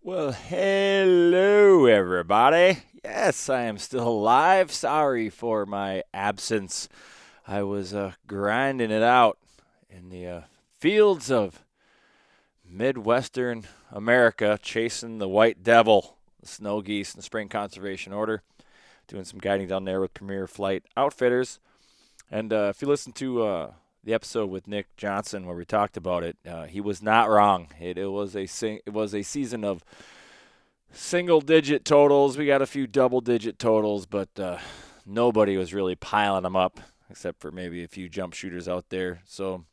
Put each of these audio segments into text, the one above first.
Well, hello, everybody. Yes, I am still alive. Sorry for my absence. I was grinding it out in the fields of Midwestern America, chasing the white devil, the snow geese, and the Spring Conservation Order, doing some guiding down there with Premier Flight Outfitters. And if you listen to the episode with Nick Johnson where we talked about it, he was not wrong. It was a season of single-digit totals. We got a few double-digit totals, but nobody was really piling them up except for maybe a few jump shooters out there. So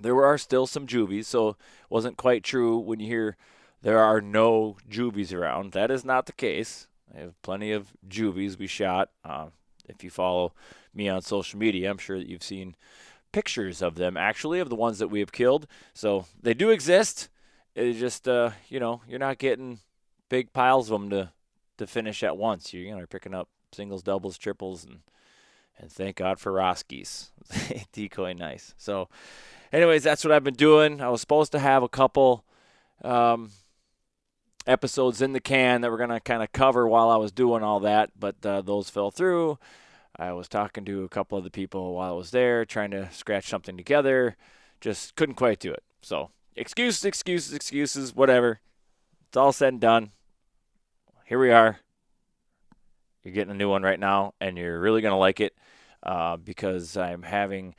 there are still some juvies, so it wasn't quite true when you hear there are no juvies around. That is not the case. I have plenty of juvies we shot. If you follow me on social media, I'm sure that you've seen pictures of them, actually, of the ones that we have killed. So they do exist. It's just, you're not getting big piles of them to finish at once. You're picking up singles, doubles, triples, and thank God for Roskies. Decoy nice. So anyways, that's what I've been doing. I was supposed to have a couple episodes in the can that we're going to kind of cover while I was doing all that, but those fell through. I was talking to a couple of the people while I was there, trying to scratch something together. Just couldn't quite do it. So excuses, whatever. It's all said and done. Here we are. You're getting a new one right now, and you're really going to like it because I'm having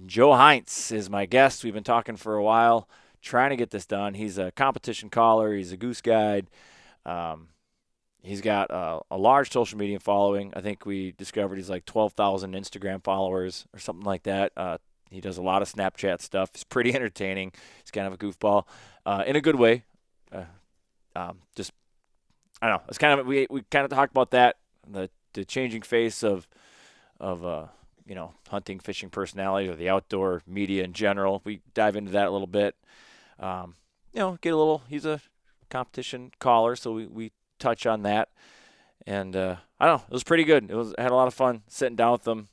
Joe Heintz is my guest. We've been talking for a while, trying to get this done. He's a competition caller. He's a goose guide. He's got a large social media following. I think we discovered he's like 12,000 Instagram followers or something like that. He does a lot of Snapchat stuff. He's pretty entertaining. He's kind of a goofball in a good way. I don't know. It's kind of we kind of talked about that, the changing face of hunting, fishing personalities or the outdoor media in general. We dive into that a little bit. Get a little. He's a competition caller, so we touch on that. And I don't know. It was pretty good. I had a lot of fun sitting down with him.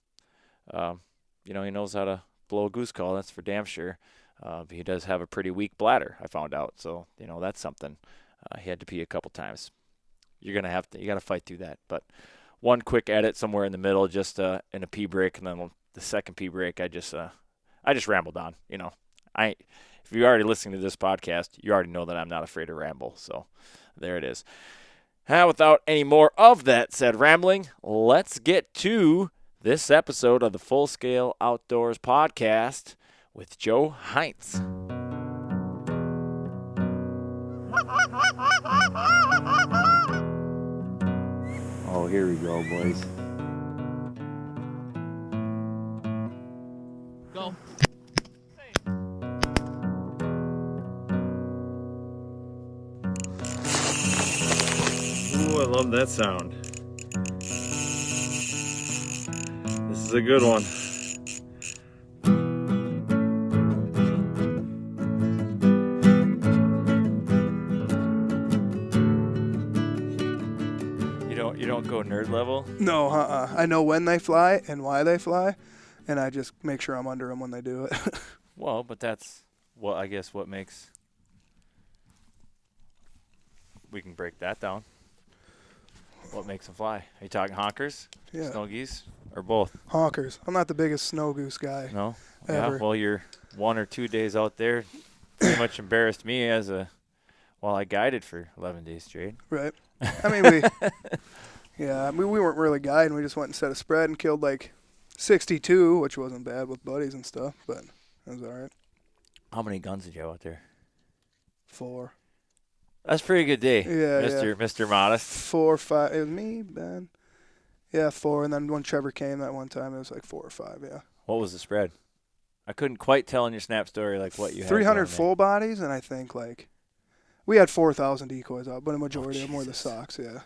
He knows how to blow a goose call. That's for damn sure. But he does have a pretty weak bladder, I found out. So that's something. He had to pee a couple times. You got to fight through that. But one quick edit somewhere in the middle, just in a pee break, and then the second pee break, I just rambled on. If you're already listening to this podcast, you already know that I'm not afraid to ramble. So there it is. Without any more of that said rambling, let's get to this episode of the Full Scale Outdoors Podcast with Joe Heintz. Oh, here we go, boys. Go. Ooh, I love that sound. This is a good one. You don't go nerd level? No, I know when they fly and why they fly, and I just make sure I'm under them when they do it. Well, but that's I guess what makes. We can break that down. What makes them fly? Are you talking honkers, Yeah. snow geese, or both? Honkers. I'm not the biggest snow goose guy. No? Ever. Yeah, well, your 1 or 2 days out there pretty much embarrassed me while I guided for 11 days straight. Right. I mean, we weren't really guiding. We just went and set a spread and killed like 62, which wasn't bad with buddies and stuff, but it was all right. How many guns did you have out there? 4. That's a pretty good day, Yeah, Mr. Modest. 4 or 5. It was me, Ben. Yeah, 4. And then when Trevor came that one time, it was like 4 or 5, yeah. What was the spread? I couldn't quite tell in your snap story like what you had. 300 full bodies, and I think like we had 4,000 decoys out, but a majority of them were the socks, yeah.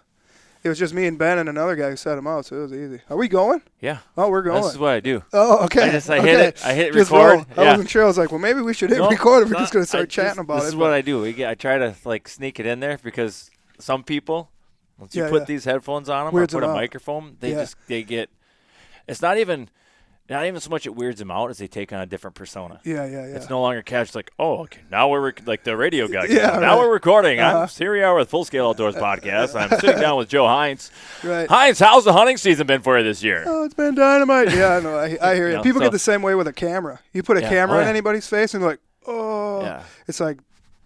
It was just me and Ben and another guy who set them out, so it was easy. Are we going? Yeah. Oh, we're going. This is what I do. Oh, okay. I hit just record. Roll. I wasn't sure. I was like, well, maybe we should hit record if we're just going to start chatting about it. This is what I do. I try to like sneak it in there because some people, once you put these headphones on them or put a microphone, they get. It's not even not even so much it weirds them out as they take on a different persona. Yeah. It's no longer casual. It's like, oh, okay, now we're like the radio guy. Yeah, now right. we're recording. Here we are with Full Scale Outdoors podcast. I'm sitting down with Joe Heintz. Right. Heintz, how's the hunting season been for you this year? Oh, it's been dynamite. Yeah, no, I hear you. know, People so- get the same way with a camera. You put a camera in anybody's face and they're like, oh. Yeah. It's like,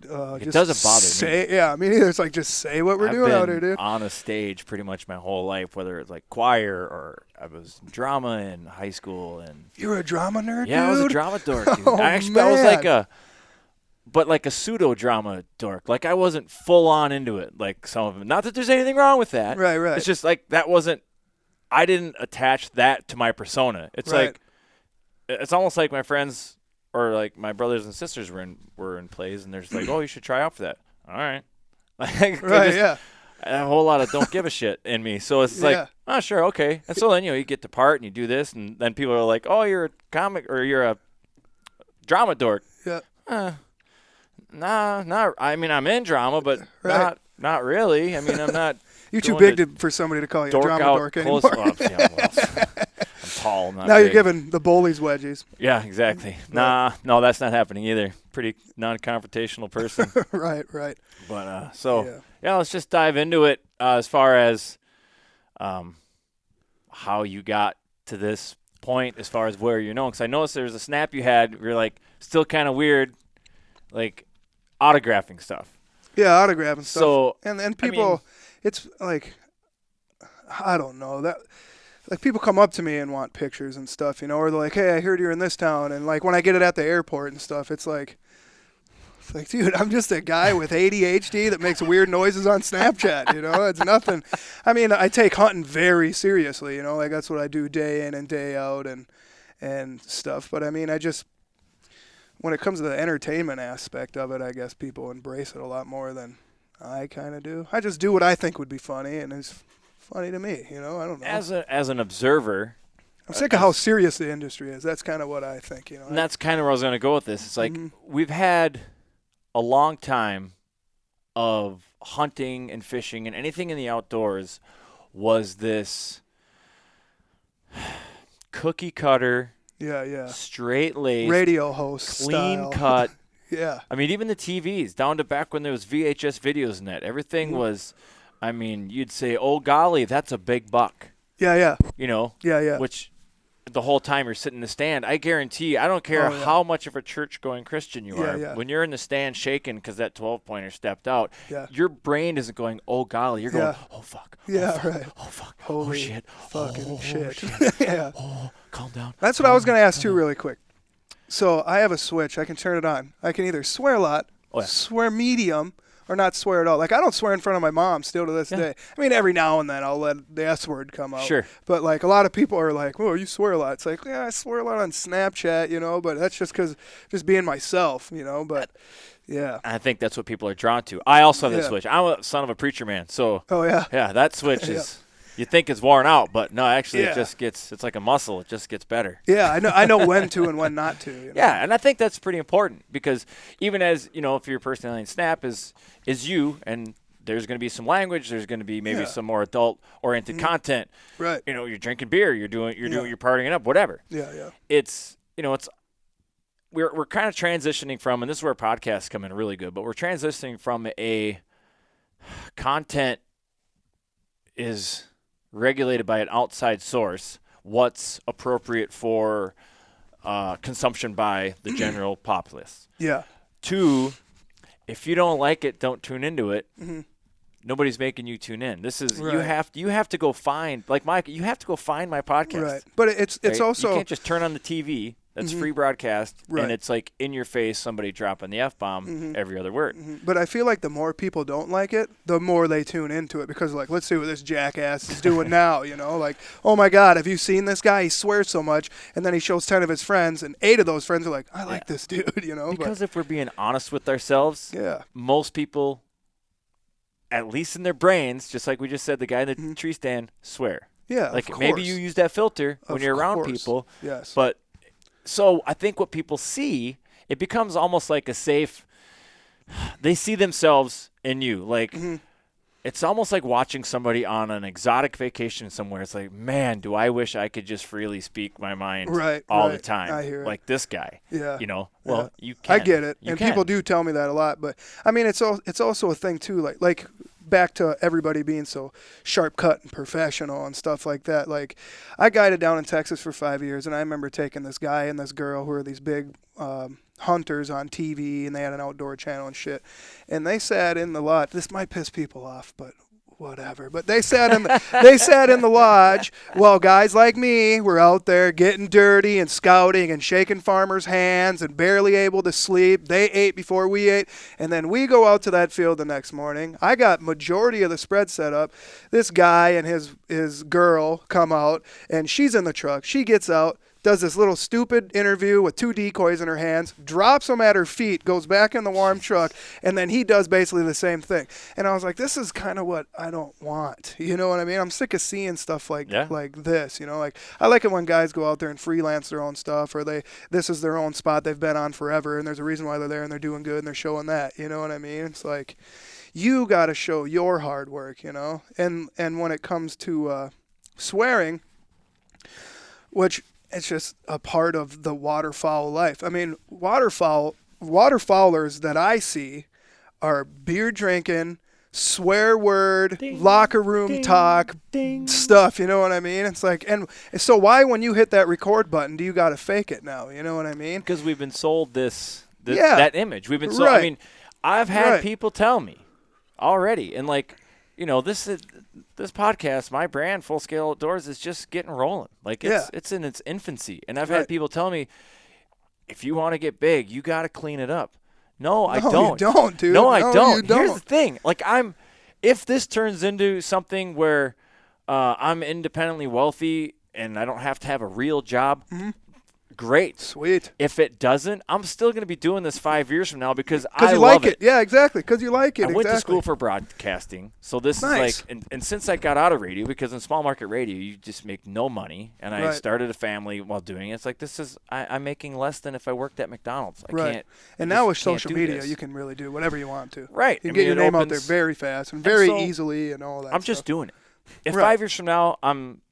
It just doesn't bother me. Yeah, me neither. It's like, just say what we're doing I've out here, been dude. on a stage pretty much my whole life, whether it's like choir or I was in drama in high school. And You're a drama nerd, dude? yeah, I was a drama dork, dude. Oh, I was like man. like a pseudo drama dork. Like I wasn't full on into it like some of them. Not that there's anything wrong with that. Right. It's just like I didn't attach that to my persona. It's Right. like it's almost like my friends or like my brothers and sisters were in plays and they're just like, oh, you should try out for that. All right. Like, Right, yeah. A whole lot of don't give a shit in me. So it's Yeah. like, oh, sure, okay. And so then, you get the part and you do this, and then people are like, oh, you're a comic or you're a drama dork. Yeah. Nah, not. I mean, I'm in drama, but Right. not really. I mean, I'm not. You're too going big for somebody to call you a dork drama out dork close. anymore. Well, yeah, well, I'm tall. Not Now you're big. giving the bullies wedgies. Yeah, exactly. Nah, no, that's not happening either. Pretty non-confrontational person. Right. But Yeah. yeah, let's just dive into it as far as how you got to this point, as far as where you're known. Because I noticed there was a snap you had. You're like still kind of weird, like autographing stuff. Yeah, autograph and stuff. So and people, it's like, I don't know that. Like people come up to me and want pictures and stuff, or they're like, "Hey, I heard you're in this town," and like when I get it at the airport and stuff, it's like, dude, I'm just a guy with ADHD that makes weird noises on Snapchat. It's nothing. I mean, I take hunting very seriously. Like that's what I do day in and day out and stuff. But I mean, when it comes to the entertainment aspect of it, I guess people embrace it a lot more than I kind of do. I just do what I think would be funny, and it's funny to me. I don't know. as an observer, I'm sick of how serious the industry is. That's kind of what I think. and that's kind of where I was going to go with this. It's like we've had a long time of hunting and fishing and anything in the outdoors was this cookie cutter, yeah, straight-laced, radio host clean style. cut. Yeah. I mean, even the TVs, down to back when there was VHS videos and that, everything was, I mean, you'd say, oh, golly, that's a big buck, Yeah. Yeah. which the whole time you're sitting in the stand, I guarantee you, I don't care how much of a church-going Christian you are, Yeah. when you're in the stand shaking because that 12-pointer stepped out, Yeah. your brain isn't going, oh, golly. You're going, oh, fuck. Yeah, oh, fuck, right. Oh, fuck. Holy oh, shit. fucking oh, shit. shit. Yeah. Oh, calm down. That's what I was going to ask too really quick. So I have a switch. I can turn it on. I can either swear a lot, swear medium, or not swear at all. Like I don't swear in front of my mom still to this day. I mean, every now and then I'll let the S word come out. Sure. But like a lot of people are like, "Oh, you swear a lot." It's like, yeah, I swear a lot on Snapchat, but that's just because just being myself, But yeah. I think that's what people are drawn to. I also have that Yeah. switch. I'm a son of a preacher man, so Oh yeah. yeah, that switch is. You think it's worn out, but no, actually Yeah. it just gets. It's like a muscle. It just gets better. Yeah, I know when to and when not to. Yeah, and I think that's pretty important because even as if your personality in Snap is you, and there's going to be some language, there's going to be maybe some more adult-oriented content. Right. You're drinking beer, you're partying it up, whatever. Yeah. It's we're kind of transitioning from, and this is where podcasts come in really good, but we're transitioning from a content is regulated by an outside source, what's appropriate for consumption by the general populace. Yeah. Two, if you don't like it, don't tune into it. Nobody's making you tune in. This is you have to go find you have to go find my podcast. Right. But it's right? also you can't just turn on the TV. That's free broadcast, and it's like in your face, somebody dropping the F-bomb every other word. But I feel like the more people don't like it, the more they tune into it because, like, let's see what this jackass is doing now, Like, oh, my God, have you seen this guy? He swears so much, and then he shows 10 of his friends, and 8 of those friends are like, I like this dude, Because if we're being honest with ourselves, most people, at least in their brains, just like we just said, the guy in the tree stand, swear. Yeah, like of course. maybe you use that filter when you're around people. Yes. But so I think what people see, it becomes almost like a safe. They see themselves in you, like it's almost like watching somebody on an exotic vacation somewhere. It's like, man, do I wish I could just freely speak my mind all the time. I hear it. Like this guy. Yeah. Well, you can. I get it. And people do tell me that a lot. But, I mean, it's also a thing, too. Like back to everybody being so sharp cut and professional and stuff like that. Like, I guided down in Texas for 5 years, and I remember taking this guy and this girl who are these big hunters on TV, and they had an outdoor channel and shit. And they sat in the lot. This might piss people off, but whatever. But they sat in the lodge while guys like me were out there getting dirty and scouting and shaking farmers' hands and barely able to sleep. They ate before we ate, and then we go out to that field the next morning. I got majority of the spread set up. This guy and his girl come out, and she's in the truck. She gets out, does this little stupid interview with 2 decoys in her hands, drops them at her feet, goes back in the warm truck, and then he does basically the same thing. And I was like, this is kind of what I don't want. You know what I mean? I'm sick of seeing stuff like this. Like I like it when guys go out there and freelance their own stuff, or this is their own spot they've been on forever, and there's a reason why they're there, and they're doing good, and they're showing that. You know what I mean? It's like you got to show your hard work, And when it comes to swearing, which it's just a part of the waterfowl life. I mean, waterfowlers that I see are beer drinking, swear word, locker room talk stuff. You know what I mean? It's like, and so why, when you hit that record button, do you got to fake it now? You know what I mean? Because we've been sold that image. We've been sold. Right. I mean, I've had people tell me already, and like, this podcast, my brand, Full Scale Outdoors, is just getting rolling. Like it's in its infancy, and I've had people tell me, if you want to get big, you got to clean it up. No, I don't. You don't, dude. No, I don't. You don't. Here's the thing. Like if this turns into something where I'm independently wealthy and I don't have to have a real job, great. Sweet. If it doesn't, I'm still going to be doing this 5 years from now because I you love like it. Yeah, exactly. Because you like it. I went to school for broadcasting, so this is like, and since I got out of radio, because in small market radio you just make no money, and I started a family while doing it. It's like I'm making less than if I worked at McDonald's. I can't. And now with social media, you can really do whatever you want to. Right. You can get your name out there very fast and very easily and all that. I'm just doing it. If 5 years from now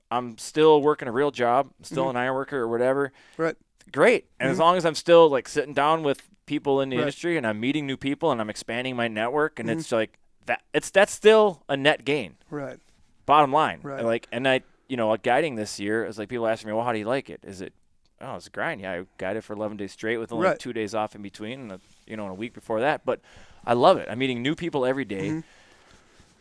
I'm still working a real job, still an iron worker or whatever. Right. Great. And as long as I'm still like sitting down with people in the industry and I'm meeting new people and I'm expanding my network, and it's like that's still a net gain. Right. Bottom line. Right. Like, and guiding this year, it's like people asking me, well, how do you like it? Is it, it's a grind. Yeah, I guided for 11 days straight with only 2 days off in between and a week before that. But I love it. I'm meeting new people every day.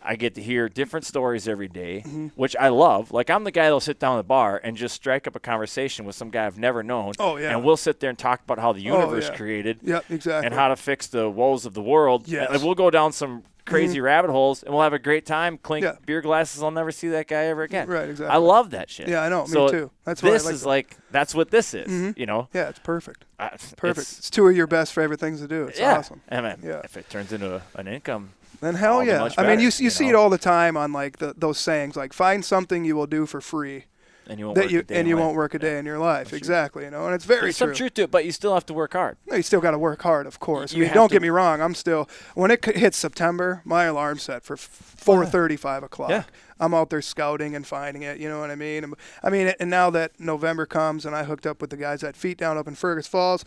I get to hear different stories every day, which I love. Like, I'm the guy that'll sit down at the bar and just strike up a conversation with some guy I've never known. Oh, yeah. And we'll sit there and talk about how the universe created. Yep, exactly. And how to fix the woes of the world. Yes. And we'll go down some crazy rabbit holes, and we'll have a great time, clink beer glasses. I'll never see that guy ever again. Right, exactly. I love that shit. Yeah, I know. So me too. That's what this is like, that's what this is, Yeah, it's perfect. Perfect. It's 2 of your best favorite things to do. It's awesome. And if it turns into an income, then hell yeah. much I mean, better, you see it all the time on like those sayings, like find something you will do for free. And you won't work a day in your life. Exactly, and it's very There's true. some truth to it, but you still have to work hard. No, you still got to work hard, of course. I mean, don't get me wrong. I'm still, when it hits September, my alarm's set for 4:30, 5 o'clock. Yeah. I'm out there scouting and finding it. You know what I mean? And now that November comes and I hooked up with the guys at Feet Down up in Fergus Falls,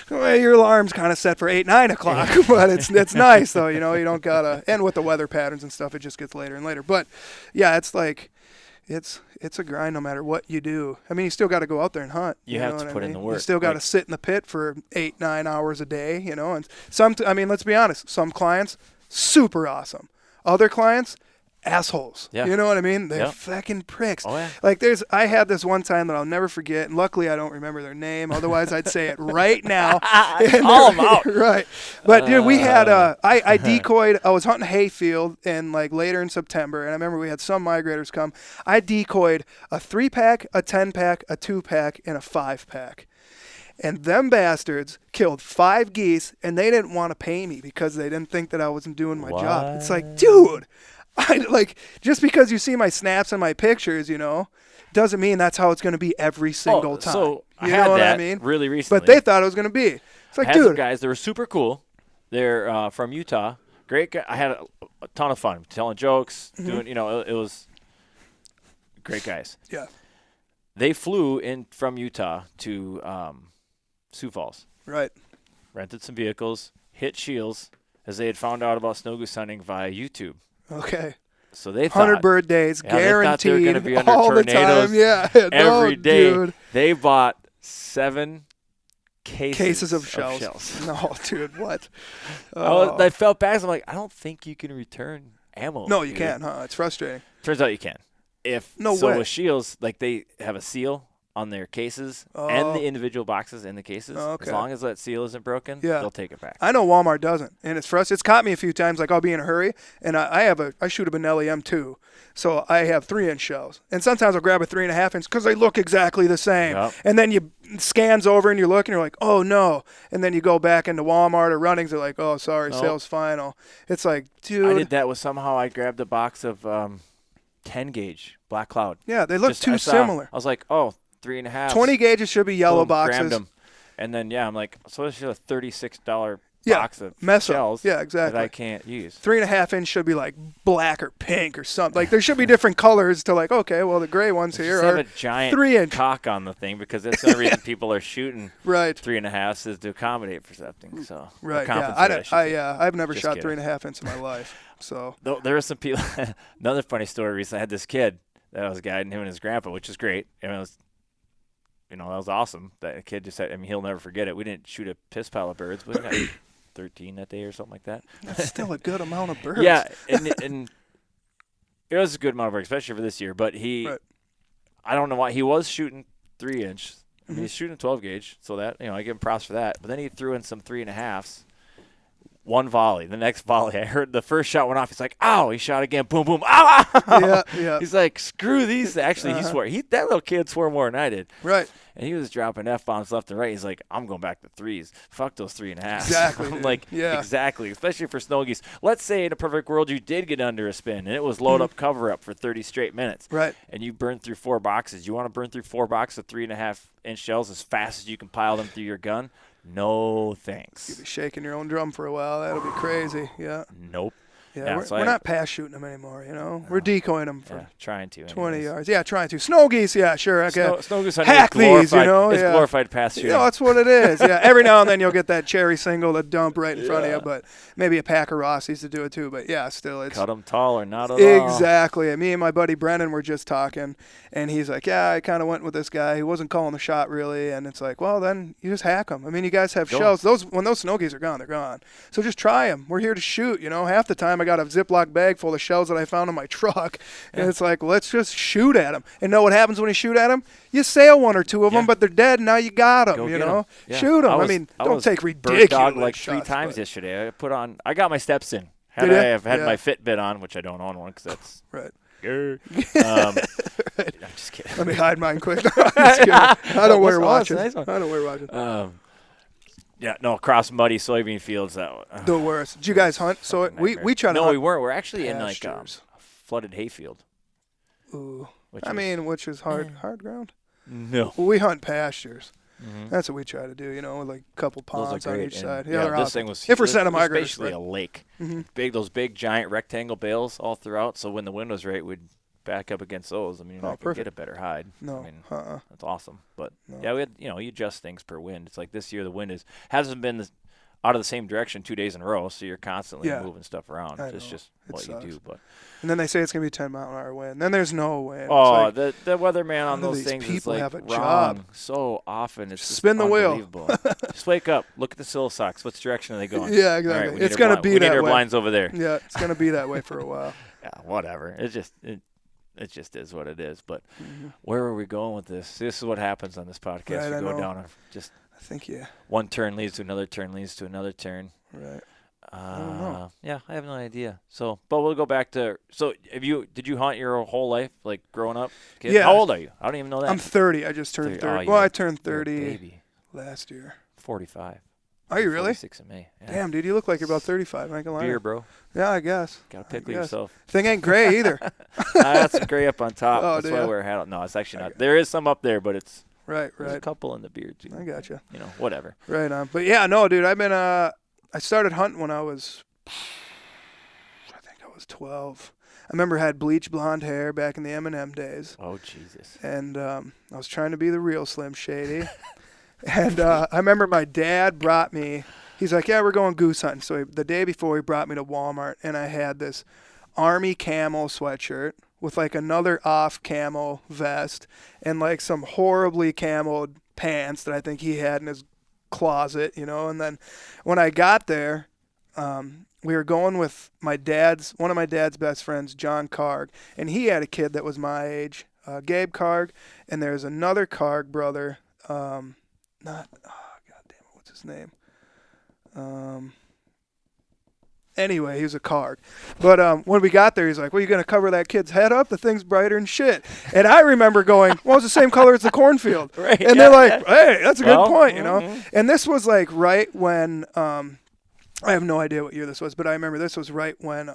well, your alarm's kind of set for 8, 9 o'clock. But it's nice though. You don't gotta. And with the weather patterns and stuff, it just gets later and later. But yeah, it's like. It's a grind no matter what you do. I mean, you still got to go out there and hunt. You have to put in the work. You still got to sit in the pit for 8, 9 hours a day, And let's be honest, some clients, super awesome. Other clients, assholes. Yeah. You know what I mean? They're fucking pricks. Oh, yeah. Like I had this one time that I'll never forget, and luckily I don't remember their name. Otherwise, I'd say it right now. Call them out. Right. But dude, we had I decoyed. I was hunting hayfield and like later in September, and I remember we had some migrators come. I decoyed a 3-pack, a 10-pack, a 2-pack, and a 5-pack. And them bastards killed 5 geese, and they didn't want to pay me because they didn't think that I wasn't doing my job. It's like, dude. Just because you see my snaps and my pictures, doesn't mean that's how it's going to be every single time. So you know what I mean? Really recently. But they thought it was going to be. It's like, I had dude. some guys that were super cool. They're from Utah, Great guy. I had a ton of fun telling jokes, doing, it was great guys. Yeah. They flew in from Utah to Sioux Falls. Right. Rented some vehicles, hit Shields, as they had found out about snow goose hunting via YouTube. Okay. So they 100 bird days, guaranteed, they were going to be under all tornadoes the time. Yeah. every day. Dude. They bought 7 cases of shells. No, dude, what? I felt bad. I'm like, I don't think you can return ammo. No, you dude. can't, huh? It's frustrating. Turns out you can. With Shields, like they have a seal on their cases and the individual boxes in the cases. Okay. As long as that seal isn't broken, they'll take it back. I know Walmart doesn't, and it's frustrating. It's caught me a few times. Like I'll be in a hurry, and I shoot a Benelli M2, so I have 3-inch shells, and sometimes I'll grab a 3.5-inch because they look exactly the same. Yep. And then you scans over and you look and you're like, oh no, and then you go back into Walmart or Runnings. They're like, oh sorry, sales final. It's like, dude. I did that with somehow I grabbed a box of 10 gauge Black Cloud. Yeah, they look too similar. I was like, oh. 3.5. 20 gauges should be yellow boxes. Grabbed them. And then, I'm like, so this is a $36 box of shells yeah, exactly. that I can't use. 3.5-inch should be like black or pink or something. Like there should be different colors to like, okay, well the gray ones here just are have a giant 3-inch cock on the thing because that's the only reason people are shooting right 3.5s is to accommodate for something. So right, yeah, I've never shot 3.5-inch in my life. So there were some people. Another funny story recently. I had this kid that I was guiding him and his grandpa, which is great. And it was. That was awesome. That kid just said, he'll never forget it. We didn't shoot a piss pile of birds, but we got 13 that day or something like that. That's still a good amount of birds. Yeah, and it was a good amount of birds, especially for this year. But I don't know why, he was shooting 3-inch. He's shooting 12 gauge, so that, I give him props for that. But then he threw in some 3.5s. One volley. The next volley, I heard the first shot went off. He's like, ow. He shot again. Boom, boom. Ow, ow. Yeah. He's like, screw these. Actually, he swore. That little kid swore more than I did. Right. And he was dropping F-bombs left and right. He's like, I'm going back to 3s. Fuck those 3.5s. Exactly. I'm like, exactly. Especially for snow geese. Let's say in a perfect world you did get under a spin and it was load up, cover up for 30 straight minutes. Right. And you burned through 4 boxes. You want to burn through 4 boxes of 3.5-inch shells as fast as you can pile them through your gun? No thanks. You'll be shaking your own drum for a while. That'll be crazy. Yeah. Nope. Yeah, we're not pass shooting them anymore, No. We're decoying them for trying to 20 yards. Yeah, trying to. Snow geese, yeah, sure. Okay. Snow geese hack these, It's glorified pass shooting. That's what it is. Yeah, every now and then you'll get that cherry single to dump right in front of you, but maybe a pack of Rossies to do it too. But yeah, still, it's cut them tall or not at all. Exactly. And me and my buddy Brennan were just talking, and he's like, "Yeah, I kind of went with this guy. He wasn't calling the shot really." And it's like, well, then you just hack them. I mean, you guys have shells. When those snow geese are gone, they're gone. So just try them. We're here to shoot. Half the time I got a Ziploc bag full of shells that I found in my truck, and it's like, let's just shoot at them. And know what happens when you shoot at them? You sail 1 or 2 of them, but they're dead. And now you got them. Shoot them. Don't take ridiculous dog like shots, 3 times yesterday. I got my steps in. I've had my Fitbit on, which I don't own one because that's right. I'm just kidding. Let me hide mine quick. I don't wear watches. Nice I don't wear watches. Across muddy soybean fields. The worst. Did you guys hunt? So we try to hunt. No, we weren't. We're actually pastures. in a flooded hayfield. Ooh. Which is hard ground? No. Well, we hunt pastures. Mm-hmm. That's what we try to do, with like a couple ponds on each side. This thing was if we're sending migrators, basically a lake. Mm-hmm. Those big giant rectangle bales all throughout. So when the wind was right, we'd back up against those. You're not going to get a better hide. No. That's awesome. But we had, you adjust things per wind. It's like this year the wind hasn't been out of the same direction 2 days in a row, so you're constantly moving stuff around. It's just what you do. But and then they say it's going to be 10-mile-an-hour wind. Then there's no wind. Oh, the weatherman on those things people is like have a wrong job. So often. It's spin the wheel. Just wake up. Look at the sill socks. Which direction are they going? Yeah, exactly. Right, it's going to be that way. We need our blinds over there. Yeah, it's going to be that way for a while. Yeah, whatever. It just is what it is. But where are we going with this? This is what happens on this podcast. Right, we go down I think one turn leads to another turn leads to another turn. Right. I don't know. Yeah, I have no idea. So, but we'll go back to. So, did you hunt your whole life, like growing up? Kid? Yeah. How old are you? I don't even know that. I'm 30. I just turned 30. I turned 30 last year. 45. Are you really? 46 in May. Yeah. Damn, dude, you look like you're about 35. I ain't gonna lie. Beer, bro. Yeah, I guess. Gotta pickle yourself. Thing ain't gray either. That's some gray up on top. Oh, that's why I wear a hat. No, it's actually not. There is some up there, but it's right. There's a couple in the beard too. I gotcha. Whatever. Right on. But yeah, no, dude, I've been I started hunting when I was was 12. I remember I had bleach blonde hair back in the M&M days. Oh, Jesus. And I was trying to be the real Slim Shady. And I remember my dad brought me, he's like, yeah, we're going goose hunting. So the day before, he brought me to Walmart, and I had this army camo sweatshirt with like another off camo vest and like some horribly camoed pants that I think he had in his closet, you know. And then when I got there, we were going with one of my dad's best friends, John Carg, and he had a kid that was my age, Gabe Carg, and there's another Carg brother, God damn it, what's his name? Anyway, he was a Carg. But when we got there, he's like, well, you going to cover that kid's head up? The thing's brighter than shit. And I remember going, well, it's the same color as the cornfield. Right, and they're like, hey, that's a good point, you know? And this was like right when, I have no idea what year this was, but I remember this was right when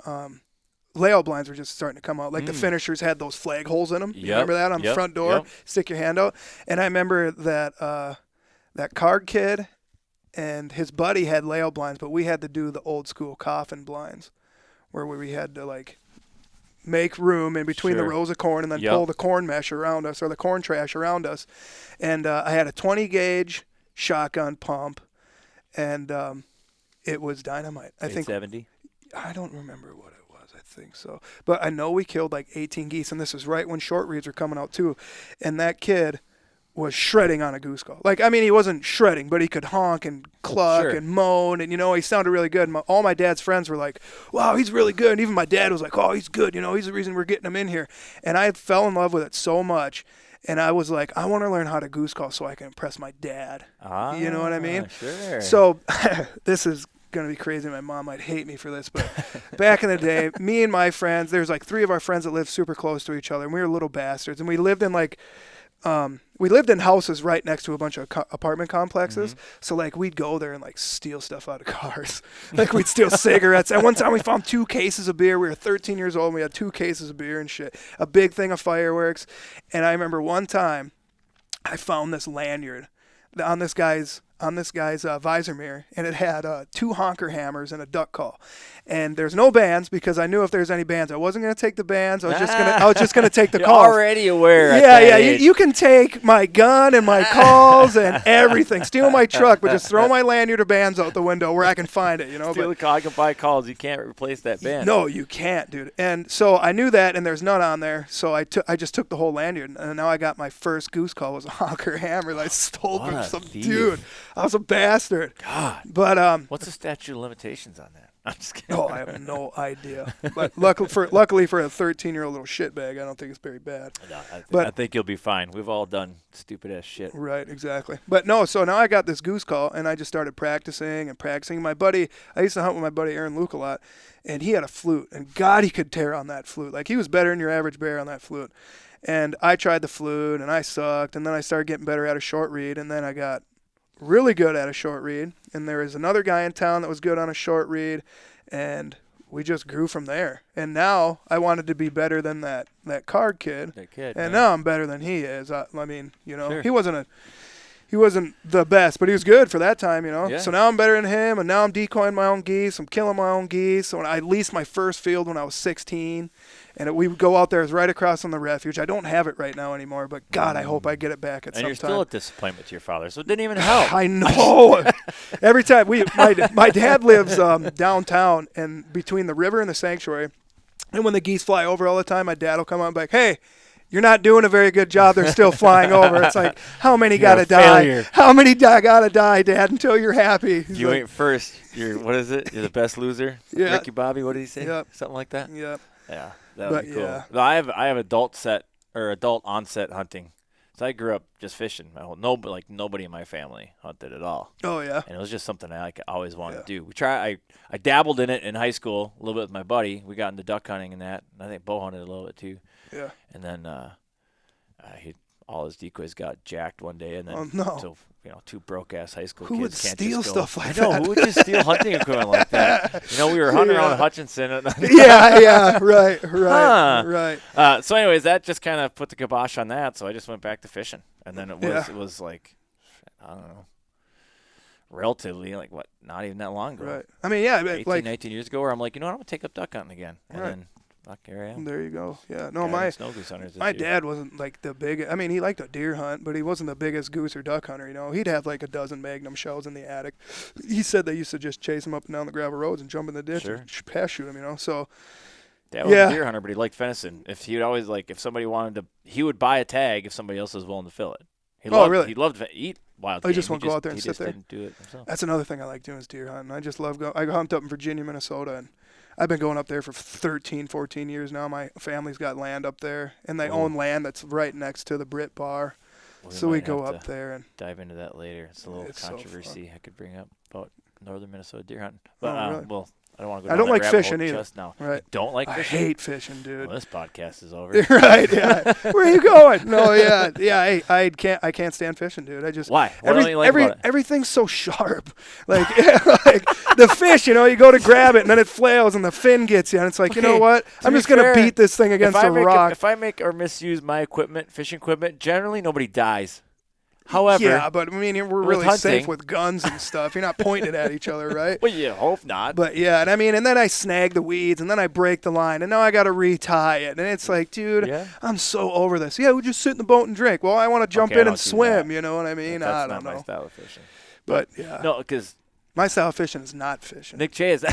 layout blinds were just starting to come out. Like the finishers had those flag holes in them. You remember that on the front door? Stick your hand out. And I remember that that Carg kid and his buddy had layout blinds, but we had to do the old school coffin blinds where we had to like make room in between the rows of corn and then pull the corn mesh around us or the corn trash around us. And I had a 20 gauge shotgun pump, and it was dynamite. I think 70. I don't remember what it was. I think so. But I know we killed like 18 geese, and this is right when short reeds were coming out too. And that kid was shredding on a goose call. Like, I mean, he wasn't shredding, but he could honk and cluck and moan, and, you know, he sounded really good. And all my dad's friends were like, wow, he's really good. And even my dad was like, oh, he's good. You know, he's the reason we're getting him in here. And I fell in love with it so much. And I was like, I want to learn how to goose call so I can impress my dad. You know what I mean? Sure. So this is going to be crazy. My mom might hate me for this, but back in the day, me and my friends, there's like 3 of our friends that lived super close to each other, and we were little bastards. And we lived in like, we lived in houses right next to a bunch of apartment complexes. So like we'd go there and like steal stuff out of cars. Like we'd steal cigarettes. And one time we found 2 cases of beer. We were 13 years old and we had 2 cases of beer and shit. A big thing of fireworks. And I remember one time I found this lanyard on this guy's visor mirror, and it had 2 honker hammers and a duck call. And there's no bands because I knew if there's any bands, I wasn't going to take the bands. I was just going to take the You're calls. Already aware. Yeah. You can take my gun and my calls and everything. Steal my truck, but just throw my lanyard or bands out the window where I can find it. You know. Steal the call, I can buy calls. You can't replace that band. No, you can't, dude. And so I knew that, and there's none on there. So I just took the whole lanyard, and now I got my first goose call was a honker hammer that I stole from some dude. I was a bastard. God. But what's the statute of limitations on that? I'm just kidding. Oh, I have no idea. But luckily for a 13-year-old little shitbag, I don't think it's very bad. No, I think you'll be fine. We've all done stupid ass shit. Right, exactly. But no, so now I got this goose call, and I just started practicing. My buddy, I used to hunt with my buddy Aaron Luke a lot, and he had a flute, and God, he could tear on that flute. Like, he was better than your average bear on that flute. And I tried the flute, and I sucked, and then I started getting better at a short reed, and then I got really good at a short reed, and there was another guy in town that was good on a short reed, and we just grew from there. And now I wanted to be better than that Carg kid. And now I'm better than he is. I mean, you know, sure. He wasn't the best, but he was good for that time, you know. Yeah. So now I'm better than him, and now I'm decoying my own geese. I'm killing my own geese. So I leased my first field when I was 16. And we would go out there. It's right across from the refuge. I don't have it right now anymore, but God, I hope I get it back at some time. And you're still a disappointment to your father, so it didn't even help. I know. Every time my dad lives downtown and between the river and the sanctuary, and when the geese fly over all the time, my dad will come out and be like, "Hey, you're not doing a very good job. They're still flying over." It's like, how many gotta die? How many gotta die, Dad, until you're happy? If you ain't first, what is it? You're the best loser. Yeah. Ricky Bobby, what did he say? Yep. Something like that. Yep. Yeah. That would be cool. Yeah. No, I have adult onset hunting. So I grew up just fishing. Nobody in my family hunted at all. Oh yeah. And it was just something I always wanted to do. I dabbled in it in high school a little bit with my buddy. We got into duck hunting and that. And I think bow hunted a little bit too. Yeah. And then all his decoys got jacked one day, and then so 2 broke ass high school who kids would can't steal just go. stuff like I know, that? who would just steal hunting equipment like that? You know, we were hunting around Hutchinson. And right. So anyways, that just kind of put the kibosh on that. So I just went back to fishing, and then it was like, I don't know, relatively, like, not even that long ago. Right. I mean, yeah, 18, 19 years ago, where I'm like, you know what, I'm going to take up duck hunting again. And Right. then, fuck, here I am. There you go. Yeah. No, Guiding snow goose hunters this my year. dad wasn't like the big. I mean, he liked a deer hunt, but he wasn't the biggest goose or duck hunter. You know, he'd have like a dozen Magnum shells in the attic. He said they used to just chase him up and down the gravel roads and jump in the ditch Sure. and pass shoot him. You know, so Dad was Yeah. a deer hunter, but he liked venison. If he would always, like, if somebody wanted to, he would buy a tag if somebody else was willing to fill it. He Oh, really? He loved to eat wild Oh, game. he just won't go out there and he sit just there? didn't do it himself. that's another thing I like doing is deer hunting. I just love go. I hunt up in Virginia, Minnesota, and I've been going up there for 13, 14 years now. My family's got land up there, and they own land that's right next to the Brit Bar. So we might go have up to there and dive into that later. It's a little It's so controversy I could bring up about northern Minnesota deer hunting. But, really? well, I don't want to go I down don't like that rabbit fishing hole either. just now. Right. Don't like I fishing? hate fishing, dude. Well, this podcast is over. Right, yeah. Where are you going? No, yeah. I can't stand fishing, dude. I just Why? What don't you like about it? everything's so sharp. Like, like the fish, you know, you go to grab it and then it flails and the fin gets you, and it's like, you know Okay, what? to I'm be just gonna fair, beat this thing against a rock. If I make or misuse my equipment, fishing equipment, generally nobody dies. However, Yeah, but I mean, we're with really hunting- safe with guns and stuff. You're not pointing it at each other, right? well, you hope not. But yeah, and I mean, and then I snag the weeds, and then I break the line, and now I got to retie it, and it's like, dude, Yeah. I'm so over this. Yeah, we just sit in the boat and drink. Well, I want to jump Okay, I in and don't do swim. that. You know what I mean? That's I not don't my know. style of fishing. But yeah, No, because my style of fishing is not fishing. Nick Che is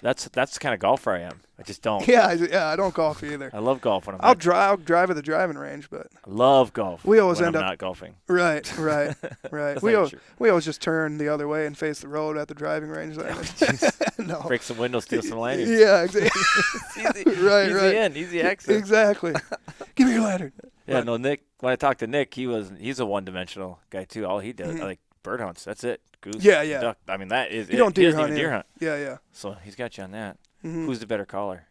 that's the kind of golfer I am. I just don't. Yeah, I don't golf either. I love golf when I'm I'll not. drive at the driving range, but I love golf. We always when end I'm up- not golfing. right. That's we not true. always just turn the other way and face the road at the driving range. No. Break some windows, steal some lanyards. Yeah, exactly. It's easy. Right, easy right. in, easy exit. Exactly. Give me your lantern. Yeah, But- no, Nick. When I talked to Nick, he's a one-dimensional guy too. All he does, Mhm. like bird hunts. That's it. Goose. Yeah, yeah. Duck. I mean, that is. You don't He deer doesn't hunt even deer either. hunt. Yeah. So he's got you on that. Mhm. Who's the better caller?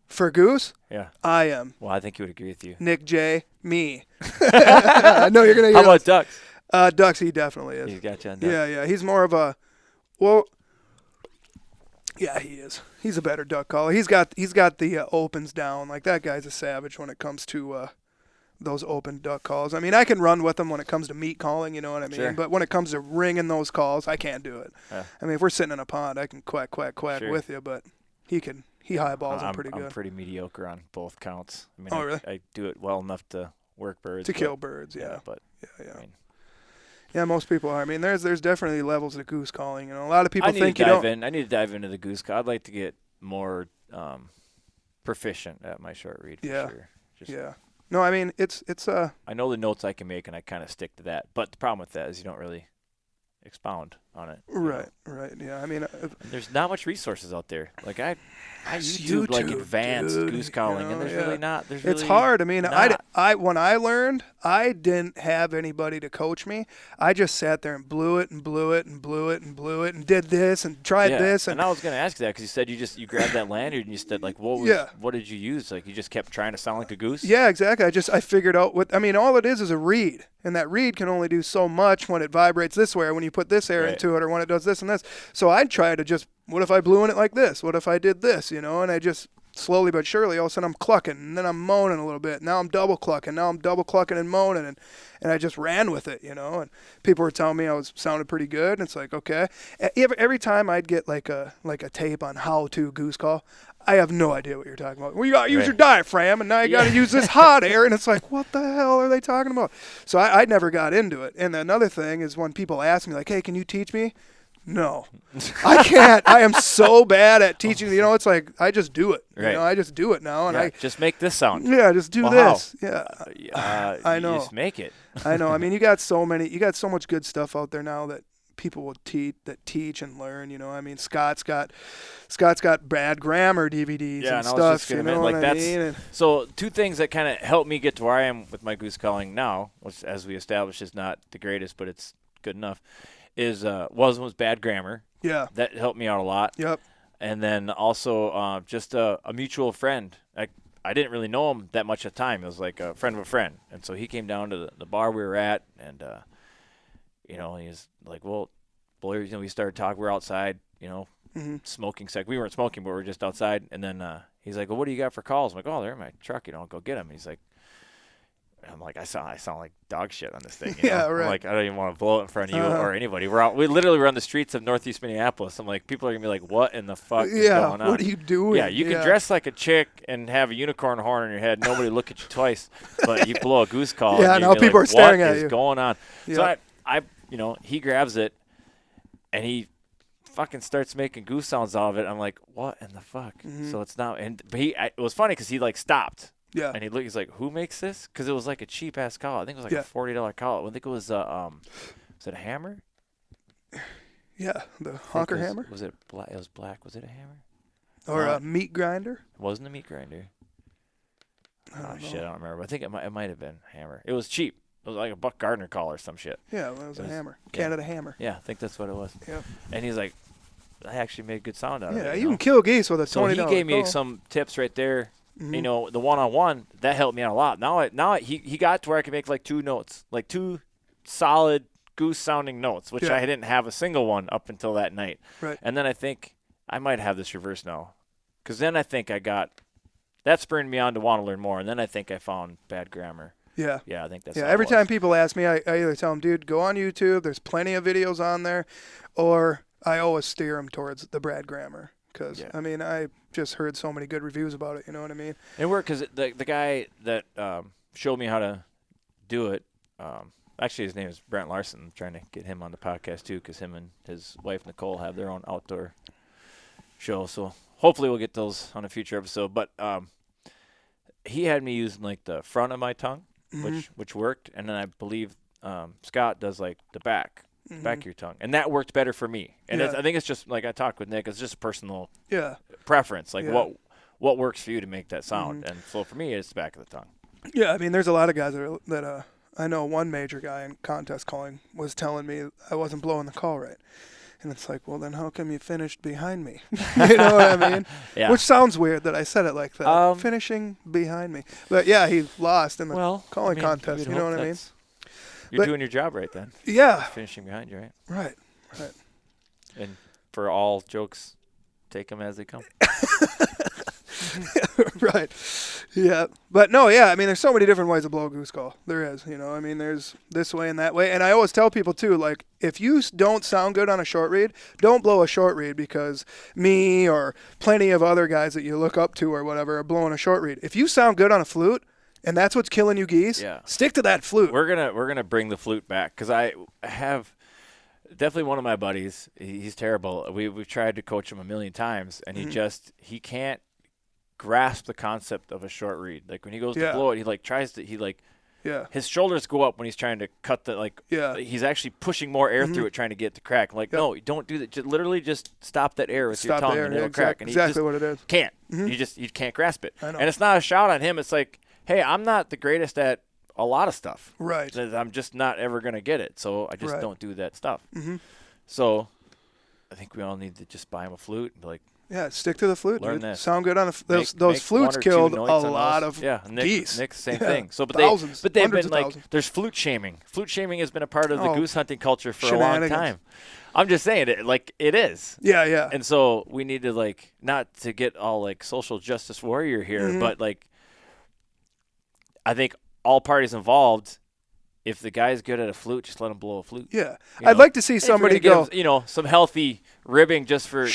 For goose, Yeah. I am. Well, I think he would agree with you. Nick J, me. I know you're gonna. How about ducks? Ducks? He definitely is. He's got you on ducks. Yeah. He's more of a. Well. Yeah, he is. He's a better duck caller. He's got the opens down. Like that guy's a savage when it comes to those open duck calls. I mean, I can run with him when it comes to meat calling. You know what I mean? Sure. But when it comes to ringing those calls, I can't do it. Yeah. I mean, if we're sitting in a pond, I can quack Sure. with you, but he highballs them I'm pretty good pretty mediocre on both counts. I mean, Oh, really? I do it well enough to work birds. to but- kill birds. Yeah. But Yeah. I mean, Yeah, most people are. I mean, there's definitely levels of goose calling. You know, a lot of people I need think to you dive don't. in. I need to dive into the goose call. I'd like to get more proficient at my short read. For Yeah. Sure. Just, Yeah. No, I mean it's I know the notes I can make, and I kind of stick to that. But the problem with that is you don't really expound on it. you know. right. Yeah, I mean, And there's not much resources out there. Like I It's YouTube like YouTube, advanced dude, goose calling, you and know, there's yeah. really not. There's it's really hard. I mean, not. I when I learned, I didn't have anybody to coach me. I just sat there and blew it and blew it and blew it and blew it and did this and tried Yeah, this and I was gonna ask you that because you said you grabbed that lanyard and you said like what did you use? Like you just kept trying to sound like a goose. Yeah, exactly. I figured out what I mean. All it is a reed, and that reed can only do so much when it vibrates this way, or when you put this air Right. into it, or when it does this and this. So I'd try to just, what if I blew in it like this? What if I did this? You know, and I just slowly but surely, all of a sudden I'm clucking, and then I'm moaning a little bit. Now I'm double clucking. Now I'm double clucking and moaning, and I just ran with it, you know. And people were telling me I was sounded pretty good, and it's like, okay. Every time I'd get like a tape on how to goose call, I have no idea what you're talking about. Well, you got to use Right. your diaphragm, and now you got to use this hot air, and it's like, what the hell are they talking about? So I never got into it. And another thing is when people ask me, like, hey, can you teach me? No, I can't. I am so bad at teaching. You know, it's like I just do it. Right. You know, I just do it now, and Yeah, just make this sound. just do Well, this. how? Yeah, I know. You just make it. I know. I mean, you got so much good stuff out there now that people will teach and learn. You know, I mean, Scott's got bad grammar DVDs Yeah, and and I was just stuff. You gonna know admit, what like, I that's- mean? And, So two things that kind of helped me get to where I am with my goose calling now, which as we established is not the greatest, but it's good enough, is was bad grammar. yeah. That helped me out a lot. Yep. And then also just a mutual friend. I didn't really know him that much at the time. It was like a friend of a friend. And so he came down to the bar we were at, and, you know, he was like, well, boy, you know, we started talking. We're outside, you know, Mm-hmm. smoking. We weren't smoking, but we were just outside. And then he's like, well, what do you got for calls? I'm like, oh, they're in my truck. You know, I'll go get them. He's like, I'm like, I sound like dog shit on this thing. Yeah, I'm right. like, I don't even want to blow it in front of you or anybody. We literally run the streets of Northeast Minneapolis. I'm like, people are gonna be like, what in the fuck is going on? What are you doing? Yeah, you can dress like a chick and have a unicorn horn on your head. Nobody look at you twice, but you blow a goose call. Yeah, and now people like, are staring at what you. is going on? Yeah. So I, he grabs it, and he fucking starts making goose sounds out of it. I'm like, what in the fuck? Mm-hmm. So it's not. But it was funny because he like stopped. Yeah. And he's like, who makes this? Because it was like a cheap ass collar. I think it was like a $40 collar. I think it was it a hammer? Yeah, the honker hammer. Was it black? It was black. Was it a hammer? Or a meat grinder? It wasn't a meat grinder. I don't know. Shit, I don't remember. I think it might have been hammer. It was cheap. It was like a Buck Gardner collar or some shit. Yeah, well, it was a hammer. Canada hammer. Yeah, I think that's what it was. Yeah. And he's like, I actually made good sound out of it. Yeah, you can kill geese with a $20 So he gave me some tips right there. Mm-hmm. The one-on-one, that helped me out a lot. Now he got to where I could make like two notes, like two solid goose-sounding notes, which I didn't have a single one up until that night. Right. And then I think I might have this reverse now, because then I think that spurred me on to want to learn more, and then I think I found bad grammar. Yeah. Yeah, I think that's. Yeah, how it every was. time people ask me, I either tell them, dude, go on YouTube. There's plenty of videos on there, or I always steer them towards the Brad grammar. Because, I mean, I just heard so many good reviews about it, you know what I mean? It worked because the guy that showed me how to do it, actually his name is Brent Larson. I'm trying to get him on the podcast too, because him and his wife Nicole have their own outdoor show. So hopefully we'll get those on a future episode. But he had me using like the front of my tongue, which worked. And then I believe Scott does like the back of your tongue, and that worked better for me. And I think it's just like I talked with Nick, it's just personal preference, like what works for you to make that sound. And so for me, it's the back of the tongue. Yeah, I mean, there's a lot of guys that I know. One major guy in contest calling was telling me I wasn't blowing the call right, and it's like, well, then how come you finished behind me? You know what I mean? Yeah. Which sounds weird that I said it like that. Finishing behind me, but yeah, he lost in the calling contest. You know what I mean? You're doing your job right then. Yeah. Finishing behind you, right? Right. And for all jokes, take them as they come. Right. Yeah. But no, I mean, there's so many different ways to blow a goose call. There is, I mean, there's this way and that way. And I always tell people too, like, if you don't sound good on a short reed, don't blow a short reed, because me or plenty of other guys that you look up to or whatever are blowing a short reed. If you sound good on a flute, and that's what's killing you geese, stick to that flute. We're gonna bring the flute back, because I have definitely one of my buddies. He's terrible. We've tried to coach him a million times, and he can't grasp the concept of a short reed. Like when he goes to blow it, he like tries to his shoulders go up when he's trying to cut he's actually pushing more air through it, trying to get it to crack. I'm like, no, don't do that. Literally just stop that air with your tongue and it'll crack. And exactly what it is. Can't. You can't grasp it. I know. And it's not a shout on him. It's like, hey, I'm not the greatest at a lot of stuff. Right. I'm just not ever going to get it. So I just don't do that stuff. Mm-hmm. So I think we all need to just buy him a flute and be like, stick to the flute. Learn dude. this. Sound good on those make flutes. Killed a lot of geese. Nick's same thing. So, thousands, but they've hundreds been of like, thousands. there's flute shaming. Flute shaming has been a part of the goose hunting culture for a long time. I'm just saying it, like it is. Yeah. And so we need to like, not to get all like social justice warrior here, but like, I think all parties involved, if the guy's good at a flute, just let him blow a flute. Yeah. I'd like to see somebody go. Some healthy ribbing just for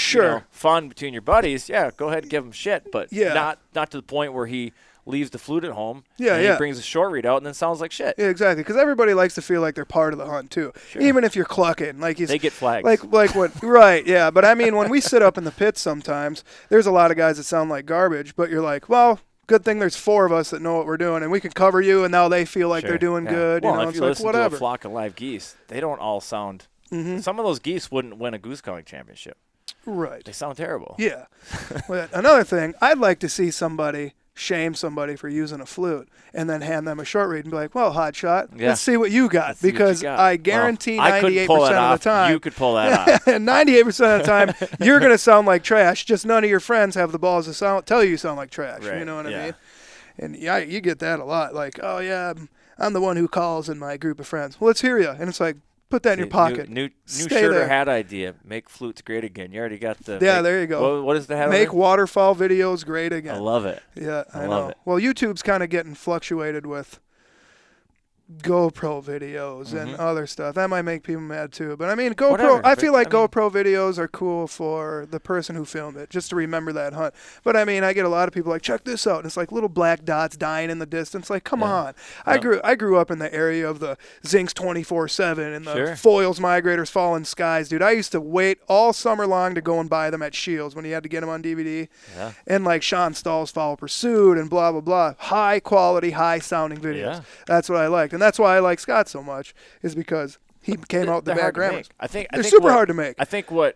fun between your buddies. Yeah, go ahead and give him shit, but not to the point where he leaves the flute at home. Yeah, and he brings a short reed out and then sounds like shit. Yeah, exactly. Because everybody likes to feel like they're part of the hunt too. Sure. Even if you're clucking, they get flags. Like what? Right. Yeah. But I mean, when we sit up in the pits, sometimes there's a lot of guys that sound like garbage. But you're like, well, good thing there's 4 of us that know what we're doing, and we can cover you. And now they feel like they're doing good. Well, if you it's listen like whatever. to a flock of live geese, they don't all sound. Some of those geese wouldn't win a goose calling championship. Right. They sound terrible. Yeah. But another thing, I'd like to see somebody shame somebody for using a flute and then hand them a short reed and be like, well, hot shot, let's see what you got. Because I guarantee 98% of the time. You could pull that off. 98% of the time, you're going to sound like trash. Just none of your friends have the balls to tell you sound like trash. Right. You know what I mean? And you get that a lot. Like, oh, yeah, I'm the one who calls in my group of friends. Well, let's hear you. And it's like, put that in your pocket. New shirt or hat idea. Make flutes great again. You already got the. Yeah, there you go. What is the hat? Make waterfall videos great again. I love it. Yeah, I love know. it. Well, YouTube's kind of getting fluctuated with GoPro videos and other stuff. That might make people mad too. But I mean, Whatever, I feel like I mean, GoPro videos are cool for the person who filmed it, just to remember that hunt. But I mean, I get a lot of people like, check this out. And it's like little black dots dying in the distance. Like, come on. I grew up in the area of the Zincs 24/7 and the Foils Migrators Fallen Skies, dude. I used to wait all summer long to go and buy them at Shields when you had to get them on DVD. Yeah. And like Sean Stahl's Foul Pursuit and blah, blah, blah. High quality, high sounding videos. Yeah. That's what I liked. And that's why I like Scott so much, is because he came out with the bad grammars. I think they're super hard to make. I think why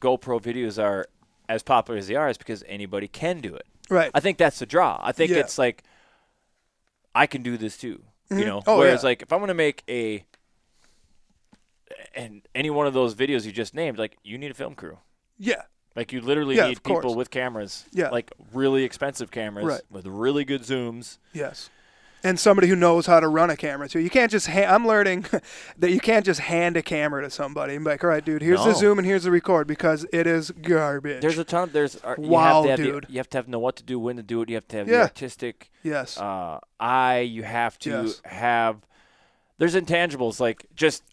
GoPro videos are as popular as they are is because anybody can do it. Right. I think that's the draw. I think it's like, I can do this too. You know? Oh, whereas like if I'm gonna make any one of those videos you just named, like you need a film crew. Yeah. Like you literally need people with cameras. Yeah. Like really expensive cameras with really good zooms. Yes. And somebody who knows how to run a camera too. You can't just I'm learning that you can't just hand a camera to somebody and be like, all right, dude, here's the zoom and here's the record, because it is garbage. There's a ton. Wow, dude. You have to know what to do, when to do it. You have to have the artistic eye. You have to have. There's intangibles like just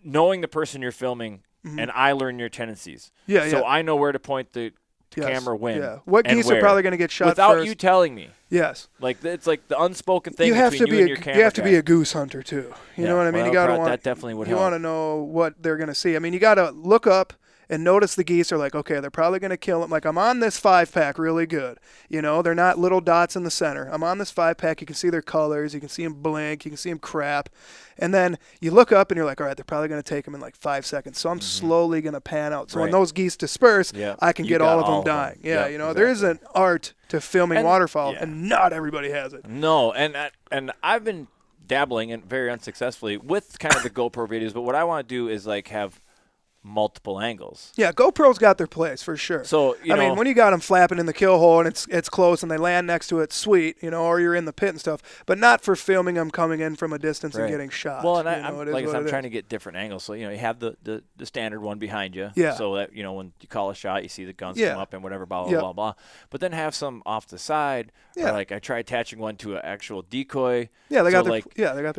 knowing the person you're filming, and I learn your tendencies. Yeah. So I know where to point the camera when. Yeah. What geese are probably going to get shot without first. you telling me. Yes. Like it's like the unspoken thing between you and your camera. You have to be a goose hunter too. You know what I mean? That definitely would help. You want to know what they're going to see. I mean, you got to look up and notice the geese are like, okay, they're probably going to kill them. Like, I'm on this 5-pack really good. You know, they're not little dots in the center. I'm on this 5-pack. You can see their colors. You can see them blink. You can see them crap. And then you look up and you're like, all right, they're probably going to take them in like 5 seconds. So I'm slowly going to pan out. So when those geese disperse, I can get all of them dying. Yeah, you know, there is an art to filming waterfowl, and not everybody has it. No, and I've been dabbling, and very unsuccessfully, with kind of the GoPro videos. But what I want to do is like have multiple angles. Yeah, GoPro's got their place for sure. So I mean, when you got them flapping in the kill hole and it's close and they land next to it, sweet, you know, or you're in the pit and stuff, but not for filming them coming in from a distance and getting shot. Well, and I'm trying to get different angles. So you have the standard one behind you, so that when you call a shot, you see the guns come up and whatever, blah blah blah blah. But then have some off the side. Or like I try attaching one to an actual decoy. Yeah, they got their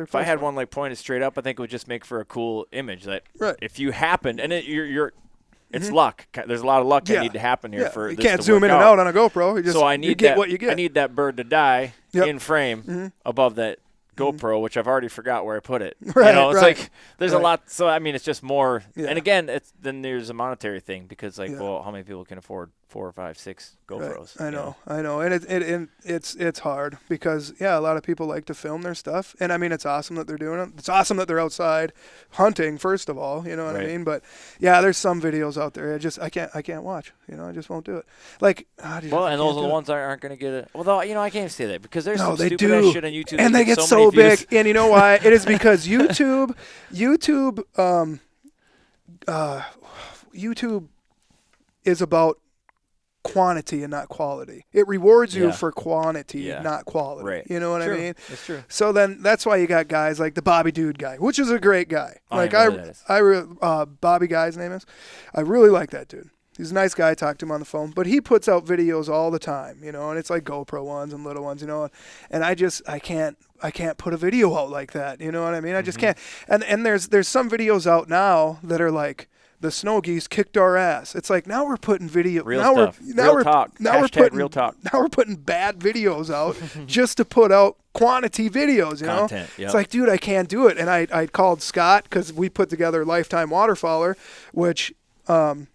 If I had one like pointed straight up, I think it would just make for a cool image. That if you happened, and it's luck. There's a lot of luck that need to happen here for you this can't to zoom work in and out on a GoPro. You get what you get. I need that bird to die in frame above that GoPro, which I've already forgot where I put it. Right, it's like there's a lot. So I mean, it's just more. And again, then there's a monetary thing because well, how many people can afford 4 or 5, 6 GoPros? Right. I know, and it's hard because a lot of people like to film their stuff, and I mean it's awesome that they're doing it. It's awesome that they're outside hunting, first of all, you know what I mean. But there's some videos out there I can't watch. I just won't do it. Like and those are the ones that aren't going to get it. Well, though, I can't say that because there's some stupid ass shit on YouTube, and they get so big. And you know why? It is because YouTube is about quantity and not quality. It rewards you for quantity, not quality. Right. You know what I mean? That's true. So then that's why you got guys like the Bobby Dude guy, which is a great guy. Bobby guy's name is. I really like that dude. He's a nice guy. I talked to him on the phone, but he puts out videos all the time, and it's like GoPro ones and little ones, and I can't put a video out like that. You know what I mean? I just can't. And there's some videos out now that are like, the snow geese kicked our ass. It's like now we're putting video. Real talk. Now we're putting bad videos out just to put out quantity videos. Content, It's like, dude, I can't do it. And I called Scott because we put together Lifetime Waterfowler, which we're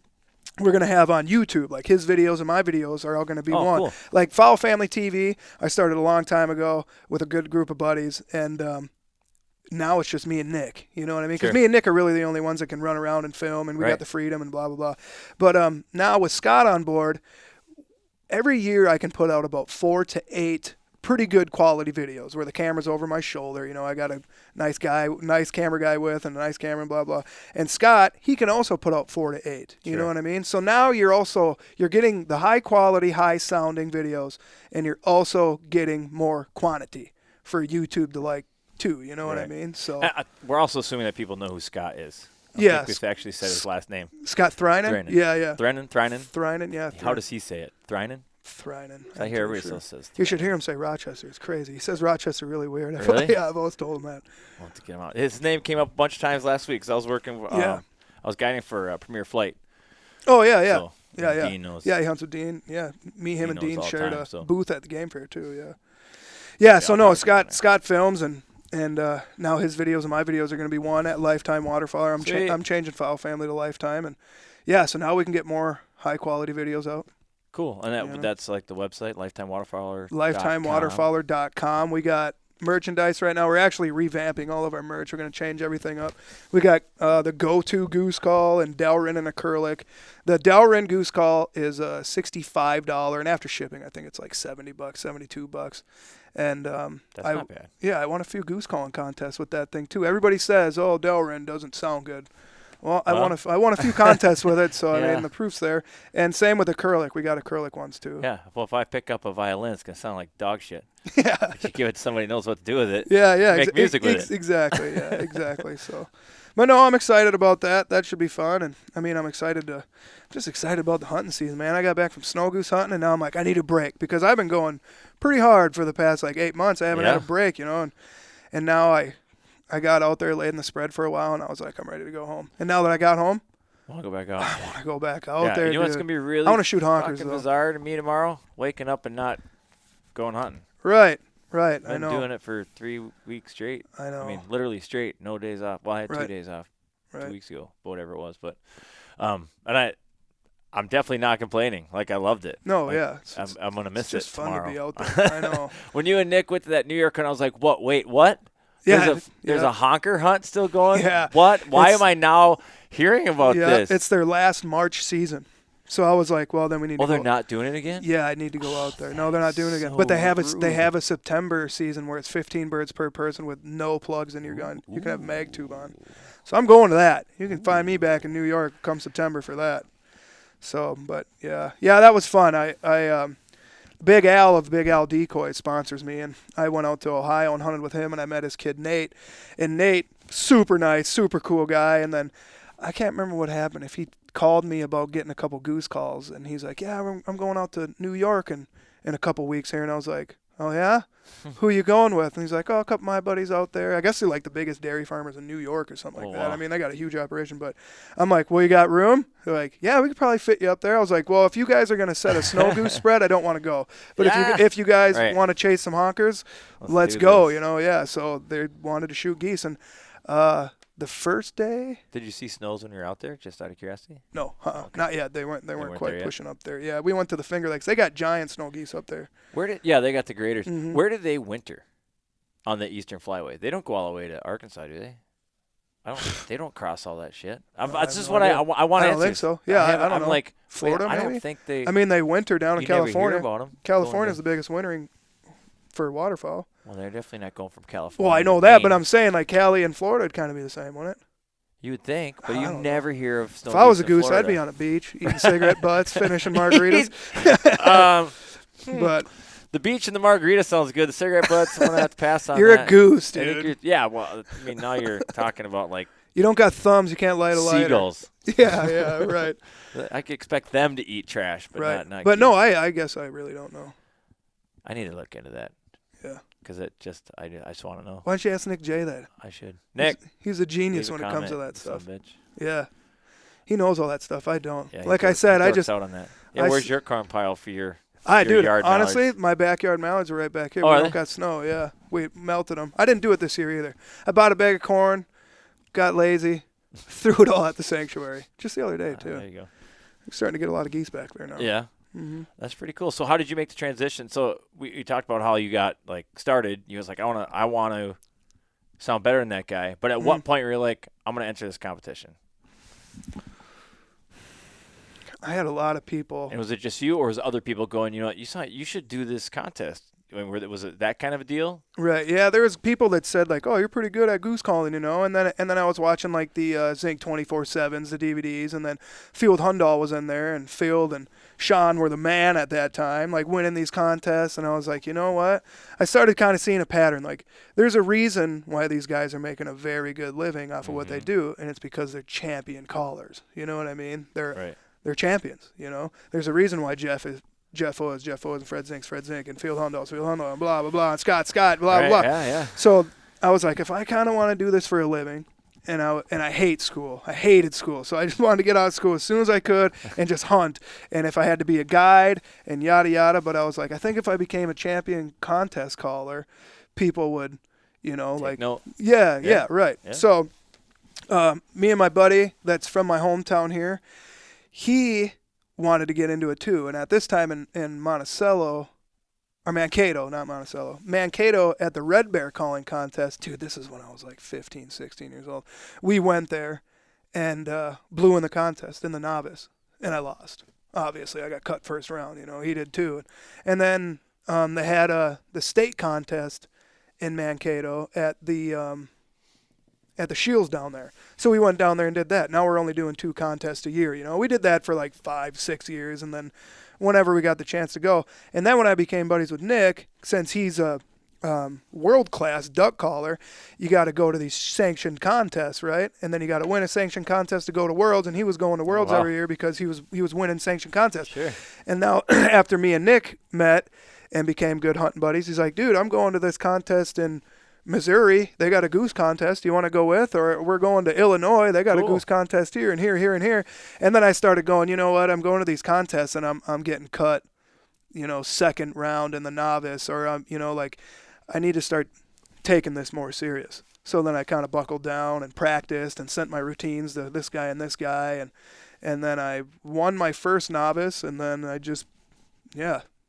gonna have on YouTube. Like his videos and my videos are all gonna be one. Cool. Like Foul Family TV, I started a long time ago with a good group of buddies, and now it's just me and Nick, you know what I mean? Because me and Nick are really the only ones that can run around and film, and we got the freedom and blah, blah, blah. But now with Scott on board, every year I can put out about 4 to 8 pretty good quality videos where the camera's over my shoulder. I got a nice camera guy with, and a nice camera and blah, blah. And Scott, he can also put out 4 to 8. You know what I mean? So now you're getting the high quality, high sounding videos, and you're also getting more quantity for YouTube to like, too, you know what I mean? So we're also assuming that people know who Scott is. I think we've actually said his last name. Scott Thrynen? Yeah. Thrynen? Thrynen, yeah. How does he say it? Thrynen? Thrynan. I hear everybody still says. You should hear him say Rochester. It's crazy. He says Rochester really weird. Really? Yeah, I've always told him that. I'll have to get him out. His name came up a bunch of times last week because I was working. I was guiding for Premier Flight. Oh, yeah. So, Yeah. Dean knows. Yeah, he hunts with Dean. Yeah, him, and Dean shared a so. booth at the game fair too. Yeah. Yeah. So no, Scott films and now his videos and my videos are going to be one at Lifetime Waterfowler. I'm changing Fowl Family to Lifetime, and yeah, so now we can get more high quality videos out. Cool, and that's like the website, Lifetime Waterfowler. LifetimeWaterfowler.com. We got merchandise right now. We're actually revamping all of our merch. We're going to change everything up. We got the go-to goose call and Delrin and acrylic. The Delrin goose call is $65, and after shipping, I think it's like $70, $72. And that's not bad. Yeah, I won a few goose calling contests with that thing too. Everybody says, "Oh, Delrin doesn't sound good." Well, I won a few contests with it, so I mean the proof's there. And same with acrylic. We got acrylic ones too. Yeah. Well, if I pick up a violin, it's gonna sound like dog shit. Yeah. If you give it to somebody who knows what to do with it. Yeah. Make music with it. Exactly. Yeah. Exactly. So, but no, I'm excited about that. That should be fun. And I mean, I'm excited about the hunting season, man. I got back from snow goose hunting, and now I'm like, I need a break because I've been going pretty hard for the past like 8 months. I haven't had a break, and now I got out there, laid in the spread for a while, and I was like, I'm ready to go home. And now that I got home, I want to go back out. I want to go back out there. You know what's going to be really I want to shoot honkers, though. Bizarre to me tomorrow? Waking up and not going hunting. Right. I've I know. been doing it for 3 weeks straight. I know. I mean, literally straight, no days off. Well, I had 2 days off 2 weeks ago, whatever it was. But, and I'm definitely not complaining. Like, I loved it. No, like, yeah. I'm going to miss it tomorrow. It's just fun to be out there. I know. When you and Nick went to that New York hunt, I was like, what? Wait, what? Yeah, there's a honker hunt still going? Yeah. What? Why am I now hearing about this? It's their last March season. So I was like, well, then we need to go. Oh, they're not doing it again? Yeah, I need to go out there. No, they're not doing it again. But they have a September season where it's 15 birds per person with no plugs in your gun. You can have mag tube on. So I'm going to that. You can find me back in New York come September for that. So, but yeah, that was fun. Big Al of Big Al Decoy sponsors me, and I went out to Ohio and hunted with him, and I met his kid Nate. And Nate, super nice, super cool guy. And then I can't remember what happened. If he called me about getting a couple goose calls, and he's like, "Yeah, I'm going out to New York in a couple weeks here." And I was like, "Oh yeah, who you going with?" And he's like, "Oh, a couple of my buddies out there. I guess they're like the biggest dairy farmers in New York or something like that. Wow. I mean, they got a huge operation." But I'm like, "Well, you got room?" They're like, "Yeah, we could probably fit you up there." I was like, "Well, if you guys are gonna set a snow goose spread, I don't want to go. But if you guys want to chase some honkers, let's go." Yeah. So they wanted to shoot geese, and the first day. Did you see snows when you were out there? Just out of curiosity. No, okay. Not yet. They weren't quite pushing up there. Yeah, we went to the Finger Lakes. They got giant snow geese up there. They got the graders. Mm-hmm. Where did they winter? On the Eastern Flyway. They don't go all the way to Arkansas, do they? They don't cross all that shit. That's just what I want to answer. I don't think so. Yeah, I don't know. I'm like Florida, maybe? I don't think they. I mean, they winter down in California. Never hear about them. California's the biggest wintering for waterfowl. Well, they're definitely not going from California. Well, I know that, but I'm saying like Cali and Florida would kind of be the same, wouldn't it? You would think, but you never hear of snow. If I was a in goose, Florida. I'd be on a beach eating cigarette butts, finishing margaritas. But the beach and the margarita sounds good. The cigarette butts, I'm gonna have to pass on. You're that. a goose, dude. Yeah, well, I mean, now you're talking about like you don't got thumbs, you can't light a lighter. Seagulls. Yeah, right. I could expect them to eat trash, but right. not. But geese. no, I guess I really don't know. I need to look into that. Yeah. Because I just want to know. Why don't you ask Nick J that? I should. Nick, he's a genius when it comes to that stuff. Bitch. Yeah. He knows all that stuff. I don't. Yeah, like I said, I just out on that. Yeah, where's your corn pile for your? Yard honestly, mallards? My backyard mallards are right back here. Oh, we are don't got snow. Yeah, we melted them. I didn't do it this year either. I bought a bag of corn, got lazy, threw it all at the sanctuary just the other day too. There you go. We're starting to get a lot of geese back there now. Yeah. Mm-hmm. That's pretty cool. So how did you make the transition? So we talked about how you got like started. You was like, I want to sound better than that guy. But at what point were you like, I'm going to enter this competition? I had a lot of people. And was it just you, or was other people going, you should do this contest? I mean, was it that kind of a deal? Right. Yeah. There was people that said like, "Oh, you're pretty good at goose calling," And then I was watching like the Zinc 24/7s, the DVDs, and then Field Hundall was in there, and Field and Sean were the man at that time, like winning these contests. And I was like, you know what? I started kind of seeing a pattern. Like, there's a reason why these guys are making a very good living off of what they do, and it's because they're champion callers. You know what I mean? They're champions. There's a reason why Jeff is Jeff Oz, and Fred Zink, and Field Hundo, and blah, blah, blah, and Scott, blah, blah, blah. Yeah. So I was like, if I kind of want to do this for a living, and I hate school. I hated school. So I just wanted to get out of school as soon as I could and just hunt. And if I had to be a guide and yada, yada. But I was like, I think if I became a champion contest caller, people would, Take like, note. Yeah, right. Yeah. So me and my buddy that's from my hometown here, he wanted to get into it too. And at this time in Monticello, or Mankato, not Monticello. Mankato at the Red Bear calling contest. Dude, this is when I was like 15, 16 years old. We went there and blew in the contest in the novice, and I lost. Obviously, I got cut first round. He did too. And then they had the state contest in Mankato at the Shields down there. So we went down there and did that. Now we're only doing 2 contests a year. We did that for like 5-6 years, and then whenever we got the chance to go. And then when I became buddies with Nick, since he's a world-class duck caller, you got to go to these sanctioned contests, right? And then you got to win a sanctioned contest to go to Worlds, and he was going to Worlds every year because he was winning sanctioned contests. Sure. And now after me and Nick met and became good hunting buddies, he's like, dude, I'm going to this contest in Missouri. They got a goose contest. You want to go with? Or we're going to Illinois. They got a goose contest here and here, here and here. And then I started going, you know what? I'm going to these contests and I'm getting cut, second round in the novice, or like I need to start taking this more serious. So then I kind of buckled down and practiced and sent my routines to this guy and this guy, and then I won my first novice, and then I just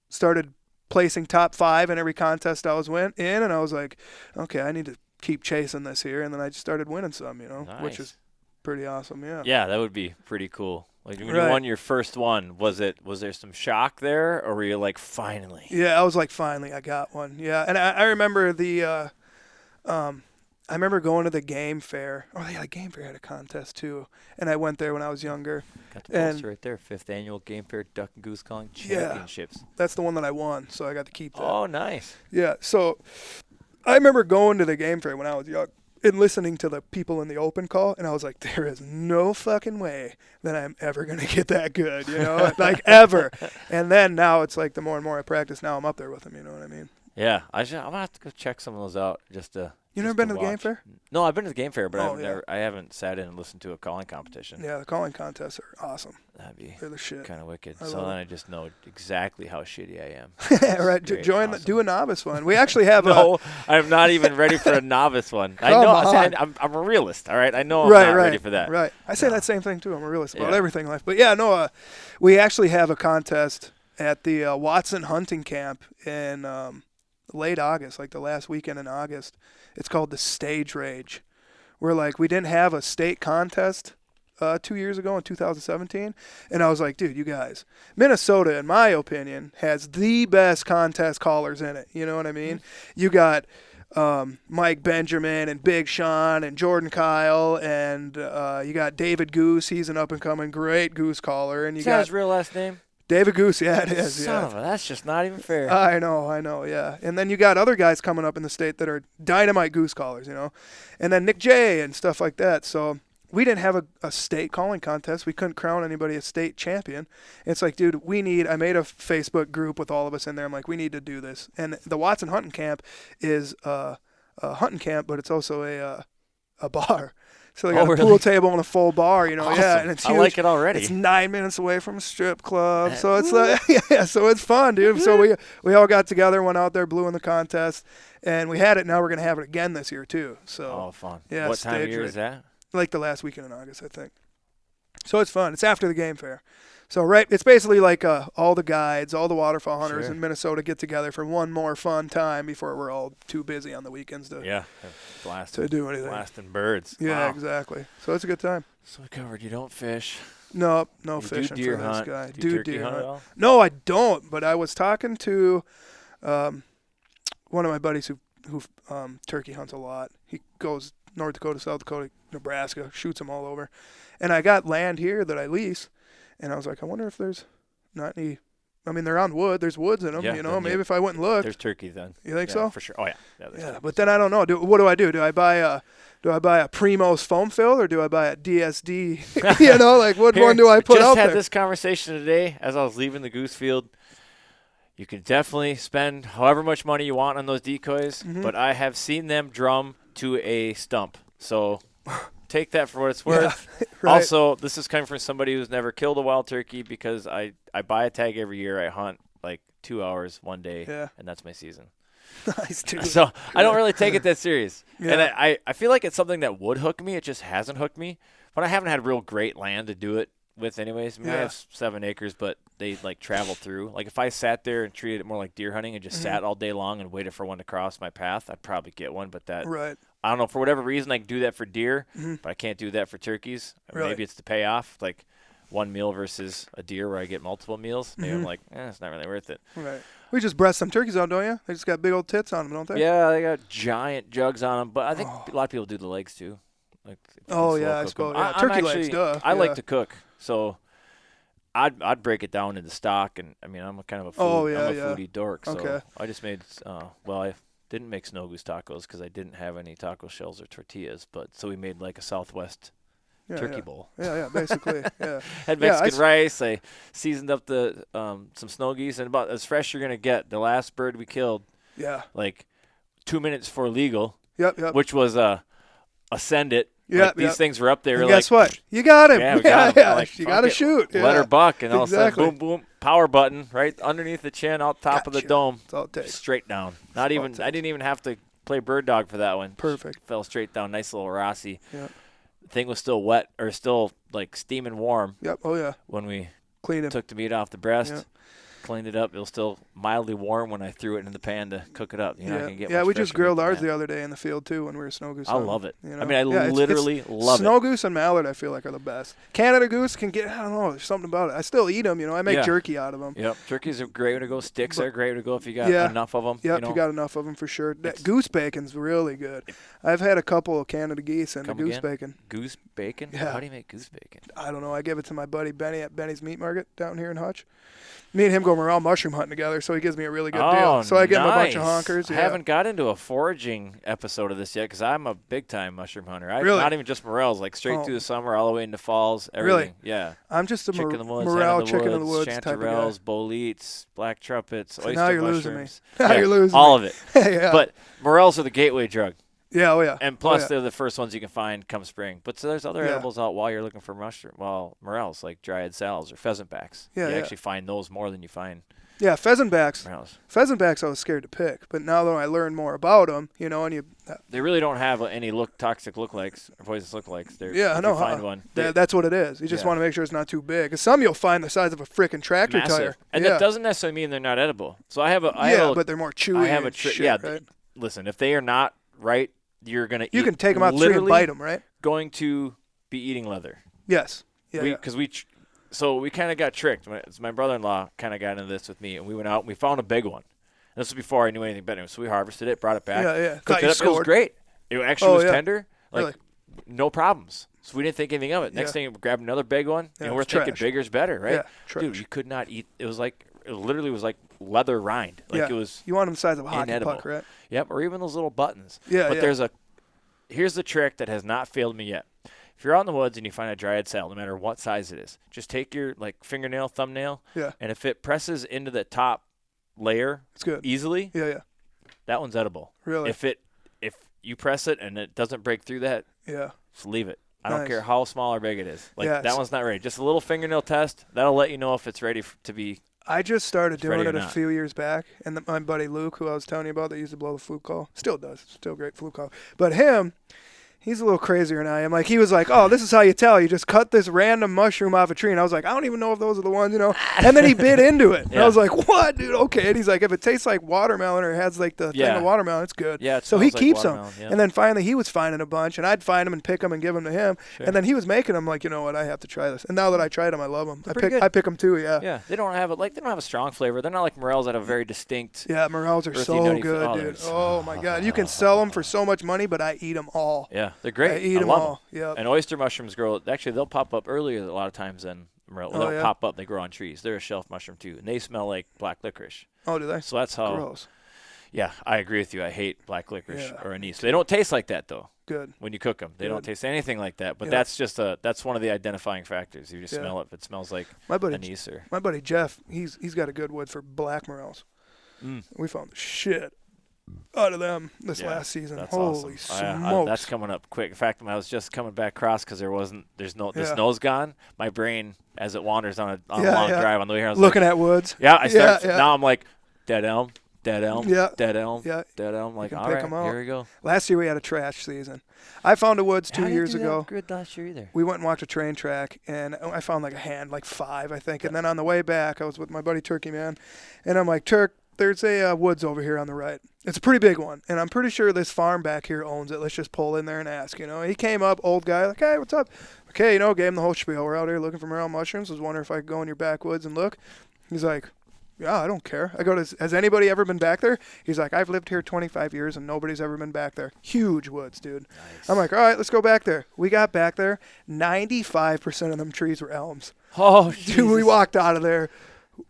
started placing top 5 in every contest I was in, and I was like, okay, I need to keep chasing this here, and then I just started winning some, Nice. Which is pretty awesome, yeah. Yeah, that would be pretty cool. Like when you Right. won your first one, was there some shock there, or were you like, finally? Yeah, I was like, finally, I got one. Yeah, and I remember I remember going to the game fair. Oh yeah, the game fair had a contest too, and I went there when I was younger. Got the poster right there, 5th Annual Game Fair Duck and Goose Calling Championships. That's the one that I won, so I got to keep that. Oh, nice. Yeah, so I remember going to the game fair when I was young and listening to the people in the open call, and I was like, there is no fucking way that I'm ever going to get that good, like ever. And then now it's like the more and more I practice, now I'm up there with them, you know what I mean? Yeah, I'm going to have to go check some of those out just to You just never been to the watch. game fair? No, I've been to the game fair, but Oh, I haven't sat in and listened to a calling competition. Yeah, the calling contests are awesome. That'd be They're the shit. kind of wicked. I So love then it. I just know exactly how shitty I am. Right, Great, join, awesome. do a novice one. We actually have No, I'm not even ready for a novice one. I Come know. on. I'm a realist, all right? I know I'm right, not right, ready for that. Right. I say No. that same thing too. I'm a realist about Yeah. everything in life. But yeah, no, we actually have a contest at the Watson Hunting Camp in late August, like the last weekend in August. It's called the Stage Rage. We didn't have a state contest 2 years ago in 2017, and I was like, dude, you guys, Minnesota, in my opinion, has the best contest callers in it. You know what I mean? You got Mike Benjamin and Big Sean and Jordan Kyle, and you got David Goose. He's an up-and-coming great goose caller. And you Is that got his real last name? David Goose. Yeah, it is. Son Yeah. of a, that's just not even fair. I know, yeah. And then you got other guys coming up in the state that are dynamite goose callers, and then Nick J and stuff like that. So we didn't have a state calling contest. We couldn't crown anybody a state champion. It's like, dude, I made a Facebook group with all of us in there. I'm like, we need to do this. And the Watson Hunting Camp is a hunting camp, but it's also a bar. So they got a really? pool table and a full bar, Awesome. yeah, and it's huge. I like it already. It's 9 minutes away from a strip club, so it's like, yeah, so it's fun, dude. So we all got together, went out there, blew in the contest, and we had it. Now we're gonna have it again this year too. So Oh, fun. yeah, What time of stage year rate. is that? Like the last weekend in August, I think. So it's fun. It's after the game fair. So it's basically like all the guides, all the waterfowl hunters Sure. in Minnesota get together for one more fun time before we're all too busy on the weekends to Yeah. to do anything. Blasting birds. Yeah, Wow. exactly. So it's a good time. So we covered you don't fish. No You fishing do deer for this hunt. guy. Do you turkey deer hunt hunt. at all? No, I don't. But I was talking to one of my buddies who turkey hunts a lot. He goes North Dakota, South Dakota, Nebraska, shoots them all over. And I got land here that I lease, and I was like, I wonder if there's not any. I mean, they're on wood. There's woods in them. Yeah, then Maybe if I went and looked. There's turkey then. You think Yeah, so? For sure. Oh, yeah. There's Yeah, turkey. but then I don't know. What do I do? Do I buy a Primos foam fill or do I buy a DSD? Like what Here, one do I put just out had there? this conversation today as I was leaving the goose field. You can definitely spend however much money you want on those decoys, Mm-hmm. but I have seen them drum to a stump. So take that for what it's worth. Right. Also, this is coming from somebody who's never killed a wild turkey because I buy a tag every year. I hunt like 2 hours one day, Yeah. and that's my season. Nice, dude. So I don't really take it that serious. Yeah. And I feel like it's something that would hook me. It just hasn't hooked me. But I haven't had real great land to do it with anyways. I mean, I Yeah. have 7 acres, but they like travel through. Like if I sat there and treated it more like deer hunting and just sat all day long and waited for one to cross my path, I'd probably get one. But that Right. I don't know, for whatever reason I can do that for deer, but I can't do that for turkeys. Really? Maybe it's the payoff, like one meal versus a deer where I get multiple meals. Maybe I'm like, it's not really worth it. Right. We just breast some turkeys out, don't you? They just got big old tits on them, don't they? Yeah, they got giant jugs on them, but I think a lot of people do the legs too. Like, if you Oh, can yeah, slow I cook 'em. suppose. Yeah. I'm Turkey actually, legs, duh. I like Yeah. to cook, so I'd break it down into stock, and I mean I'm a kind of a Oh, food, yeah, I'm a yeah. foodie dork, so Okay. I just made I didn't make snow goose tacos because I didn't have any taco shells or tortillas, but so we made like a Southwest Yeah, turkey yeah. bowl. Yeah, basically. Yeah. Had Yeah, Mexican rice. I seasoned up the some snow geese, and about as fresh you're gonna get. The last bird we killed, Yeah. like 2 minutes before legal, Yep. which was send it. Yep, Like, these yep. things were up there. And we're guess like, what? You got him. Yeah, we got him. I'm like, You fuck got to it. shoot. Let her Yeah. buck, and all Exactly. of a sudden, boom, boom, power button right underneath the chin, out top of the Gotcha. dome, That's all it takes. straight down. all it I didn't even have to play bird dog for that one. Perfect. Fell straight down. Nice little Rossi. Yeah. The thing was still wet, or still like steaming warm Yep. Oh, yeah. when we Clean him. took the meat off the breast. Yeah. Cleaned it up. It was still mildly warm when I threw it in the pan to cook it up. You're not Yeah. gonna get Yeah, much we just fresher grilled than ours that. the other day in the field, too, when we were snow goose I hunting, love it. you know? I mean, I Yeah, literally love it. Snow goose and mallard, I feel like, are the best. Canada goose can get, I don't know, there's something about it. I still eat them, I make Yeah. jerky out of them. Yep, turkeys are great way to go. Sticks are a great way to go if you got Yeah. enough of them. Yep, you know? you got enough of them for sure. That It's- goose bacon's really good. I've had a couple of Canada geese and the Come goose again? bacon. Goose bacon? Yeah. How do you make goose bacon? I don't know. I gave it to my buddy Benny at Benny's Meat Market down here in Hutch. Me and him go around mushroom hunting together, so he gives me a really good deal. So I give him a bunch of nice. honkers. I Yeah. haven't got into a foraging episode of this yet because I'm a big-time mushroom hunter. Really? Not even just morels, like straight Oh. through the summer all the way into falls, Really? everything. Yeah. I'm just a Chicken in the woods, morale hen in the chicken in the woods, woods type of guy. chanterelles, boletes, black trumpets, So oyster now you're losing me. mushrooms. Now Yeah, you're losing all me. of it. Yeah. But morels are the gateway drug. Yeah, oh yeah. And plus, oh, yeah. they're the first ones you can find come spring. But so there's other Yeah. edibles out while you're looking for morels, like dryad salves or pheasant backs. Yeah, you yeah. actually find those more than you find Yeah, pheasant backs. morels. Pheasant backs I was scared to pick, but now that I learn more about them, and you, They really don't have any toxic lookalikes or poisonous lookalikes. Yeah, I know, If you find huh? one, that's what it is. You just Yeah. want to make sure it's not too big. 'Cause some you'll find the size of a freaking tractor massive. tire. And yeah. that doesn't necessarily mean they're not edible. So I have a But they're more chewy. I have a and trick. shit, Yeah, right? listen, if they are not right, you're gonna You eat, can take them out the tree and literally bite them, right? Going to be eating leather. Yes. Yeah. yeah. Because so we kind of got tricked. My brother-in-law kind of got into this with me, and we went out and we found a big one. And this was before I knew anything better. So we harvested it, brought it back. Yeah. Cooked Thought it you up. It was scored. great. It actually was yeah. tender. Like, Really? no problems. So we didn't think anything of it. Next Yeah. thing, we grabbed another big one, Yeah, and we're it's thinking trash. bigger's better, right? Yeah, Dude, trash. you could not eat. It literally was like leather rind. Like Yeah. it was. You want them the size of a hockey inedible. puck, right? Yep, or even those little buttons. Yeah, But yeah. here's the trick that has not failed me yet. If you're out in the woods and you find a dryad salve, no matter what size it is, just take your fingernail, thumbnail, Yeah. and if it presses into the top layer It's good. easily, Yeah. that one's edible. Really? If you press it and it doesn't break through that, Yeah. just leave it. I don't Nice. care how small or big it is. Yeah, That one's not ready. Just a little fingernail test. That'll let you know if it's ready to be. I just started It's ready doing or it a not. few years back, and my buddy Luke, who I was telling you about, that used to blow the flute call, still does, still great flute call. But him, he's a little crazier than I am. Like, he was like, "Oh, this is how you tell. You just cut this random mushroom off a tree." And I was like, "I don't even know if those are the ones, And then he bit into it. And I Yeah. was like, "What, dude? Okay." And he's like, "If it tastes like watermelon or it has like the thing Yeah. of watermelon, it's good." Yeah, it So he smells like keeps them. watermelon, yeah. And then finally he was finding a bunch, and I'd find them and pick them and give them to him. Sure. And then he was making them like, you know what? I have to try this. And now that I tried them, I love them. pretty good. I pick them too. Yeah. Yeah, they don't have they don't have a strong flavor. They're not like morels that have a very distinct. Yeah, morels are Earthy, so nutty good, oh, dude. they're so- Oh my God, you can sell them for so much money, but I eat them all. Yeah, they're great. I eat them love all. Yeah. And oyster mushrooms grow. Actually, they'll pop up earlier a lot of times than morel. Oh, They'll yeah? pop up. They grow on trees. They're a shelf mushroom too, and they smell like black licorice. Oh, do they? So that's how. Gross. Yeah, I agree with you. I hate black licorice Yeah. or anise. They don't taste like that though. Good. When you cook them, they don't Good. taste anything like that. But Yeah. that's one of the identifying factors. You just Yeah. smell it. If it smells like My buddy anise or My buddy Jeff, he's got a good wood for black morels. We found the shit out of them this last season. That's Holy awesome. smokes! That's coming up quick. In fact, when I was just coming back across because the Yeah. snow's gone. My brain, as it wanders on a Yeah, long yeah. drive on the way here, I was Looking at woods. yeah, I start. Yeah. Now I'm like, dead elm, dead elm, Yeah. dead elm, Yeah. dead elm. Like, can all pick right, 'em out. here we go. Last year we had a trash season. I found a woods 2 years ago. Good last year either. We went and walked a train track, and I found like a hand, like 5, I think. And then on the way back, I was with my buddy Turkey Man, and I'm like, Turk, there's a woods over here on the right. It's a pretty big one, and I'm pretty sure this farm back here owns it. Let's just pull in there and ask, you know. He came up, old guy, like, hey, what's up? Okay, you know, gave him the whole spiel. We're out here looking for morel mushrooms. Was wondering if I could go in your backwoods and look. He's like, yeah, I don't care. I go, has anybody ever been back there? He's like, I've lived here 25 years, and nobody's ever been back there. Huge woods, dude. Nice. I'm like, all right, let's go back there. We got back there. 95% of them trees were elms. Oh, Dude, we Jesus. walked out of there.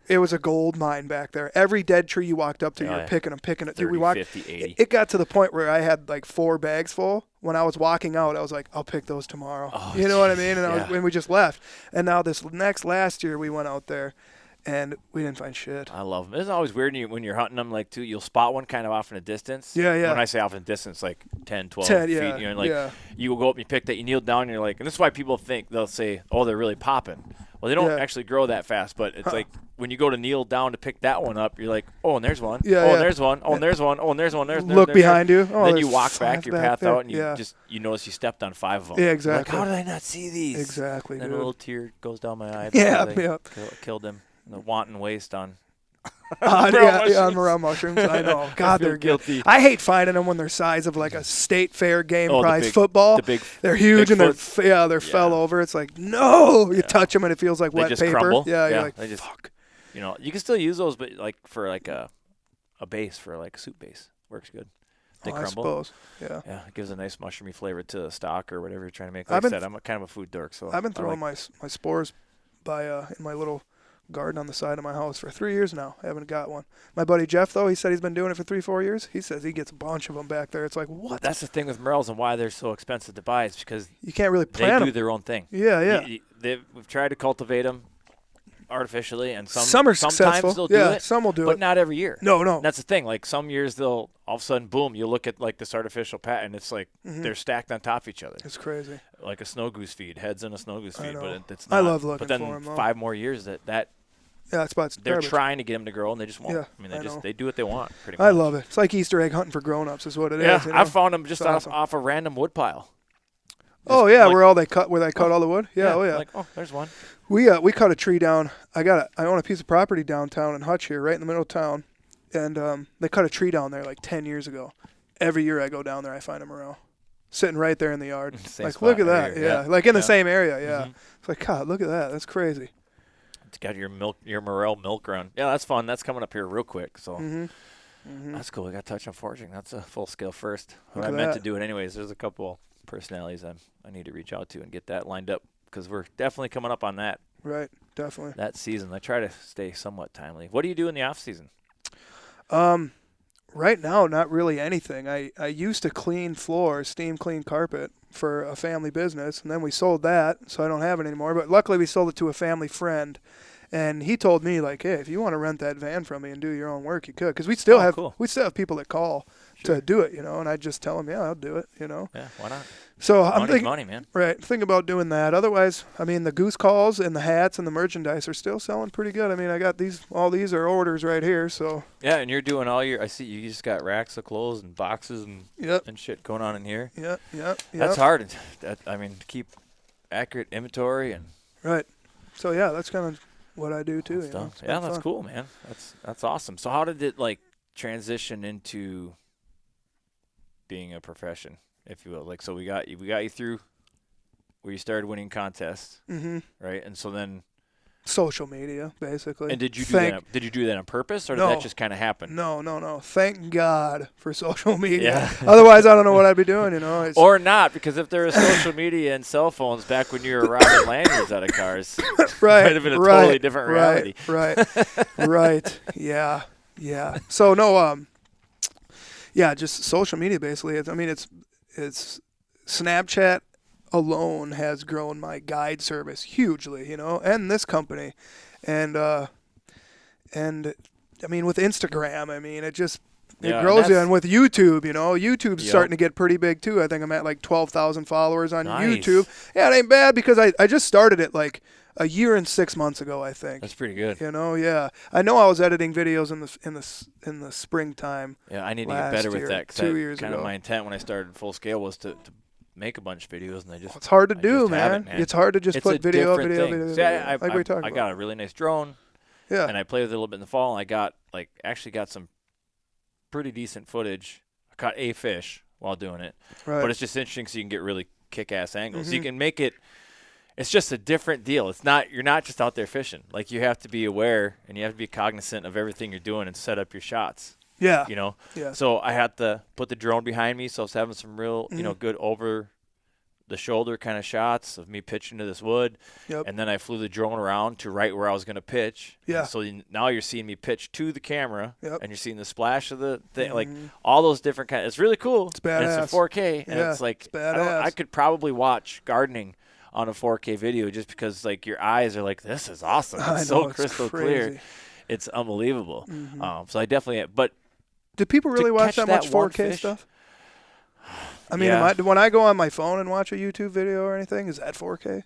It was a gold mine back there. Every dead tree you walked up to, Oh, you're yeah. picking them. Dude, 30, we walked. 50, 80. It got to the point where I had like 4 bags full. When I was walking out, I was like, I'll pick those tomorrow. Oh, you know what I mean? And yeah. when we just left. And now last year we went out there, and we didn't find shit. I love them. It's always weird when you're hunting them, like, too. You'll spot one kind of off in a distance. Yeah, yeah. When I say off in a distance, like 10, 12 10, feet. yeah, You know, like, yeah. you will go up and you pick that, you kneel down, and you're like, and this is why people think, they'll say, oh, they're really popping. Well, they don't Yeah. actually grow that fast, but it's like when you go to kneel down to pick that one up, you're like, oh, and there's one. Yeah, oh, yeah. and there's one. Oh, and there's one. Oh, and there's one. Look behind you. Oh, then you there's walk back 5 your path there. out, and you Yeah. you notice you stepped on 5 of them. Yeah, You're exactly. Like, how did I not see these? Exactly, Then dude. a little tear goes down my eye. Yeah, before they yeah. Killed him. The wanton waste on. Yeah, on morel mushrooms. I know. God, feel they're guilty. good. I hate finding them when they're size of like a state fair game Oh, the prize big- football. the big- they're huge and Bigfoot. they're fell over. It's like, no, you touch them and it feels like They wet just paper. crumble. Yeah, Yeah, you're like, they just- fuck. You know, you can still use those, but like for like a base, for like a soup base, works good. They I crumble. suppose. Yeah. Yeah, it gives a nice mushroomy flavor to the stock or whatever you're trying to make. I've Like I been said, I'm kind of a food dork, so I've been I throwing like- my spores by in my little garden on the side of my house for 3 years now. I haven't got one. My buddy Jeff, though, he said he's been doing it for 3-4 years. He says he gets a bunch of them back there. It's like, what? That's the thing with morels and why they're so expensive to buy is because You can't really they plant do them. their own thing. Yeah, yeah. We've tried to cultivate them artificially, and Some are sometimes successful. they'll do Yeah, it, some will do but it. not every year. No. And that's the thing. Like some years they'll all of a sudden, boom, you look at like this artificial pat, and it's like they're stacked on top of each other, It's crazy. like a snow goose feed, heads in a snow goose I feed. know. But it's I not. love looking But then for 'em, though. 5 more years that Yeah, that's about they're garbage. trying to get them to grow, and they just won't. Yeah, I mean, I know. they do what they want. Pretty much. I love it. It's like Easter egg hunting for grown-ups is what it is. Yeah, You know? I found them just It's awesome. off a random wood pile. Oh Just yeah, like- where they cut all the wood. Yeah, oh yeah. Like, oh, there's one. We cut a tree down. I own a piece of property downtown in Hutch here, right in the middle of town, and they cut a tree down there like 10 years ago. Every year I go down there, I find a morel sitting right there in the yard. Same Like, spot look at every that. year. Yeah, like in the Yeah. same area. Yeah, Mhm. it's like, God, look at that. That's crazy. It's got your morel milk run. Yeah, that's fun. That's coming up here real quick. So that's cool. We got to touch on foraging. That's a full scale first. Look I at meant that. to do it anyways. There's a couple personalities I need to reach out to and get that lined up because we're definitely coming up on that Right, definitely. season. I try to stay somewhat timely. What do you do in the off season? Right now, not really anything. I used to clean floors, steam clean carpet for a family business, and then we sold that, so I don't have it anymore. But luckily, we sold it to a family friend, and he told me like, hey, if you want to rent that van from me and do your own work, you could, because we still have people that call Sure. to do it, and I just tell them, yeah, I'll do it, Yeah, why not? So I'm Money's thinking, money, man. right, think about doing that. Otherwise, I mean, the goose calls and the hats and the merchandise are still selling pretty good. I mean, I got all these are orders right here, so. Yeah, and you're doing I see you just got racks of clothes and boxes and Yep. and shit going on in here. Yep. That's hard. I mean, to keep accurate inventory and Right. So yeah, that's kind of what I do too. stuff. It's Yeah, been that's fun. cool, man. That's awesome. So how did it like transition into being a profession, if you will? Like, so we got you through where you started winning contests, right? And so then Social media, basically. and did you do that on purpose, or did No. that just kind of happen? No. Thank God for social media. Yeah. Otherwise, I don't know what I'd be doing. It's, Or not, because if there was social media and cell phones back when you were robbing lanyards out of cars, right, might have been a totally different reality. Right. Yeah. So no. Yeah, just social media basically. It's Snapchat alone has grown my guide service hugely, and this company, and I mean with Instagram, it Yeah, grows you, and with YouTube, YouTube's Yep. starting to get pretty big too. I think I'm at like 12,000 followers on Nice. YouTube. Yeah, it ain't bad because I just started it like a year and 6 months ago, I think. That's pretty good. Yeah. I know I was editing videos in the springtime. Yeah, I need to get last better year, with that. 2 years kind of ago. my intent when I started full scale was to make a bunch of videos, and It's hard to I do, just haven't, man. It's hard to just It's put a video, different video, thing. video, See, video. Like we talked I about. got a really nice drone, Yeah. and I played with it a little bit in the fall, and I got actually some pretty decent footage. I caught a fish while doing it, Right. but it's just interesting so you can get really kick-ass angles. You Mhm. can make it. It's just a different deal. You're not just out there fishing. Like, you have to be aware and you have to be cognizant of everything you're doing and set up your shots. Yeah. Yeah. So I had to put the drone behind me, so I was having some real, Mhm. good over the shoulder kind of shots of me pitching to this wood. Yep. And then I flew the drone around to right where I was going to pitch. Yeah. And so now you're seeing me pitch to the camera, Yep. and you're seeing the splash of the thing, like Mhm. all those different kinds. It's really cool. It's And it's badass. in 4K, and Yeah, it's like it's badass. I could probably watch gardening on a 4K video just because like your eyes are like, this is awesome. It's I know, so it's crystal crazy. clear. It's unbelievable. Mhm. So I definitely, but Do people really watch catch that much that one 4K fish? stuff? I mean, Yeah. when I go on my phone and watch a YouTube video or anything, is that 4K?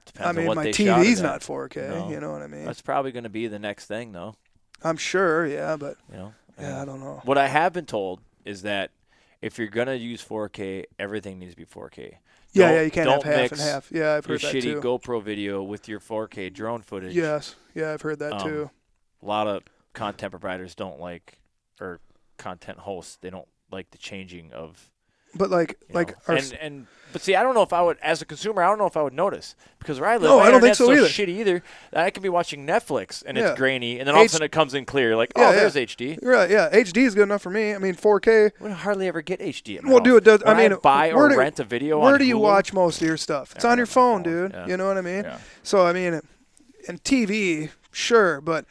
depends I on mean, what my they shot it TV's at. not 4K. No. You know what I mean? That's probably going to be the next thing, though. I'm sure. Yeah, but I I don't know. What I have been told is that if you're going to use 4K, everything needs to be 4K. Yeah, you can't have don't half mix and half. Yeah, I've your heard that shitty too. GoPro video with your 4K drone footage. Yes. Yeah, I've heard that Um, too. A lot of content providers don't like, or content hosts, they don't like the changing of. But you know, but see, I don't know if I would, as a consumer, I don't know if I would notice, because where I live, No, my I don't think internet's so either. shitty either that I can be watching Netflix and Yeah. it's grainy, and then all of a sudden it comes in clear, like, Yeah, oh, yeah. there's HD. Right, yeah. HD is good enough for me. I mean, 4K. We don't hardly ever get HD at my Well, house. dude, it does. When I mean, buy where or do- rent a video Where on do you Hulu, watch most of your stuff? It's Yeah, on your my phone, phone, dude. yeah. You know what I mean? Yeah. So, I mean, and TV, sure, but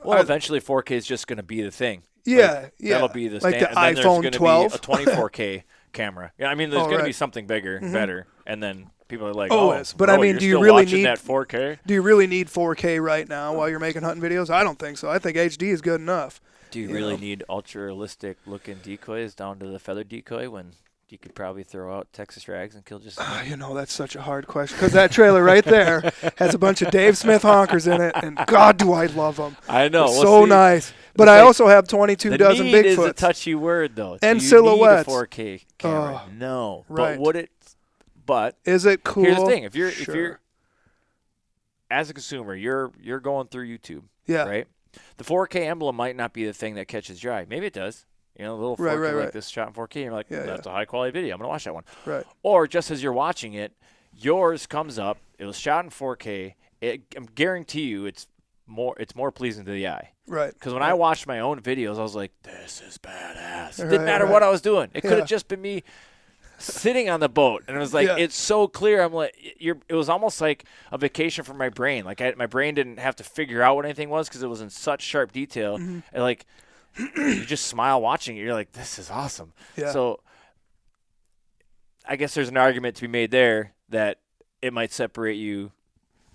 Well, eventually 4K is just going to be the thing. yeah, yeah. That'll be the like stand. the and then iPhone there's 12. Be a 24K camera. Yeah, I mean, there's Oh, going to right. be something bigger, better, and then people are like, Always. oh, But bro, I mean, you're do you still really watching need- that 4K? Do you really need 4K right now while you're making hunting videos? I don't think so. I think HD is good enough. Do you really need ultra realistic looking decoys down to the feather decoy when you could probably throw out Texas rags and kill just? That's such a hard question because that trailer right there has a bunch of Dave Smith honkers in it, and God, do I love them. I know. They're Well, so see, nice. But it's I like also have 22 the dozen need is a Bigfoots. touchy word, though. And Do you silhouettes. Need a 4K camera? No. right. But would it? But Is it cool? here's the thing: if you're Sure. as a consumer, you're going through YouTube, Yeah. right? The 4K emblem might not be the thing that catches your eye. Maybe it does. A little 4K Right, like right. this shot in 4K. You're like, Yeah, that's a high quality video. I'm gonna watch that one. Right. Or just as you're watching it, yours comes up. It was shot in 4K. I guarantee you, it's more pleasing to the eye. Right. Because when I watched my own videos, I was like, this is badass. It Right, didn't matter right. what I was doing. It could Yeah. have just been me sitting on the boat, and it was like, Yeah. it's so clear. I'm like, it was almost like a vacation for my brain. Like my brain didn't have to figure out what anything was because it was in such sharp detail. Mm-hmm. And like, you just smile watching it. You're like, this is awesome. Yeah. So I guess there's an argument to be made there that it might separate you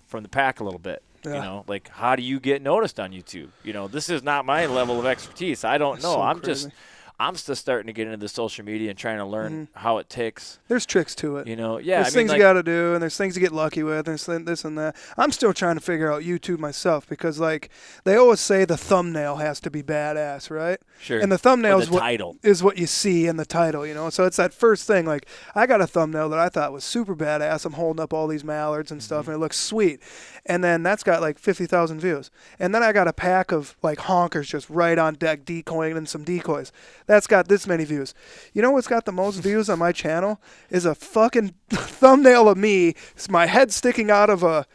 from the pack a little bit. Yeah. Like, how do you get noticed on YouTube? This is not my level of expertise. I don't know. So I'm crazy. I'm still starting to get into the social media and trying to learn how it ticks. There's tricks to it. Yeah. There's things you got to do, and there's things you get lucky with, and there's this and that. I'm still trying to figure out YouTube myself because, like, they always say the thumbnail has to be badass, right? Sure. And the thumbnail Or is the title. what you see in the title, So it's that first thing. Like, I got a thumbnail that I thought was super badass. I'm holding up all these mallards and stuff, and it looks sweet. And then that's got like 50,000 views. And then I got a pack of like honkers just right on deck decoying and some decoys. That's got this many views. You know what's got the most views on my channel is a fucking thumbnail of me. It's my head sticking out of a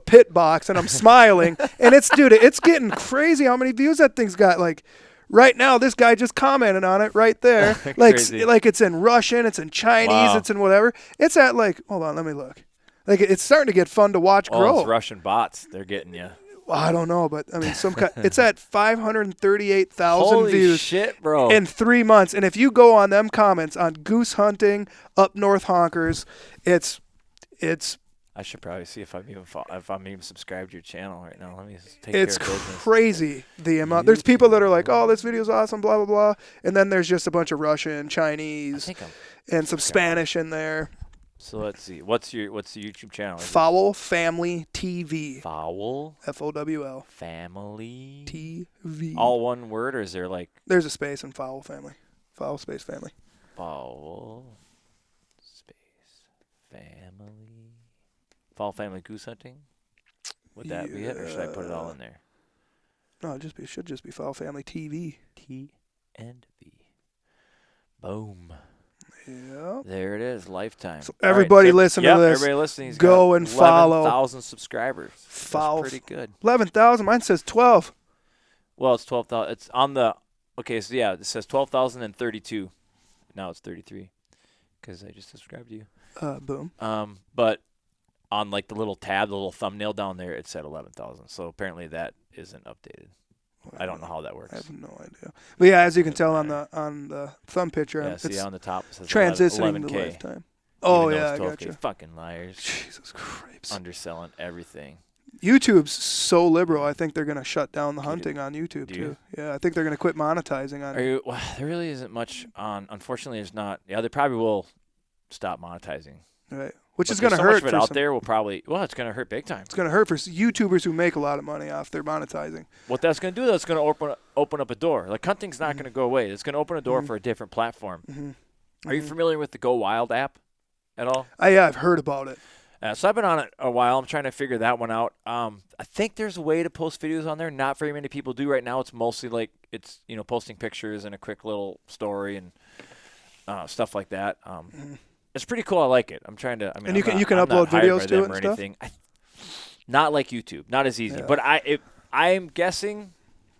pit box and I'm smiling. And it's getting crazy how many views that thing's got. Like right now, this guy just commented on it right there. Crazy. like it's in Russian, it's in Chinese, Wow. it's in whatever. It's at like, hold on, let me look. Like it's starting to get fun to watch Oh, grow. it's Russian bots. They're getting you. I don't know, but I mean, it's at 538,000 Holy views shit, bro. in 3 months. And if you go on them comments on goose hunting, up north honkers, it's I should probably see if I'm even subscribed to your channel right now. Let me just take care of it's business. crazy the amount. There's people that are like, oh, this video's awesome, blah blah blah, and then there's just a bunch of Russian, I Chinese, think I'm. and some Spanish in there. So let's see. What's the YouTube channel? Is it Fowl Family TV. Fowl FOWL Family TV. All one word, or is there like There's a space in Fowl Family. Fowl space Family. Fowl space family? Fowl Family Goose Hunting? Would that be it, or should I put it all in there? No, it should just be Fowl Family TV. T and V. Boom. Yeah. There it is. Lifetime. So everybody All right, listen to this. Everybody listening. He's Go got and follow. 11,000 subscribers. Fowl. That's pretty good. 11,000. Mine says 12. Well, it's 12,000. It's on the. Okay, so yeah, it says 12,032. Now it's 33 because I just subscribed to you. Boom. But on like the little tab, the little thumbnail down there, it said 11,000. So apparently that isn't updated. I don't know how that works. I have no idea. But yeah, as you can tell on the thumb picture, Yeah, see it's on the top it says transitioning 11K. to lifetime. Oh Even though yeah, I it's 12K. gotcha. Fucking liars. Jesus Christ. Underselling everything. YouTube's so liberal. I think they're gonna shut down the Do you- hunting on YouTube do too. you? Yeah, I think they're gonna quit monetizing on it. Well, there really isn't much on. Unfortunately, there's not. Yeah, they probably will stop monetizing. Right. Which But is gonna there's so hurt much of it for out some, there. Will probably. Well, it's gonna hurt big time. It's gonna hurt for YouTubers who make a lot of money off their monetizing. What that's going to do, that's going to open up a door. Like hunting's not going to go away. It's going to open a door for a different platform. Are you familiar with the Go Wild app at all? Yeah, I've heard about it. So I've been on it a while. I'm trying to figure that one out. I think there's a way to post videos on there. Not very many people do right now. It's mostly like it's posting pictures and a quick little story and stuff like that. It's pretty cool. I like it. I'm trying to. I mean, And you I'm can not upload hired videos by to them it or and stuff? anything. Not like YouTube. Not as easy. Yeah. But I'm guessing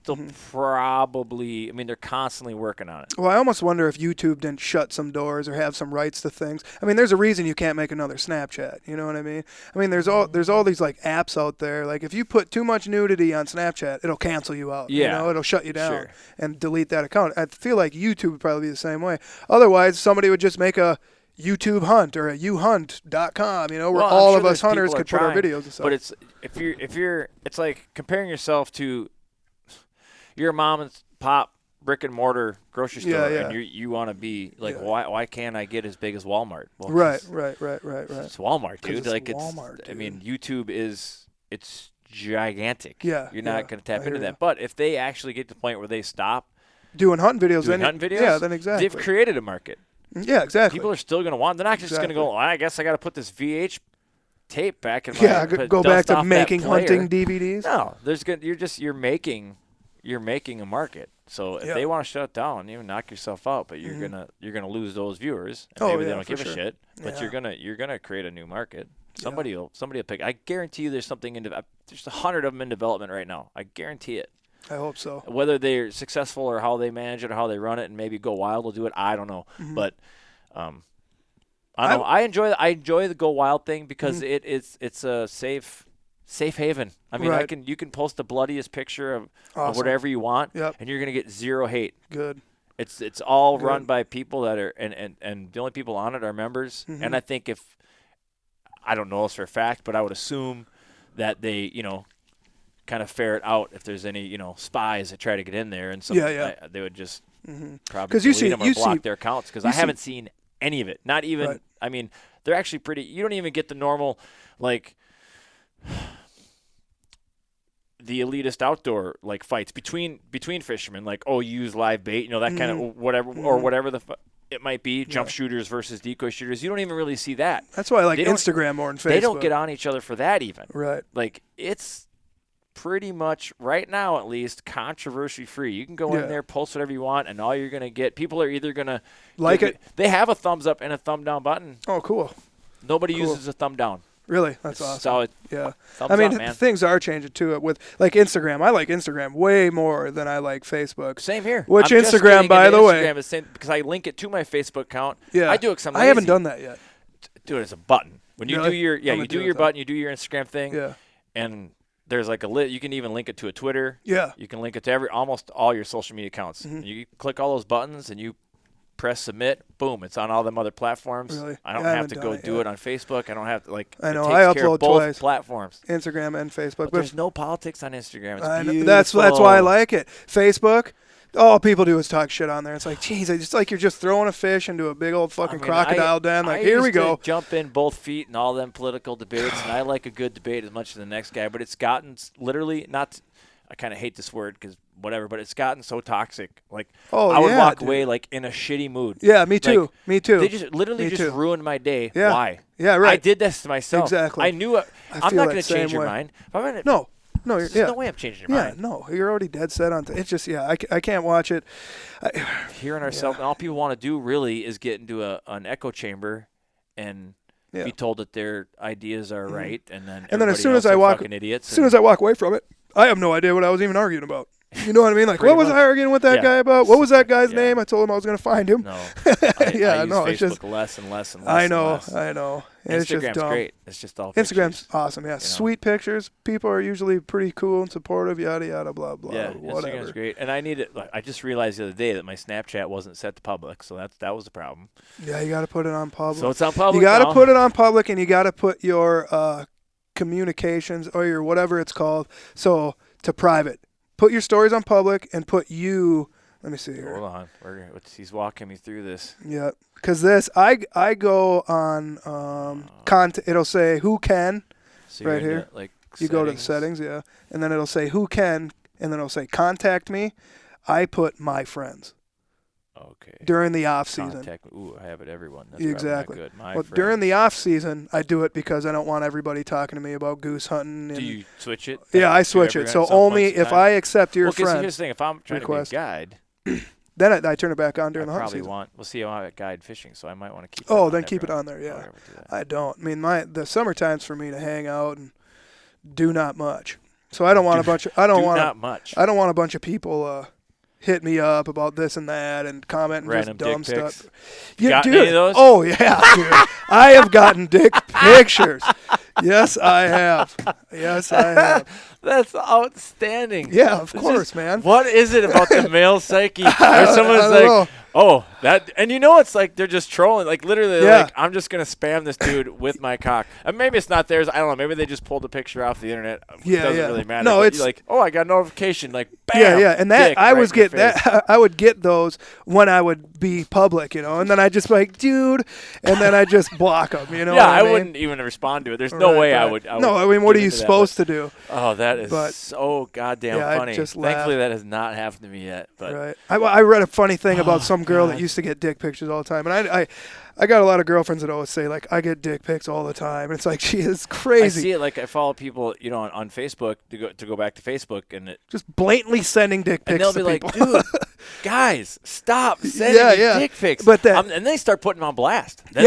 they'll probably. I mean, they're constantly working on it. Well, I almost wonder if YouTube didn't shut some doors or have some rights to things. I mean, there's a reason you can't make another Snapchat. You know what I mean? I mean, there's all these like apps out there. Like if you put too much nudity on Snapchat, it'll cancel you out. Yeah. You know, it'll shut you down Sure. and delete that account. I feel like YouTube would probably be the same way. Otherwise, somebody would just make a YouTube hunt or a youhunt.com, where Well, I'm all sure of us there's hunters people could that put our try, videos and stuff. But it's if you're it's like comparing yourself to your mom and pop brick and mortar grocery store, Yeah, yeah. and you want to be like, Yeah. why can't I get as big as Walmart? Well, Right. 'cause It's Walmart, 'Cause dude. it's Like Walmart, I mean, dude. YouTube it's gigantic. Yeah, You're not yeah, going to tap I into hear that. ya. But if they actually get to the point where they stop Doing hunting videos, doing then hunting videos, yeah, then exactly. they've created a market. Yeah, exactly. People are still going to want. They're not just going to Exactly. go. Well, I guess I got to put this VH tape back in my. Yeah, put go dust back to off that making player. hunting DVDs. No, you're making a market. So if Yeah. they want to shut it down, knock yourself out. But you're gonna lose those viewers. And Oh, maybe they yeah, don't for give a sure. shit. But Yeah. you're gonna create a new market. Somebody will pick. I guarantee you, there's something there's 100 of them in development right now. I guarantee it. I hope so. Whether they're successful or how they manage it or how they run it, and maybe Go Wild will do it, I don't know. But I don't know. I enjoy the Go Wild thing because it's a safe haven. I mean, Right. you can post the bloodiest picture of Awesome. whatever you want, Yep. and you're gonna get zero hate. Good. It's all Good. run by people that are and the only people on it are members. And I think I don't know this for a fact, but I would assume that they kind of ferret out if there's any spies that try to get in there, and they would just probably 'Cause you delete see- them or you block see- their accounts because you I see- haven't seen any of it. Not even. Right. I mean, they're actually pretty. You don't even get the normal like the elitist outdoor like fights between fishermen. Like, oh, you use live bait, that kind of whatever or whatever it might be. Jump shooters versus decoy shooters. You don't even really see that. That's why I like They don't- Instagram more than Facebook. They don't get on each other for that even. Right. Like it's pretty much right now at least controversy free. You can go Yeah. in there, post whatever you want, and all you're gonna get people are either gonna Like give it. They have a thumbs up and a thumb down button. Oh, cool. Nobody Cool. uses a thumb down. Really? That's awesome. So Yeah. thumbs I mean, up, man. things are changing too. With like Instagram, I like Instagram way more than I like Facebook. Same here. Which I'm just Instagram, getting by into the way- Instagram is same because I link it to my Facebook account. Yeah. I do it because I'm I haven't lazy. done that yet. Do it as a button. When you Really? do your I'm gonna you do do it your then. button, you do your Instagram thing, Yeah. and there's like you can even link it to a Twitter. Yeah. You can link it to almost all your social media accounts. Mm-hmm. You click all those buttons and you press submit. Boom, it's on all them other platforms. Really? I don't have to go do it on Facebook. I don't have to I know. It I takes care upload of both twice. Platforms. Instagram and Facebook. But there's no politics on Instagram. It's I know. beautiful. That's why I like it. Facebook. All people do is talk shit on there. It's like, geez, it's like you're just throwing a fish into a big old fucking crocodile den. Like, here we go. Jump in both feet in all them political debates, and I like a good debate as much as the next guy. But it's gotten literally not. I kind of hate this word because whatever, but it's gotten so toxic. Like, I would walk away like in a shitty mood. Yeah, me too. Like, me too. They just literally ruined my day. Yeah. Why? Yeah, right. I did this to myself. Exactly. I knew it. I'm not going to change your mind. No. There's no way I'm changing your mind. Yeah, no, you're already dead set on. It's just, I can't watch it. Hearing ourselves, and all people want to do really is get into an echo chamber and be told that their ideas are right, and then as soon as I walk, idiots. As soon as I walk away from it, I have no idea what I was even arguing about. You know what I mean? Like, what was I arguing with that guy about? What was that guy's name? I told him I was going to find him. No. I use Facebook it's just less and less and less. I know. Instagram's It's just dumb. great. It's just all Instagram's pictures, awesome. Yeah, sweet pictures. People are usually pretty cool and supportive. Yada yada blah blah. Yeah, whatever. Instagram's great. And I need it. I just realized the other day that my Snapchat wasn't set to public, so that was the problem. Yeah, you got to put it on public. So it's on public. You got to put it on public, and you got to put your communications or your whatever it's called to private. Put your stories on public and put you. Let me see here. Hold on, he's walking me through this. Yeah, because I go on content. It'll say who can, so right here. You go to the settings, yeah, and then it'll say who can, and then it'll say contact me. I put my friends. Okay. During the off season. Ooh, I have it everyone. That's exactly. Not good. Well, during the off season, I do it because I don't want everybody talking to me about goose hunting. And do you switch it? Yeah, I switch it. So only if I accept your friend. Here's the thing: if I'm trying to be a guide, then I turn it back on during the hunt season. We'll see how I guide fishing, so I might want to keep. Then keep it on there. Yeah, I don't. I mean, the summertime's for me to hang out and do not much. So I don't want a bunch of. I don't want a bunch of people. Hit me up about this and that and comment and random just dumb dick pics. stuff. You got any of those? Oh yeah, dude. I have gotten dick pictures. Yes, I have. That's outstanding. Yeah, of course, man. What is it about the male psyche? Or someone's like, know. Oh, that, and it's like they're just trolling. Like literally, like I'm just gonna spam this dude with my cock. And maybe it's not theirs. I don't know. Maybe they just pulled a picture off the internet. It doesn't really matter. No, it's like, oh, I got a notification. Like, bam. Yeah, and that I was get that. I would get those when I would be public, and then I just like, dude, and then I just block them. You know? Yeah, I wouldn't even respond to it. There's no way I would. No, I mean, what are you supposed to do? Oh, that is so goddamn funny. Thankfully, that has not happened to me yet. But right. I read a funny thing about some girl that used to get dick pictures all the time, and I got a lot of girlfriends that always say like I get dick pics all the time, and it's like she is crazy. I see it like I follow people, on Facebook to go back to Facebook, and it just blatantly sending dick pics. And they'll to be people. like, dude, guys, stop sending me dick pics. But and they start putting them on blast. Then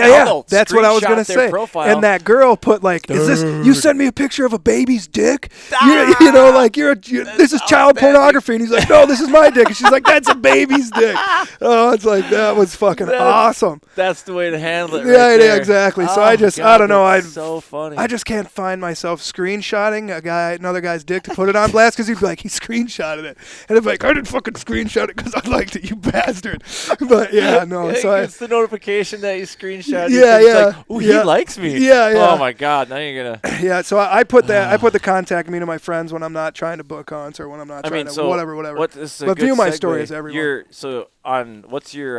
that's what I was gonna say. Profile. And that girl put like, "Is this you send me a picture of a baby's dick? This is child pornography." And he's like, "No, this is my dick." And she's like, "That's a baby's dick." Oh, it's like that was fucking awesome. That's the way to handle it. Yeah, exactly. So I don't know. That's so funny. I just can't find myself screenshotting another guy's dick to put it on blast because he'd be like, he screenshotted it, and I'd be like, I didn't fucking screenshot it because I liked it, you bastard. But so it's the notification that you screenshot. Yeah. Like, ooh, he likes me. Yeah. Oh my God, now you're gonna. Yeah. So I put that. I put the contact me to my friends when I'm not trying to book hunts or when I'm not trying to whatever. But view my stories everywhere. What's your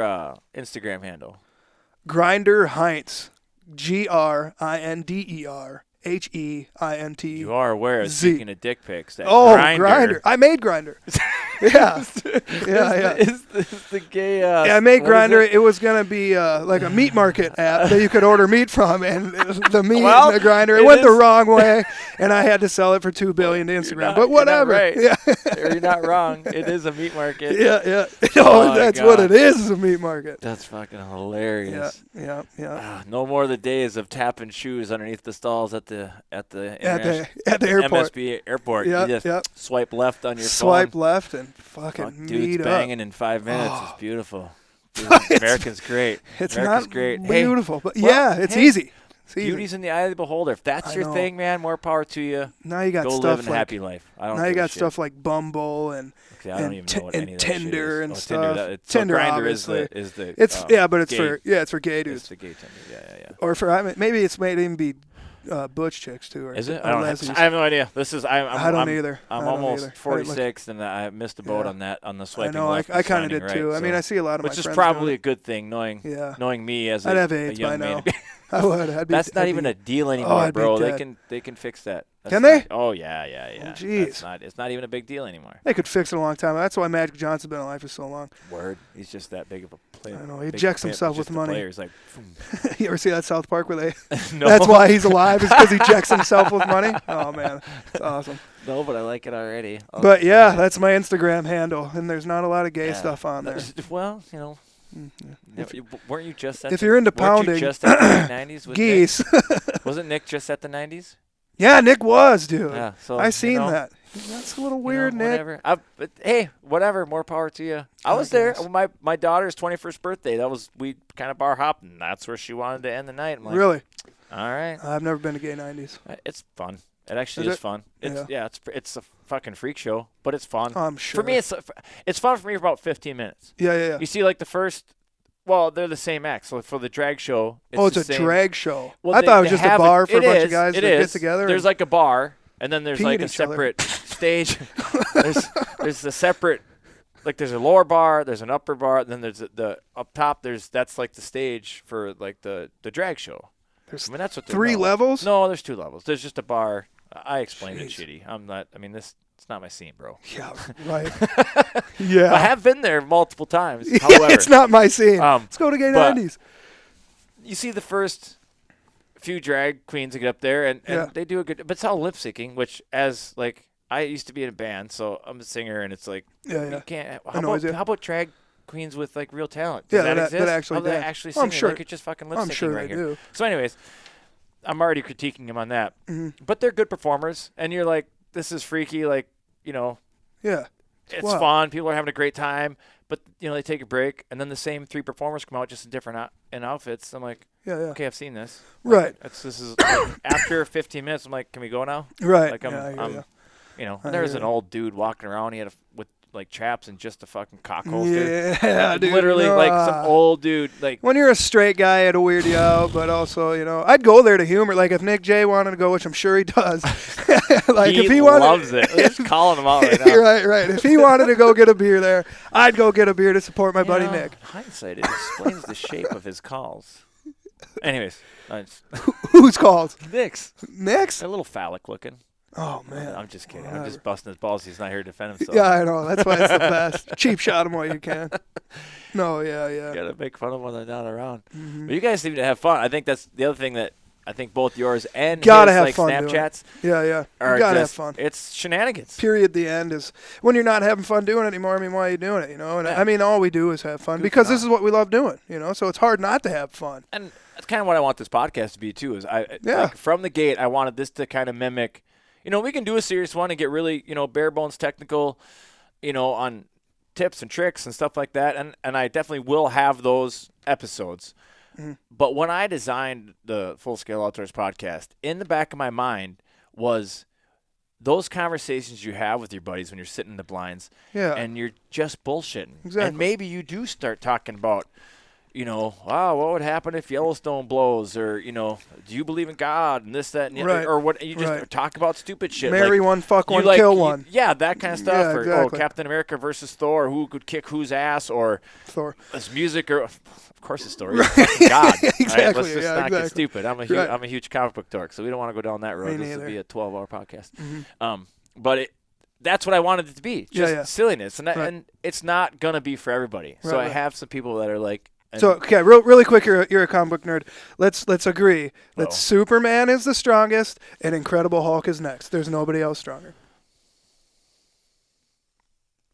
Instagram handle? Grinder Heintz, GRINDER HEINT. You are aware, speaking of dick pics, that Grinder. I made Grinder. Yeah. Is the gay? I made Grinder. It was gonna be like a meat market app that you could order meat from, and the meat in the Grinder. It went the wrong way, and I had to sell it for $2 billion to Instagram. But whatever. You're not right. You're not wrong. It is a meat market. Yeah. That's what it is a meat market. That's fucking hilarious. Yeah. No more the days of tapping shoes underneath the stalls at the airport. MSB airport. Yeah, you just swipe left on your phone. Swipe left and fucking dudes meet banging up. in 5 minutes. It's beautiful. America's great. It's America's not great. Beautiful, but it's easy. It's easy. Beauty's in the eye of the beholder. If that's your thing, man, more power to you. Now you got Go stuff live a happy life. I don't now you got shit. stuff like Bumble and I don't even know what any of that Tinder shit is. and stuff. Tinder, Grindr obviously. is the it's but it's gay, for gay dudes. It's the gay Tinder. Yeah. Or maybe it's made even be butch chicks too. Or, is it? Or I have no idea. This is I don't either. I'm almost 46 and I missed the boat on that on the swiping I know. left. I kind of did right, too. so. I mean, I see a lot of my friends. friends. Which is probably doing a good thing, knowing me as I'd have a AIDS young by man. now. I would. That's not even a deal anymore, I'd be bro. dead. They can fix that. Can they? Oh yeah. Oh, jeez. It's not even a big deal anymore. They could fix it a long time. That's why Magic Johnson's been alive for so long. Word. He's just that big of a player. I know. He ejects himself with money. He's like, you ever see that South Park where they? No. That's why he's alive, is because he ejects himself with money. Oh man, that's awesome. No, but I like it already. But yeah, that's my Instagram handle, and there's not a lot of gay stuff on there. Well, weren't you just at if you're into pounding, you just at the 90s with geese. Wasn't Nick just at the 90s? Yeah, Nick was, dude. Yeah, so I seen that. That's a little weird, Nick. Whatever. But hey, whatever. More power to you. I was there. My daughter's 21st birthday. We kind of bar hopped, and that's where she wanted to end the night. I'm like, really? All right. I've never been to gay 90s. It's fun. It actually is fun. It's a fucking freak show, but it's fun. I'm sure. For me, it's fun for me for about 15 minutes. Yeah. You see, like the first. Well, they're the same act. So for the drag show, it's a drag show. Well, I thought it was just a bar for a bunch of guys to get together. There's like a bar, and then there's like a separate stage. There's a separate, like there's a lower bar, there's an upper bar, and then there's the up top. That's like the stage for like the drag show. That's what 3 levels. No, there's 2 levels. There's just a bar. I explained it shitty. I'm not. I mean this. It's not my scene, bro. Yeah, right. Yeah. I have been there multiple times. However, it's not my scene. Let's go to gay 90s. You see the first few drag queens that get up there, and they do a good – but it's all lip-syncing, which as, like, I used to be in a band, so I'm a singer, and it's like you can't – how about drag queens with, like, real talent? Does that exist? That actually sing? I'm sure. They could just fucking lip-syncing I'm sure right they here. do. So anyways, I'm already critiquing them on that. Mm-hmm. But they're good performers, and you're like, this is freaky, like, Yeah. It's fun. People are having a great time. But, they take a break, and then the same 3 performers come out just in different in outfits. I'm like, okay, I've seen this. Right. Like, this is after 15 minutes, I'm like, can we go now? Right. Like, and there's an old dude walking around. He had with like chaps and just a fucking cock holster. Yeah, dude. Literally, like some old dude. Like when you're a straight guy, it'll weird you out. But also, I'd go there to humor. Like if Nick J wanted to go, which I'm sure he does. Like he if he wanted, loves it. We're just calling him out right now. Right. If he wanted to go get a beer there, I'd go get a beer to support my buddy Nick. Hindsight, it explains the shape of his calls. Anyways, whose calls? Nick's. Nick's? A little phallic looking. Oh, man. I'm just kidding. I'm just busting his balls. He's not here to defend himself. Yeah, I know. That's why it's the best. Cheap shot him while you can. No, yeah. You got to make fun of him when they're not around. Mm-hmm. But you guys seem to have fun. I think that's the other thing that I think both yours and gotta his, have like, fun Snapchats Yeah. You gotta have fun. It's shenanigans. Period. The end is when you're not having fun doing it anymore. I mean, why are you doing it? And I mean, all we do is have fun because this is what we love doing. So it's hard not to have fun. And that's kind of what I want this podcast to be too. Is like, from the gate, I wanted this to kind of mimic. We can do a serious one and get really, bare bones technical, on tips and tricks and stuff like that. And I definitely will have those episodes. Mm-hmm. But when I designed the Full Scale Outdoors podcast, in the back of my mind was those conversations you have with your buddies when you're sitting in the blinds and you're just bullshitting. Exactly. And maybe you do start talking about, wow, what would happen if Yellowstone blows? Or, do you believe in God and this, that, and the other? Or what? You just talk about stupid shit. Marry one, fuck one, kill one. Yeah, that kind of stuff. Yeah, or, exactly. Captain America versus Thor, who could kick whose ass? Or Thor. It's music, or of course it's Thor. It's fucking God. Exactly. Right? Let's just not get stupid. I'm a huge comic book dork, so we don't want to go down that road. This will be a 12-hour podcast. Mm-hmm. But that's what I wanted it to be, just silliness. And it's not going to be for everybody. So I have some people that are like, so okay, really quick, you're a comic book nerd. Let's agree that Superman is the strongest and Incredible Hulk is next. There's nobody else stronger.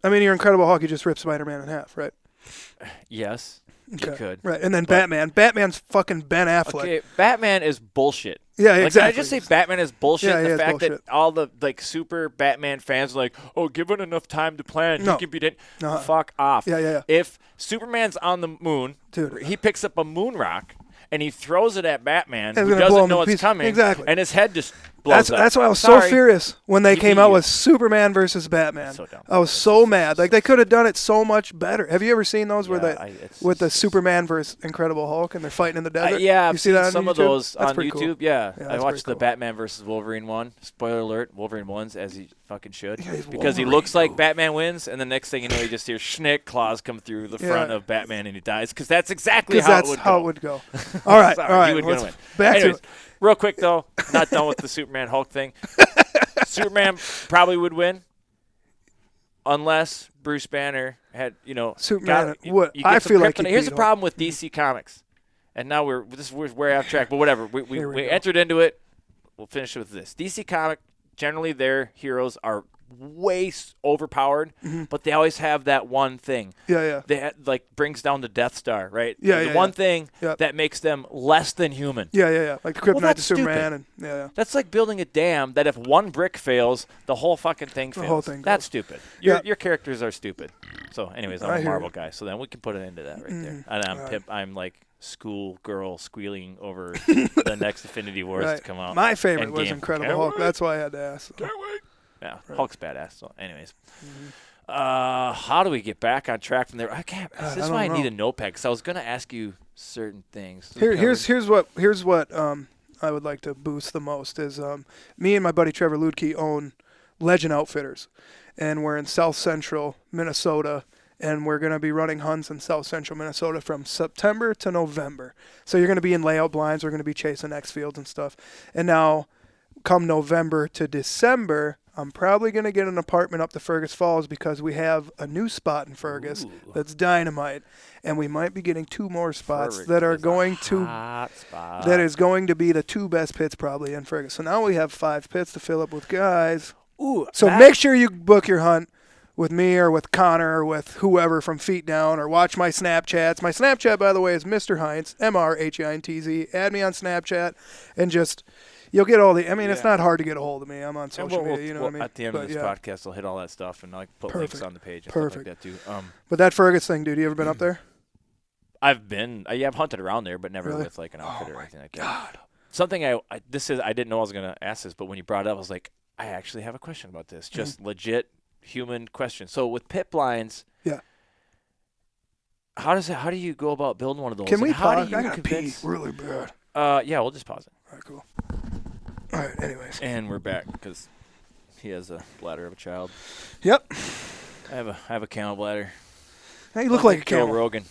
I mean, your Incredible Hulk, you just rip Spider-Man in half, right? Yes, you could. Right, and then Batman. Batman's fucking Ben Affleck. Okay, Batman is bullshit. Yeah, exactly. Can I just say Batman is bullshit? Yeah, the fact that all the super Batman fans are like, given enough time to plan, he can beat it. Fuck off. Yeah. If Superman's on the moon, dude, he picks up a moon rock and he throws it at Batman, It's who gonna blow doesn't him know in it's pieces. coming, Exactly. and his head just blows up. That's why I was Sorry. so furious when they He came beat out you. with Superman versus Batman. That's so dumb. I was so mad. Like, they could have done it so much better. Have you ever seen those Yeah, with the Superman versus Incredible Hulk and they're fighting in the desert? Yeah, you I've see seen that on some YouTube? of those That's on pretty YouTube. cool. Yeah, Yeah, I that's watched pretty the cool. Batman versus Wolverine one. Spoiler alert: Wolverine wins, as he fucking should, Yeah, he's because he Wolverine, looks like dude. Batman wins, and the next thing you know, you just hear schnick claws come through the front Yeah. of Batman, and he dies. Because that's exactly Because how that's it would how go. it would go. All right, Sorry, all right. he would let's win. back Anyways, to it. real quick though, not done with the Superman Hulk thing. Superman probably would win, unless Bruce Banner had, Superman got, would. you get I some feel like kryptonite. he'd Here's beat the Hulk. problem with DC Comics, and now we're way off track. But whatever, Here we we go. entered into it. We'll finish with this. DC Comic, generally their heroes are way overpowered, but they always have that one thing Yeah. that brings down the Death Star, right? Yeah, the yeah, one yeah. thing Yep. that makes them less than human. Yeah. Like the Kryptonite to that's Superman. And, yeah. That's like building a dam that if one brick fails, the whole fucking thing fails. whole thing That's goes. stupid. Yeah. Your characters are stupid. So, anyways, I'm I a hear Marvel you. guy, so then we can put an end to that right there. Mhm. And I'm All right. I'm like school girl squealing over the next Infinity Wars Right. to come out. My favorite Endgame. was Incredible Can't Hulk. wait. That's why I had to ask. Can't wait. Yeah, Right. Hulk's badass. So, anyways. Mhm. How do we get back on track from there? I can't. This is I why I don't need know. a notepad, because I was going to ask you certain things. Here's what I would like to boost the most is me and my buddy Trevor Ludke own Legend Outfitters, and we're in South Central Minnesota, and we're going to be running hunts in South Central Minnesota from September to November. So you're going to be in layout blinds. We're going to be chasing X fields and stuff. And now, come November to December, I'm probably going to get an apartment up to Fergus Falls because we have a new spot in Fergus Ooh. that's dynamite, and we might be getting 2 more spots Fergus that are is a going to hot spot. that is going to be the 2 best pits probably in Fergus. So now we have 5 pits to fill up with guys. Ooh, So that- make sure you book your hunt with me or with Connor or with whoever from Feet Down, or watch my Snapchats. My Snapchat, by the way, is Mr. Heintz, MrHeintz. Add me on Snapchat, and just you'll get all the. I mean, it's Yeah. not hard to get a hold of me. I'm on And social we'll- media. You know we'll- what I mean? At the end But of this yeah. podcast, I'll hit all that stuff and I'll put links Perfect. on the page and Perfect. stuff like that too. But that Fergus thing, dude, you ever been up there? I've been, I've hunted around there, but never Really? with like an outfitter or anything like that. God. Something I didn't know I was gonna ask this, but when you brought it up, I was like, I actually have a question about this. Just legit human question. So with pit blinds, Yeah. How do you go about building one of those? Can we And how pause? do you I gotta pee convince? really bad. Yeah, we'll just pause it. All right, cool. All right, anyways. And we're back because he has a bladder of a child. Yep. I have a camel bladder. Hey, you look like a Joe camel. Rogan.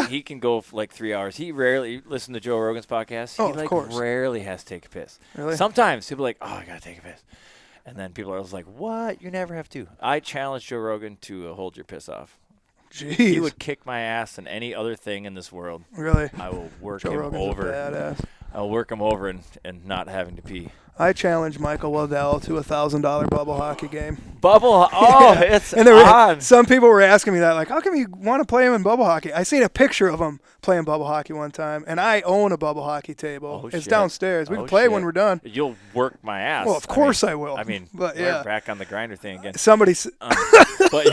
he can go for like 3 hours. He rarely listen to Joe Rogan's podcast. Oh, He of course. rarely has to take a piss. Really? Sometimes people are like, oh, I gotta take a piss, and then people are always like, what? You never have to. I challenge Joe Rogan to hold your piss off. Jeez. He would kick my ass in any other thing in this world. Really? I will work Joe him Rogan's over. a badass. I'll work him over and not having to pee. I challenged Michael Waddell to a $1,000 bubble hockey game. Bubble. Oh, Yeah. it's And there were, on. some people were asking me that, like, how come you want to play him in bubble hockey? I seen a picture of him playing bubble hockey one time, and I own a bubble hocky table. Oh, it's shit. downstairs. We Oh, can play shit. when we're done. You'll work my ass. Well, of course I will. I mean, But, we're yeah. back on the grinder thing again. Somebody, But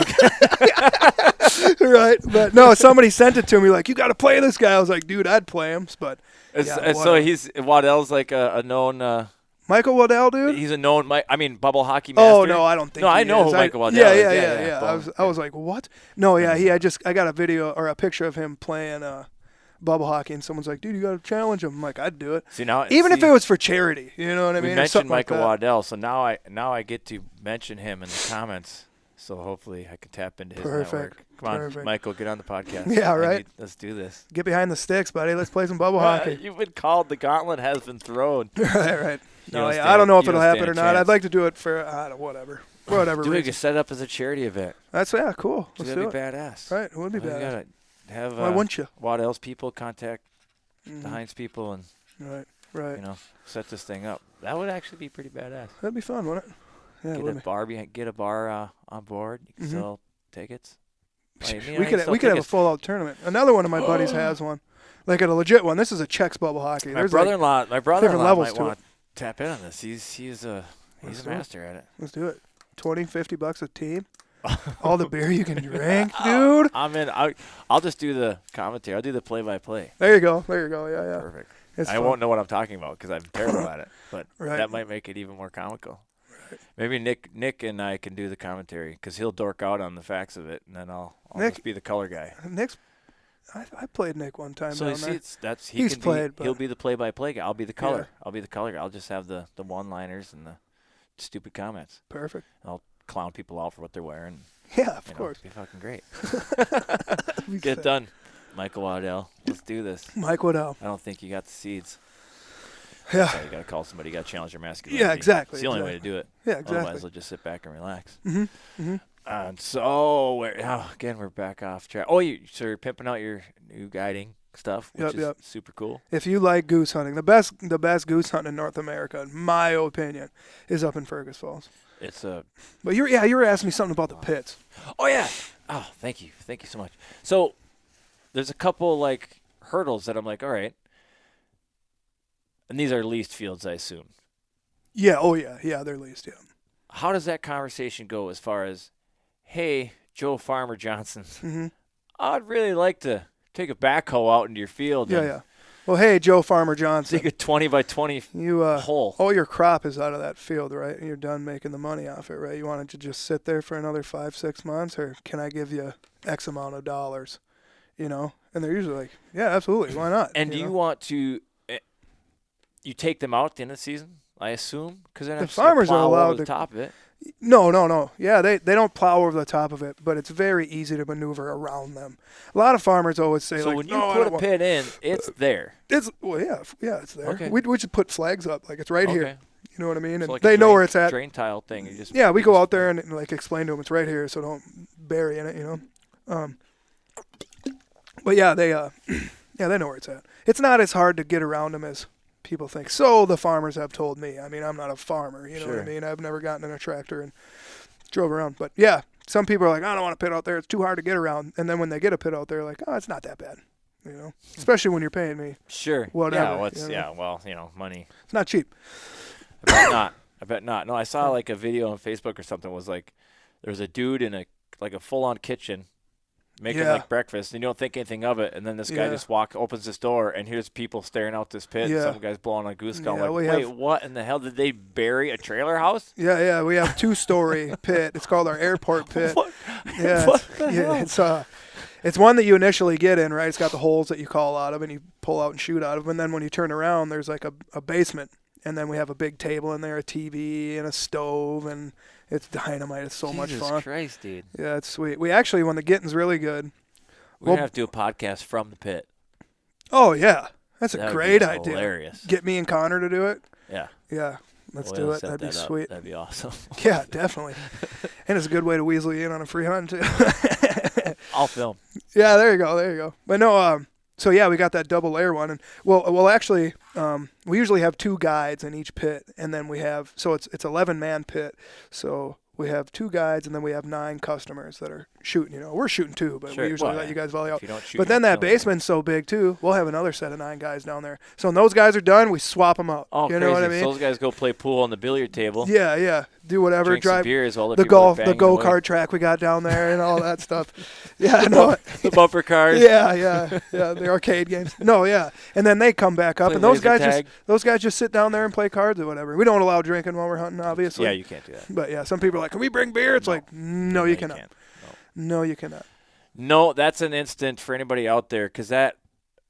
you right? But no, somebody sent it to me, like, you got to play this guy. I was like, dude, I'd play him, but yeah, so Waddell's like a known. Michael Waddell, dude. He's a known. Bubble hockey master. Oh no, I don't think. No, he I know is. who Michael Waddell yeah, is. Yeah. I was like, what? No, yeah, I got a video or a picture of him playing bubble hockey, and someone's like, dude, you got to challenge him. I'm like, I'd do it. See now, Even if it was for charity, you know what I we mean? mentioned Something Michael like that. Waddell, so now I get to mention him in the comments. So hopefully I can tap into his Perfect. network. Come on, Perfect. Michael, get on the podcast. Yeah, right. Let's do this. Get behind the sticks, buddy. Let's play some bubble hockey. You've been called. The gauntlet has been thrown. right. No, don't yeah, stand I don't know if you it'll don't happen stand or a not. I'd chance. like to do it for whatever Doing reason. it set up as a charity event. That's cool. Let's That'd do be it. badass. Right, it would be Well, you badass. gotta have Why wouldn't you? Waddell's people contact the Mhm. Heintz people and Right. set this thing up. That would actually be pretty badass. That'd be fun, wouldn't it? Yeah, it would be. Get a bar on board. You can Mhm. sell tickets. We could have a full out tournament. Another one of my buddies has one, like a legit one. This is a Czechs bubble hockey. My There's brother-in-law levels might to want to tap in on this. He's a Let's do it. master at it. Let's do it. $20, $50 a team. All the beer you can drink, dude. I'm in. I'll just do the commentary. I'll do the play-by-play. There you go. Yeah. Perfect. It's I fun. won't know what I'm talking about because I'm terrible at it, but Right. that might make it even more comical. Right. Maybe Nick and I can do the commentary because he'll dork out on the facts of it, and then I'll just be the color guy. I played Nick one time. So down there. He's played. He'll be the play-by-play guy. I'll be the color. Yeah. I'll be the color guy. I'll just have the one-liners and the stupid comments. Perfect. I'll clown people out for what they're wearing. Yeah, of course. It'll be fucking great. Get it done, Michael Waddell. Let's do this. Mike Waddell. I don't think you got the seeds. Yeah. So you got to call somebody. You got to challenge your masculinity. Yeah, exactly. It's the only way to do it. Yeah, exactly. Otherwise, they'll just sit back and relax. Mm-hmm. And so, again, we're back off track. So you're pimping out your new guiding stuff, which is super cool. If you like goose hunting, the best goose hunting in North America, in my opinion, is up in Fergus Falls. But you were asking me something about the pits. Oh yeah. Oh, thank you so much. So there's a couple like hurdles that I'm like, all right, and these are leased fields, I assume. Yeah. Oh yeah. They're leased. Yeah. How does that conversation go as far as, hey, Joe Farmer Johnson, I'd really like to take a backhoe out into your field. Yeah. Well, hey, Joe Farmer Johnson. Take a 20 by 20 hole. All your crop is out of that field, right? And you're done making the money off it, right? You want it to just sit there for another 5-6 months, or can I give you X amount of dollars? And they're usually like, yeah, absolutely, why not? And do you want to? You take them out at the end of the season, I assume, because the farmers are allowed to top of it. No. Yeah, they don't plow over the top of it, but it's very easy to maneuver around them. A lot of farmers always say, so when you put a pit in, it's there. It's it's there. Okay. We should put flags up, like it's right here. You know what I mean? So and like they know where it's at. Drain tile thing. We go out there and like explain to them it's right here, so don't bury in it. But yeah, they they know where it's at. It's not as hard to get around them as people think. So the farmers have told me. I mean, I'm not a farmer, you know what I mean? I've never gotten in a tractor and drove around. But yeah, some people are like, I don't want a pit out there. It's too hard to get around. And then when they get a pit out there, like, oh, it's not that bad, especially when you're paying me. Sure. Whatever. Money. It's not cheap. I bet not. No, I saw like a video on Facebook or something. Was like, there was a dude in a full-on kitchen making like breakfast, and you don't think anything of it, and then this guy just opens this door, and here's people staring out this pit, and some guy's blowing a goose skull. Wait, what in the hell? Did they bury a trailer house? Yeah, we have 2-story pit. It's called our airport pit. What? Yeah, what the hell? It's one that you initially get in, right? It's got the holes that you call out of, and you pull out and shoot out of, and then when you turn around, there's like a basement, and then we have a big table in there, a TV, and a stove, and it's dynamite. It's so much fun. Jesus Christ, dude. Yeah, it's sweet. We actually, when the getting's really good, we're going to have to do a podcast from the pit. Oh, yeah. That's a great idea. Hilarious. Get me and Connor to do it. Yeah. Yeah. Let's do it. That'd be sweet. That'd be awesome. Yeah, definitely. And it's a good way to weasel you in on a free hunt, too. I'll film. Yeah, there you go. But no, so yeah, we got that double layer one, and well, actually, we usually have 2 guides in each pit, and then we have it's 11-man pit, so we have 2 guides, and then we have 9 customers that are shooting. We're shooting too, but we usually let you guys volley out. But then that basement's so big too, we'll have another set of 9 guys down there. So when those guys are done, we swap them out. Oh, you know what I mean? So those guys go play pool on the billiard table. Yeah. Do whatever. Drink drive some beers while the go-kart track we got down there and all that stuff. Yeah, the bumper cars. Yeah. The arcade games. No, yeah. And then they come back up, and those guys just sit down there and play cards or whatever. We don't allow drinking while we're hunting, obviously. Yeah, you can't do that. But yeah, some people are like, can we bring beer? It's like, no, you cannot. No, you cannot. No, that's an instant for anybody out there, because I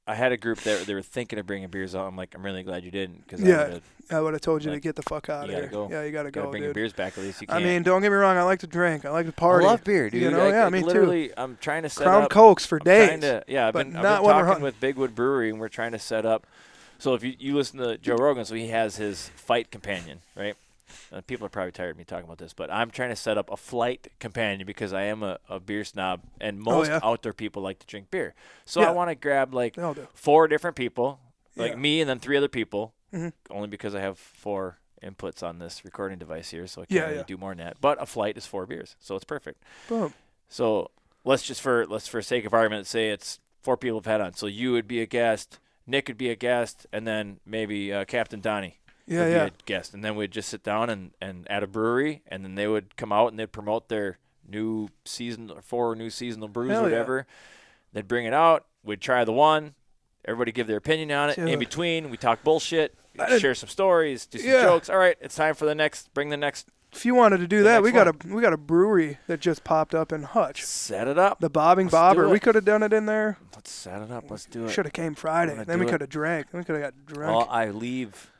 had a group that they were thinking of bringing beers out. I'm like, I'm really glad you didn't. Cause I would have told you to get the fuck out of here. Yeah, you got to go, bring dude. beers back at least. You can't. I mean, don't get me wrong. I like to drink. I like to party. I love beer, dude. Me literally, too. I'm trying to set Crown up. Cokes for days. I've been talking with Bigwood Brewery, and we're trying to set up. So if you listen to Joe Rogan, so he has his fight companion, right? People are probably tired of me talking about this, but I'm trying to set up a flight companion because I am a beer snob, and most outdoor people like to drink beer. So I want to grab 4 different people, me and then 3 other people, only because I have 4 inputs on this recording device here, so I can't really do more than that. But a flight is 4 beers, so it's perfect. Boom. So let's for sake of argument say it's 4 people have had on. So you would be a guest, Nick would be a guest, and then maybe Captain Donnie. Be a guest, and then we'd just sit down and at a brewery, and then they would come out and they'd promote their new season or 4 new seasonal brews Hell or whatever. They'd bring it out. We'd try the one. Everybody give their opinion on it. Dude. In between, we talk bullshit, share some stories, do some jokes. All right, it's time for the next. Bring the next. If you wanted to do that, we got a brewery that just popped up in Hutch. Set it up. The Bobbing Bobber. We could have done it in there. Let's set it up. Let's do it. Should have came Friday. Then we could have drank. Then we could have got drunk. Well, I leave.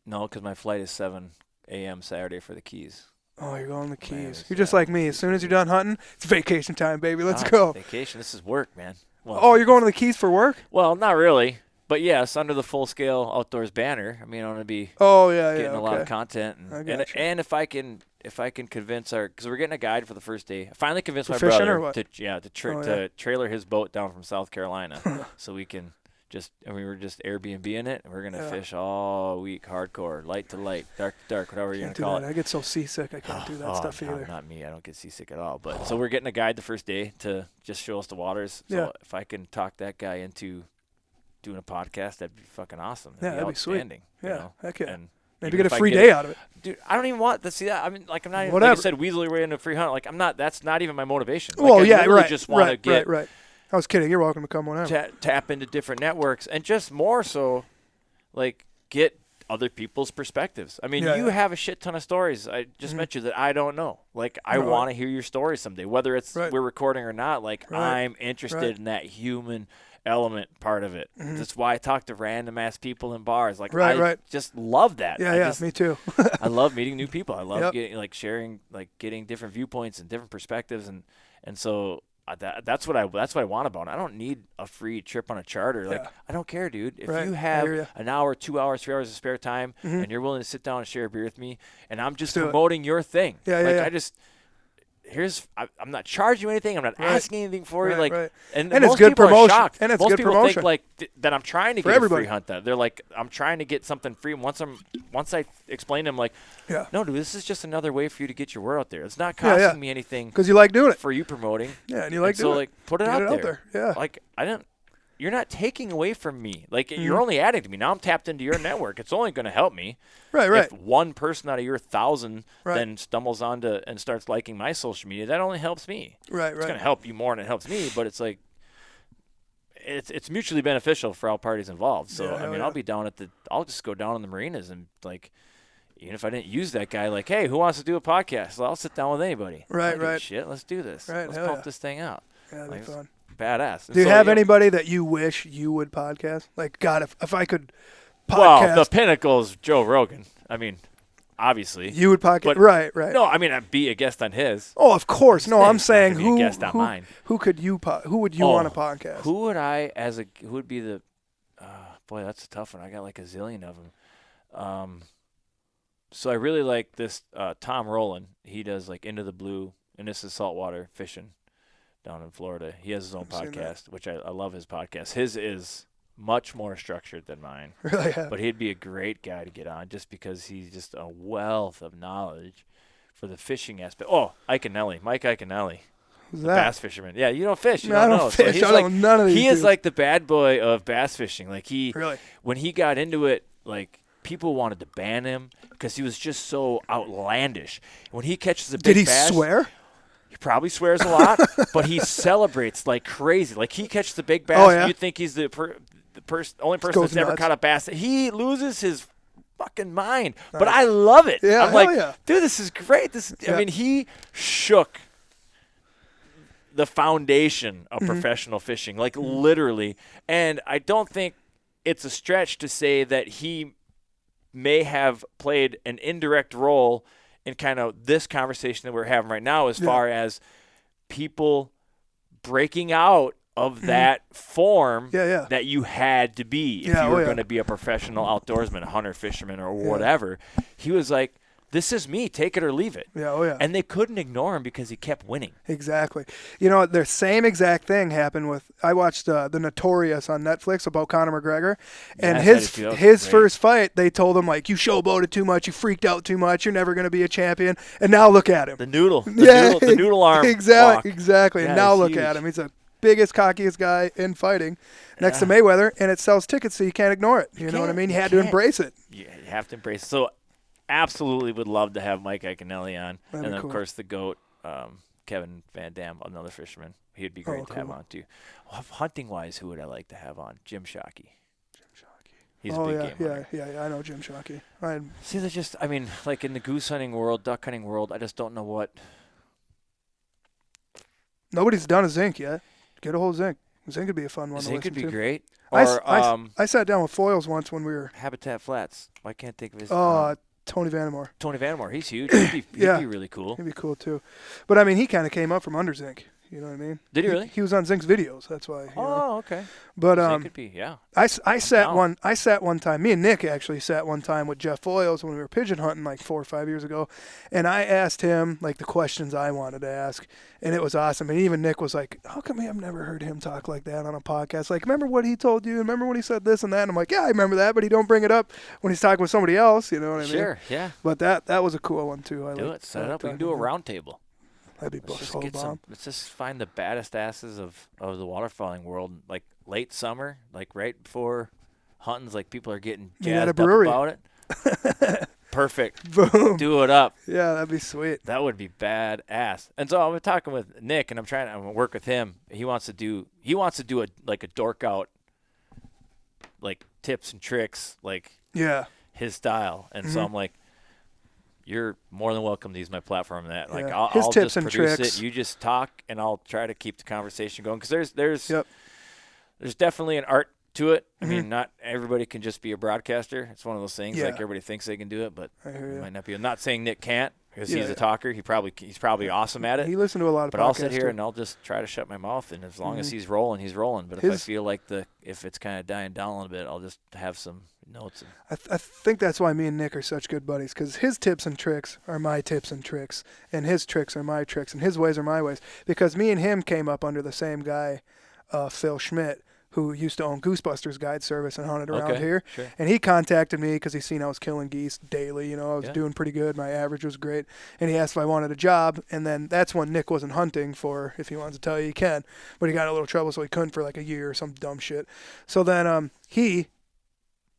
No, because my flight is 7 a.m. Saturday for the Keys. Oh, you're going to the Keys. You're just like me. As soon as you're done hunting, it's vacation time, baby. Let's go. Vacation. This is work, man. Well, you're going to the Keys for work? Well, not really. But yes, under the full-scale outdoors banner. I mean, I'm going to be getting a lot of content, and if I can convince because we're getting a guide for the first day. I finally convinced my brother to trailer his boat down from South Carolina, so we can we're just Airbnb-ing it, and we're gonna fish all week, hardcore, light to light, dark to dark, whatever you're gonna call it. I get so seasick, I can't do that stuff either. Not me. I don't get seasick at all. But so we're getting a guide the first day to just show us the waters. So if I can talk that guy into doing a podcast, that'd be fucking awesome. That'd be sweet. Yeah, heck yeah. And maybe get a free day out of it. Dude, I don't even want to see that. I mean, like, I'm not even, Whatever. like I said, weasel your way into a free hunt. Like, I'm not, that's not even my motivation. Well, like, I right. just want to get. Right. I was kidding. You're welcome to come whenever. Tap into different networks and just more so, like, get other people's perspectives. I mean, you have a shit ton of stories. I just mentioned that I don't know. Like, I want to hear your stories someday, whether it's we're recording or not. Like, I'm interested in that human element part of it. That's why I talk to random ass people in bars. Like, I just love that. Me too. I love meeting new people. I love getting, like, sharing, like, getting different viewpoints and different perspectives, and so that's what I want about it. I don't need a free trip on a charter. Like, I don't care, dude. If you have an hour, 2 hours, 3 hours of spare time, and you're willing to sit down and share a beer with me, and I'm just promoting your thing. I'm not charging you anything. I'm not asking anything for you. Like, and it's most good people promotion. are shocked. And it's most good people promotion. think like that I'm trying to get a free hunt. That they're like, I'm trying to get something free. Once I explain to them, like, no, dude, this is just another way for you to get your word out there. It's not costing me anything because you like doing it for you promoting. Yeah, and you like doing it. So, like, put it out there. Yeah, like, you're not taking away from me. Like, you're only adding to me. Now I'm tapped into your network. It's only going to help me. Right. If one person out of your 1,000 then stumbles onto and starts liking my social media, that only helps me. Right. It's going to help you more than it helps me, but it's like it's mutually beneficial for all parties involved. So, I mean, I'll just go down in the marinas and, like, even if I didn't use that guy, like, hey, who wants to do a podcast? Well, I'll sit down with anybody. Right. Shit, let's do this. Right. Let's pump this thing out. Yeah, that'd be fun. Badass. Do you have anybody that you wish you would podcast? Like, God, if I could podcast. Well, the pinnacle is Joe Rogan. I mean, obviously. You would podcast. Right. No, I mean, I'd be a guest on his. Oh, of course. No, I'm saying who would you want to podcast? Who would be the boy, that's a tough one. I got like a zillion of them. So I really like this Tom Rowland. He does like Into the Blue, and this is saltwater fishing down in Florida. He has his own podcast, which I love his podcast. His is much more structured than mine. Really? But he'd be a great guy to get on just because he's just a wealth of knowledge for the fishing aspect. Oh, Mike Iaconelli. Who's the that? Bass fisherman. Yeah, you don't fish. I don't fish. So I don't know none of these He is like the bad boy of bass fishing. Like, really? When he got into it, like, people wanted to ban him because he was just so outlandish. When he catches a big bass. Did he swear? He probably swears a lot, but he celebrates like crazy. Like, he catches the big bass, you'd think he's the only person that's ever caught a bass. He loses his fucking mind. Nice. But I love it. Yeah, I'm like, dude, this is great. I mean, he shook the foundation of professional fishing, like, literally. And I don't think it's a stretch to say that he may have played an indirect role in kind of this conversation that we're having right now, as far as people breaking out of that form that you had to be if you were going to be a professional outdoorsman, a hunter, fisherman, or whatever. He was like, this is me, take it or leave it. Yeah. And they couldn't ignore him because he kept winning. Exactly. You know, the same exact thing happened with, I watched The Notorious on Netflix about Conor McGregor, and his first fight, they told him, like, you showboated too much, you freaked out too much, you're never going to be a champion, and now look at him. The noodle arm. Exactly. Yeah, and now look huge. at him. He's the biggest, cockiest guy in fighting next to Mayweather, and it sells tickets, so you can't ignore it. You know what I mean? You had to embrace it. Yeah, you have to embrace it. So absolutely would love to have Mike Iaconelli on. That'd and then, cool. of course, the GOAT, Kevin Van Dam, another fisherman. He'd be great to have on too. Well, hunting wise, who would I like to have on? Jim Shockey. He's a big game hunter. Yeah. I know Jim Shockey. See, that's just, I mean, like in the goose hunting world, duck hunting world, I just don't know what. Nobody's done a zinc yet. Get a whole zinc. Zinc could be a fun one. Zinc could be to. great. Or I sat down with Foils once when we were Habitat Flats. I can't think of his. Tony Vanamore. Tony Vanamore. He's huge. He'd be really cool. He'd be cool too. But I mean, he kind of came up from under zinc. You know what I mean? Did he really? He was on Zinc's videos. That's why. Okay. But Zinc could be, yeah. I sat one time. Me and Nick actually sat one time with Jeff Foils when we were pigeon hunting like 4 or 5 years ago, and I asked him like the questions I wanted to ask, and it was awesome. And even Nick was like, "How come I've never heard him talk like that on a podcast? Like, remember what he told you? Remember when he said this and that?" And I'm like, "Yeah, I remember that, but he don't bring it up when he's talking with somebody else." You know what I mean? Sure. Yeah. But that was a cool one too. Do it. Set it up. We can do a round table. That'd be Let's just find the baddest asses of the waterfowling world, like late summer, like right before hunting's, like people are getting jazzed up about it. Perfect. Boom. Do it up. Yeah, that'd be sweet. That would be badass. And so I'm talking with Nick, and I'm gonna work with him. He wants to do a dork out, like tips and tricks, like his style. And so I'm like, you're more than welcome to use my platform. That like I'll tips just and produce tricks. it. You just talk, and I'll try to keep the conversation going. Because there's definitely an art to it. I mean, not everybody can just be a broadcaster. It's one of those things. Like everybody thinks they can do it, but it might not be. I'm not saying Nick can't, because he's a talker. He's probably awesome at it. He listened to a lot of podcasts. But I'll sit here and I'll just try to shut my mouth, and as long as he's rolling, he's rolling. But if I feel like if it's kind of dying down a little bit, I'll just have some notes. I think that's why me and Nick are such good buddies, because his tips and tricks are my tips and tricks, and his tricks are my tricks, and his ways are my ways. Because me and him came up under the same guy, Phil Schmidt, who used to own Goosebusters Guide Service and hunted around here. Sure. And he contacted me because he seen I was killing geese daily. You know, I was doing pretty good. My average was great. And he asked if I wanted a job. And then that's when Nick wasn't hunting for, if he wants to tell you, he can. But he got in a little trouble, so he couldn't for like a year or some dumb shit. So then he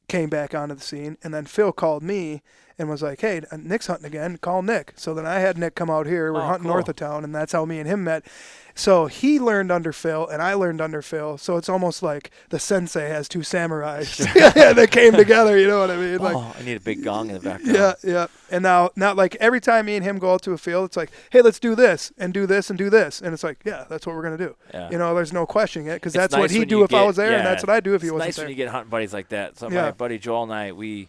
came back onto the scene. And then Phil called me and was like, "Hey, Nick's hunting again. Call Nick." So then I had Nick come out here. We're hunting north of town, and that's how me and him met. So he learned under Phil, and I learned under Phil. So it's almost like the sensei has two samurais that came together. You know what I mean? Like, I need a big gong in the background. Yeah. And now like every time me and him go out to a field, it's like, "Hey, let's do this and do this and do this," and it's like, "Yeah, that's what we're gonna do." Yeah. You know, there's no questioning it, because that's what he'd do if I was there, and that's what I'd do if he wasn't there. It's nice when you get hunting buddies like that. So my buddy Joel and I, we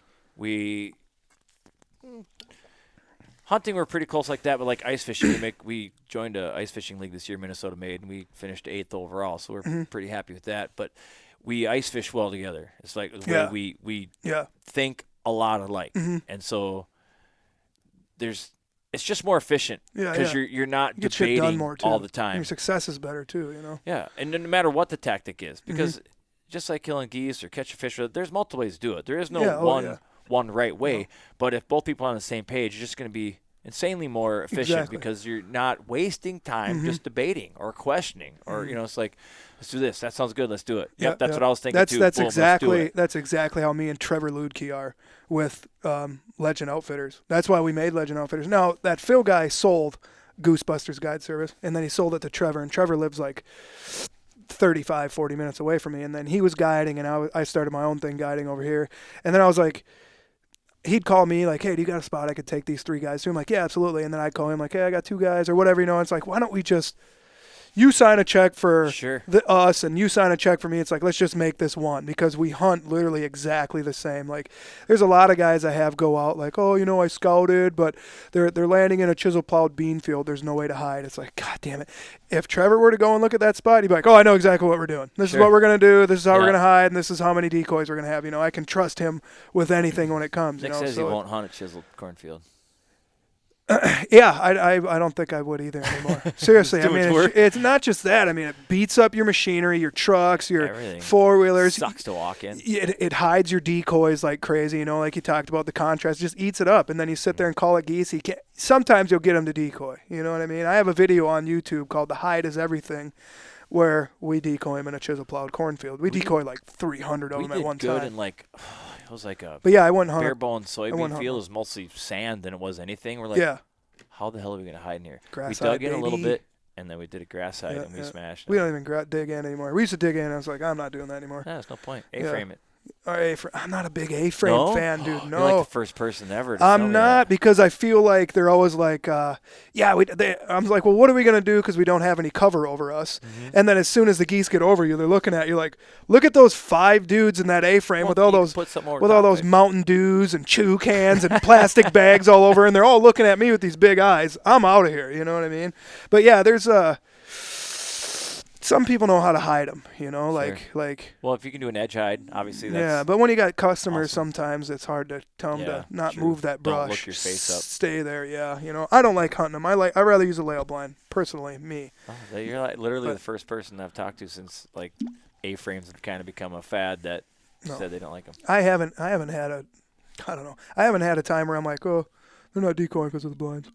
hunting, we're pretty close like that, but like ice fishing, we joined a ice fishing league this year, Minnesota made, and we finished 8th overall, so we're pretty happy with that. But we ice fish well together. It's like the way we think a lot alike, and so it's just more efficient because you're not debating all the time. And your success is better too, you know. Yeah, and no matter what the tactic is, because just like killing geese or catching fish, there's multiple ways to do it. There is no one right way, but if both people are on the same page, you're just going to be insanely more efficient because you're not wasting time just debating or questioning or it's like, let's do this, that sounds good, let's do it. Yep, that's what I was thinking too. That's exactly how me and Trevor Ludke are with Legend Outfitters. That's why we made Legend Outfitters. Now that Phil guy sold Goosebusters Guide Service, and then he sold it to Trevor, and Trevor lives like 35-40 minutes away from me, and then he was guiding, and I started my own thing guiding over here, and then I was like, he'd call me like, "Hey, do you got a spot I could take these 3 guys to?" I'm like, "Yeah, absolutely." And then I'd call him like, "Hey, I got 2 guys," or whatever, It's like, why don't we just, you sign a check for us, and you sign a check for me. It's like, let's just make this one, because we hunt literally exactly the same. Like, there's a lot of guys I have go out like, "Oh, I scouted, but they're landing in a chisel plowed bean field. There's no way to hide." It's like, God damn it. If Trevor were to go and look at that spot, he'd be like, "Oh, I know exactly what we're doing. This is what we're going to do. This is how we're going to hide, and this is how many decoys we're going to have." I can trust him with anything when it comes. Nick says he won't hunt a chiseled cornfield. Yeah, I don't think I would either anymore. Seriously, I mean, it's not just that. I mean, it beats up your machinery, your trucks, your four-wheelers. Sucks to walk in. It hides your decoys like crazy, like you talked about, the contrast. Just eats it up, and then you sit there and call it geese. Sometimes you'll get them to decoy, you know what I mean? I have a video on YouTube called "The Hide is Everything," where we decoy them in a chisel-plowed cornfield. We decoy like 300 of them at one time. We did good in like... It was like a I wouldn't hunt bare bone soybean field. It was mostly sand than it was anything. We're like, how the hell are we going to hide in here? Grass we dug hide, in a little baby. bit, and then we did a grass hide, and we smashed it. We don't even dig in anymore. We used to dig in, and I was like, I'm not doing that anymore. Yeah, there's no point. A-frame it. I'm not a big A-frame fan, dude. No. You're like the first person ever to I'm tell me not that. because I feel like they're always like, I'm like, well, what are we going to do because we don't have any cover over us? Mm-hmm. And then as soon as the geese get over you, they're looking at you like, look at those 5 dudes in that A-frame with all those Mountain Dews and chew cans and plastic bags all over, and they're all looking at me with these big eyes. I'm out of here, you know what I mean? But yeah, there's some people know how to hide them, you know, Sure. like. Well, if you can do an edge hide, obviously that's Yeah, but when you got customers, awesome. sometimes it's hard to tell them to not true. move that brush. Don't look your face up. Stay there, yeah. You know, I don't like hunting them. I rather use a layout blind, personally, me. Oh, you're like literally the first person I've talked to since like A-frames have kind of become a fad that said they don't like them. I haven't had a time where I'm like, oh, they're not decoying because of the blinds.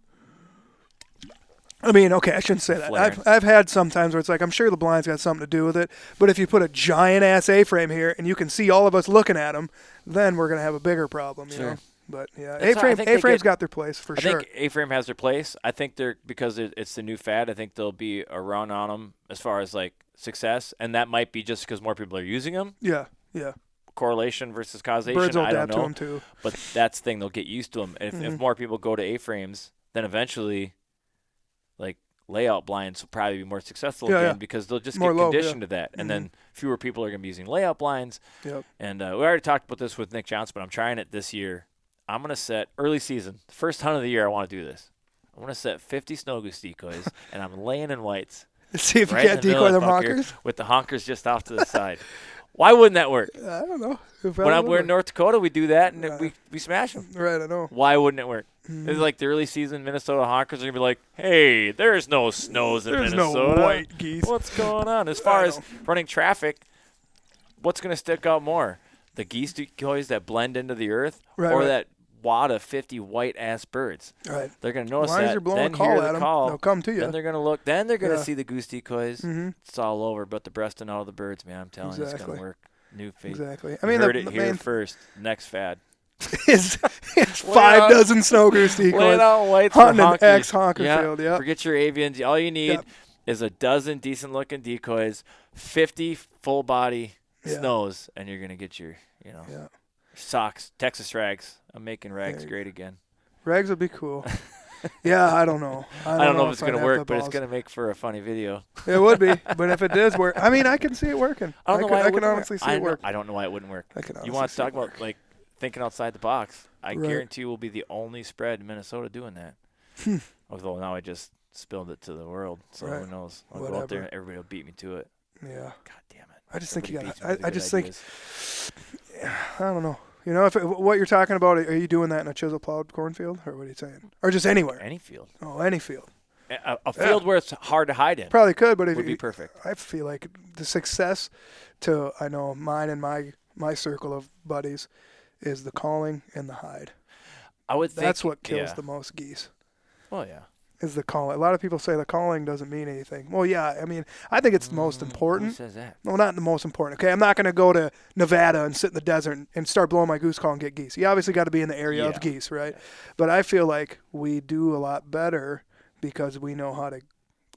I mean, okay, I shouldn't say that. I've had some times where it's like, I'm sure the blind's got something to do with it, but if you put a giant-ass A-frame here and you can see all of us looking at them, then we're going to have a bigger problem, you know? But, yeah, A-frame's got their place, for sure. I think A-frame has their place. I think because it's the new fad, I think there'll be a run on them as far as, like, success, and that might be just because more people are using them. Yeah. Correlation versus causation, Birds will I don't adapt know. to them, too. But that's the thing, they'll get used to them. If more people go to A-frames, then eventually – like layout blinds will probably be more successful again because they'll just get conditioned to that. And then fewer people are going to be using layout blinds. Yep. And we already talked about this with Nick Johnson, but I'm trying it this year. I'm going to set early season, the first hunt of the year I want to do this. I want to set 50 snow goose decoys, and I'm laying in whites. See if you can't decoy them honkers. With the honkers just off to the side. Why wouldn't that work? I don't know. When we're in North Dakota, we do that, and we smash them. Right, I know. Why wouldn't it work? It's like the early season Minnesota honkers are going to be like, hey, there's no snows in Minnesota. There's no white geese. What's going on? As far as running traffic, what's going to stick out more? The geese decoys that blend into the earth or that wad of 50 white-ass birds? Right. They're going to notice as long as that. you're blowing Then a call hear at the them, call. they'll come to you. Then they're going to look. Then they're going to see the goose decoys. Mm-hmm. It's all over. But the breast and all the birds, man, I'm telling you, it's going to work. New feed. Exactly. I mean, heard it here first. Next fad. It's 5 dozen snow goose decoys. Lay it out whites hunting for an ex-honker field. Yeah. Forget your avians. All you need is a dozen decent-looking decoys, 50 full-body snows, and you're gonna get your, socks, Texas rags. I'm making rags great again. Rags would be cool. Yeah, I don't know. I don't know if it's going to work, but it's going to make for a funny video. It would be, but if it does work, I mean, I can see it working. I can honestly see it work. I don't know why it wouldn't work. You want to talk about, like, thinking outside the box. I guarantee we'll be the only spread in Minnesota doing that. Although now I just spilled it to the world, so who knows? I'll go out there and everybody will beat me to it. Yeah. God damn it. I just think you got to – I just think – I don't know. You know, what you're talking about, are you doing that in a chisel plowed cornfield, or what are you saying? Or just anywhere? Any field. Oh, any field. A field where it's hard to hide in. Probably could, but it would be perfect. I feel like the success to, I know, mine and my circle of buddies is the calling and the hide. I would think that's what kills the most geese. Well, yeah. Is the calling. A lot of people say the calling doesn't mean anything. Well, yeah, I mean, I think it's the most important. Who says that? No, not the most important. Okay, I'm not going to go to Nevada and sit in the desert and start blowing my goose call and get geese. You obviously got to be in the area of geese, right? But I feel like we do a lot better because we know how to.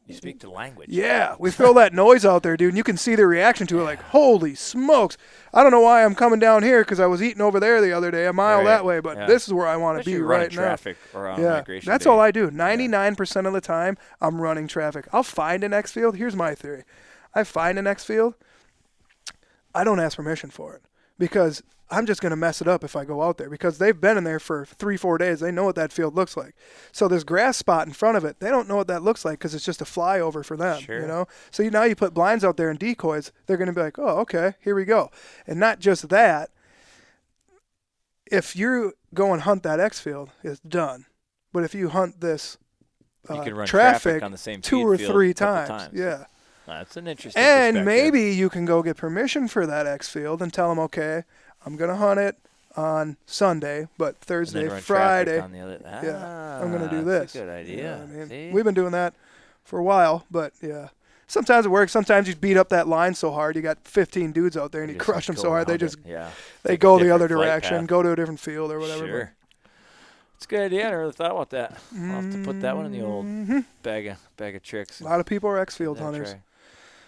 You speak the language. Yeah, we throw that noise out there, dude, and you can see the reaction to it like, holy smokes. I don't know why I'm coming down here because I was eating over there the other day, a mile that way, but this is where I want to be right now. Traffic or on migration that's day. all I do. 99% of the time, I'm running traffic. I'll find an X field. Here's my theory. I find an X field. I don't ask permission for it because I'm just going to mess it up if I go out there because they've been in there for 3-4 days. They know what that field looks like. So this grass spot in front of it, they don't know what that looks like because it's just a flyover for them, you know? So now you put blinds out there and decoys, they're going to be like, oh, okay, here we go. And not just that, if you go and hunt that X field, it's done. But if you hunt this you can run traffic on the same 2 or 3 times. Yeah. That's an interesting And perspective. maybe you can go get permission for that X field and tell them, okay, I'm going to hunt it on Sunday, but Thursday, Friday, on the other. I'm going to do this. That's a good idea. You know what I mean? We've been doing that for a while, but yeah. Sometimes it works. Sometimes you beat up that line so hard, you got 15 dudes out there and you crush them so hard, they just they go the other direction, go to a different field or whatever. Sure. It's a good idea. I never really thought about that. I'll have to put that one in the old bag of tricks. A lot of people are X-Field hunters.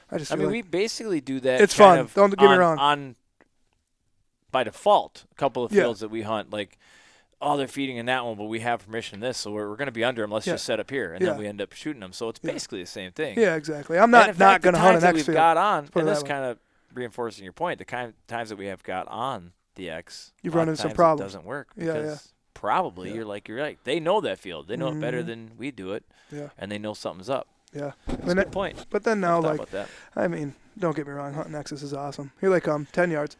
Try. I mean, we basically do that. It's kind fun. of Don't get me wrong. On by default, a couple of fields that we hunt, like, oh, they're feeding in that one, but we have permission in this, so we're going to be under them. Let's just set up here, and then we end up shooting them. So it's basically the same thing. Yeah, exactly. I'm not going to hunt an X-Field. We've got on, and this kind of reinforcing your point. The kind of times that we have got on the X, you've run into some problems. problems. It doesn't work because probably you're right. They know that field. They know it better than we do it, and they know something's up. Yeah, that's a good point. But then now, I mean, don't get me wrong, hunting X's is awesome. Here they come, 10 yards.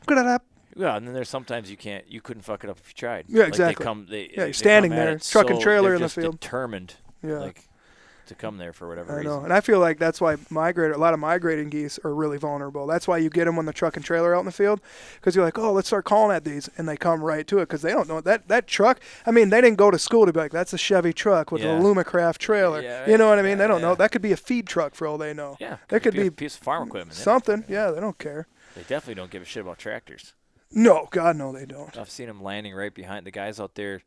Yeah, and then there's sometimes you couldn't fuck it up if you tried. Yeah, exactly. You're standing there, truck and trailer in the field. Determined, to come there for whatever reason. I know, and I feel like that's why a lot of migrating geese are really vulnerable. That's why you get them when the truck and trailer out in the field, because you're like, oh, let's start calling at these, and they come right to it because they don't know that truck. I mean, they didn't go to school to be like, that's a Chevy truck with a Lumacraft trailer. Yeah, right. You know what I mean? They don't know. That could be a feed truck for all they know. Yeah, that could be a piece of farm equipment. Something. Yeah, they don't care. They definitely don't give a shit about tractors. No, God, no, they don't. I've seen them landing right behind the guys out there.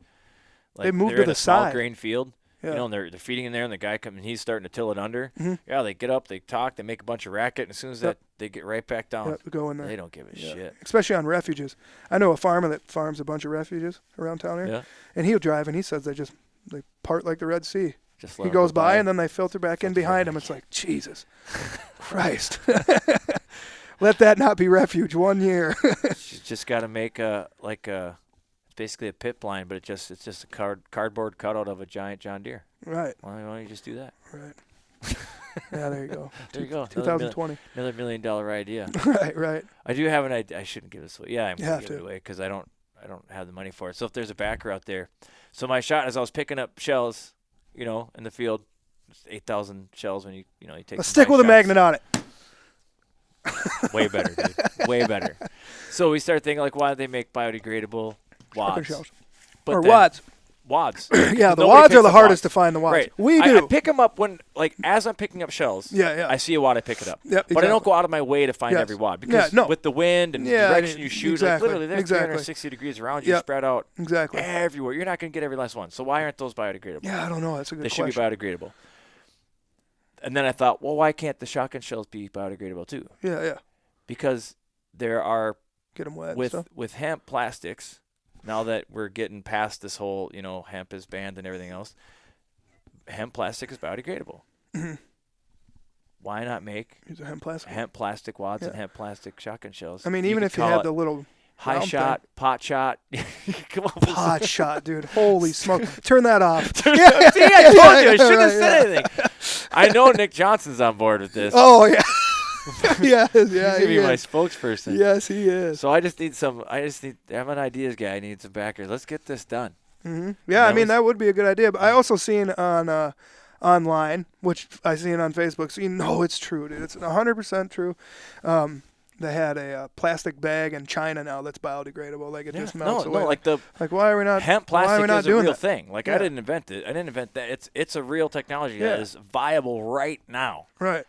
Like, they move to the a small side. grain field. Yeah. You know, and they're feeding in there, and the guy comes, and he's starting to till it under. Mm-hmm. Yeah, they get up, they talk, they make a bunch of racket, and as soon as they get right back down. Go in there. They don't give a shit. Especially on refuges. I know a farmer that farms a bunch of refuges around town here. Yeah. And he'll drive, and he says they part like the Red Sea. He goes by, and then they filter back in behind him. It's like, Jesus Christ. Let that not be refuge 1 year. She's just got to make it's basically a pit blind, but it's just a cardboard cutout of a giant John Deere. Right. Why don't you just do that? Right. Yeah, there you go. There you go. 2020. Another $1 million idea. Right. I do have an idea. I shouldn't give this away. Yeah, I'm going to give it to. away because I don't have the money for it. So if there's a backer out there. So my shot is I was picking up shells, in the field. 8,000 shells when you take. Let's stick with a magnet on it. Way better, dude. Way better. So we start thinking, like, why don't they make biodegradable wads? Wads. Wads. Yeah, the wads are the hardest to find. The wads. Right. We do. I pick them up as I'm picking up shells. Yeah. I see a wad, I pick it up. Yep, exactly. But I don't go out of my way to find every wad because with the wind and the direction you shoot, literally there's 360 degrees around you, spread out everywhere. You're not going to get every last one. So why aren't those biodegradable? Yeah, I don't know. That's a good question. They should be biodegradable. And then I thought, well, why can't the shotgun shells be biodegradable too? Yeah. Because there are get them wet with hemp plastics. Now that we're getting past this whole, hemp is banned and everything else, hemp plastic is biodegradable. Mm-hmm. Why not make hemp plastic wads and hemp plastic shotgun shells? I mean, even if you had the little high shot, pot shot. Come on, pot shot, dude. Holy smoke. Turn that off. See, I told you. I shouldn't have said anything. I know Nick Johnson's on board with this. Oh, yeah. Yeah, he's gonna be my spokesperson. Yes, he is. So I have an ideas guy. I need some backers. Let's get this done. Mm-hmm. Yeah, I mean that would be a good idea. But I also seen on online, which I seen on Facebook. So it's true, dude. It's 100% true. They had a plastic bag in China now that's biodegradable. Like it just melts away. Like why are we not? Hemp plastic is a real thing. Like I didn't invent it. I didn't invent that. It's a real technology that is viable right now. Right.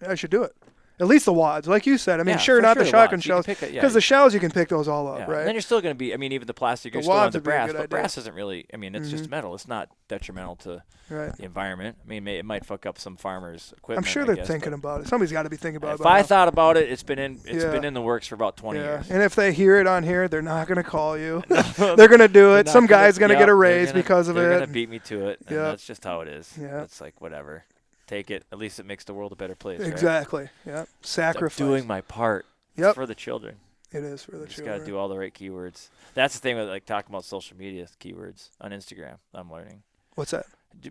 I should do it. At least the wads, like you said. I mean, not the shotgun shells, because the shells you can pick those all up, right? And then you're still going to be. I mean, even the plastic, you're still on the brass, but brass isn't really. I mean, it's just metal. It's not detrimental to the environment. I mean, it might fuck up some farmers' equipment. I'm sure they're thinking about it. Somebody's got to be thinking about it. If I thought about it, it's been in the works for about 20 years. And if they hear it on here, they're not going to call you. They're going to do it. Some guy's going to get a raise because of it. They're going to beat me to it. And that's just how it is. Yeah. It's like whatever. Take it. At least it makes the world a better place. Exactly. Right? Yeah. Sacrifice. I'm doing my part. It's for the children. It is for the children. Just got to do all the right keywords. That's the thing with talking about social media keywords on Instagram. I'm learning. What's that?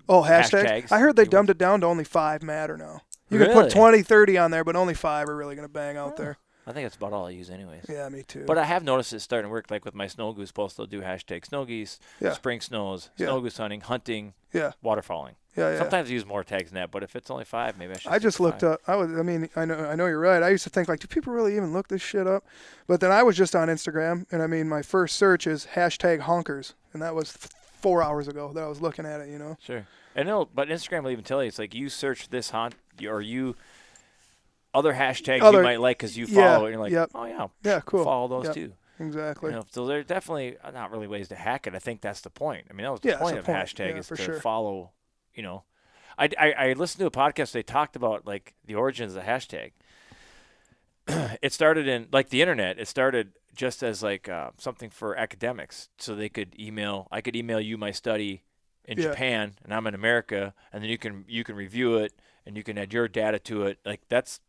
Oh, hashtags. I heard they dumbed it down to only 5 matter now. You can put 20, 30 on there, but only 5 are really going to bang out there. I think that's about all I use anyways. Yeah, me too. But I have noticed it's starting to work. Like with my snow goose post, they'll do hashtag snow geese, spring snows, snow goose hunting, waterfalling. Yeah. Sometimes I use more tags than that, but if it's only 5, maybe I should. I just looked up. I know you're right. I used to think like, do people really even look this shit up? But then I was just on Instagram, and I mean, my first search is hashtag honkers, and that was 4 hours ago that I was looking at it. Sure. But Instagram will even tell you it's like you search this hunt or you. Other hashtags you might like because you follow it. And you're like, oh, yeah, cool. Follow those too. Exactly. So there are definitely not really ways to hack it. I think that's the point. I mean, that was the Yeah, point that's of the point. hashtag Yeah, is for to sure. follow. I listened to a podcast. They talked about like the origins of the hashtag. It started in like the internet. It started just as like something for academics, so they could email. I could email you my study in Yeah. Japan, and I'm in America, and then you can review it, and you can add your data to it. Like that's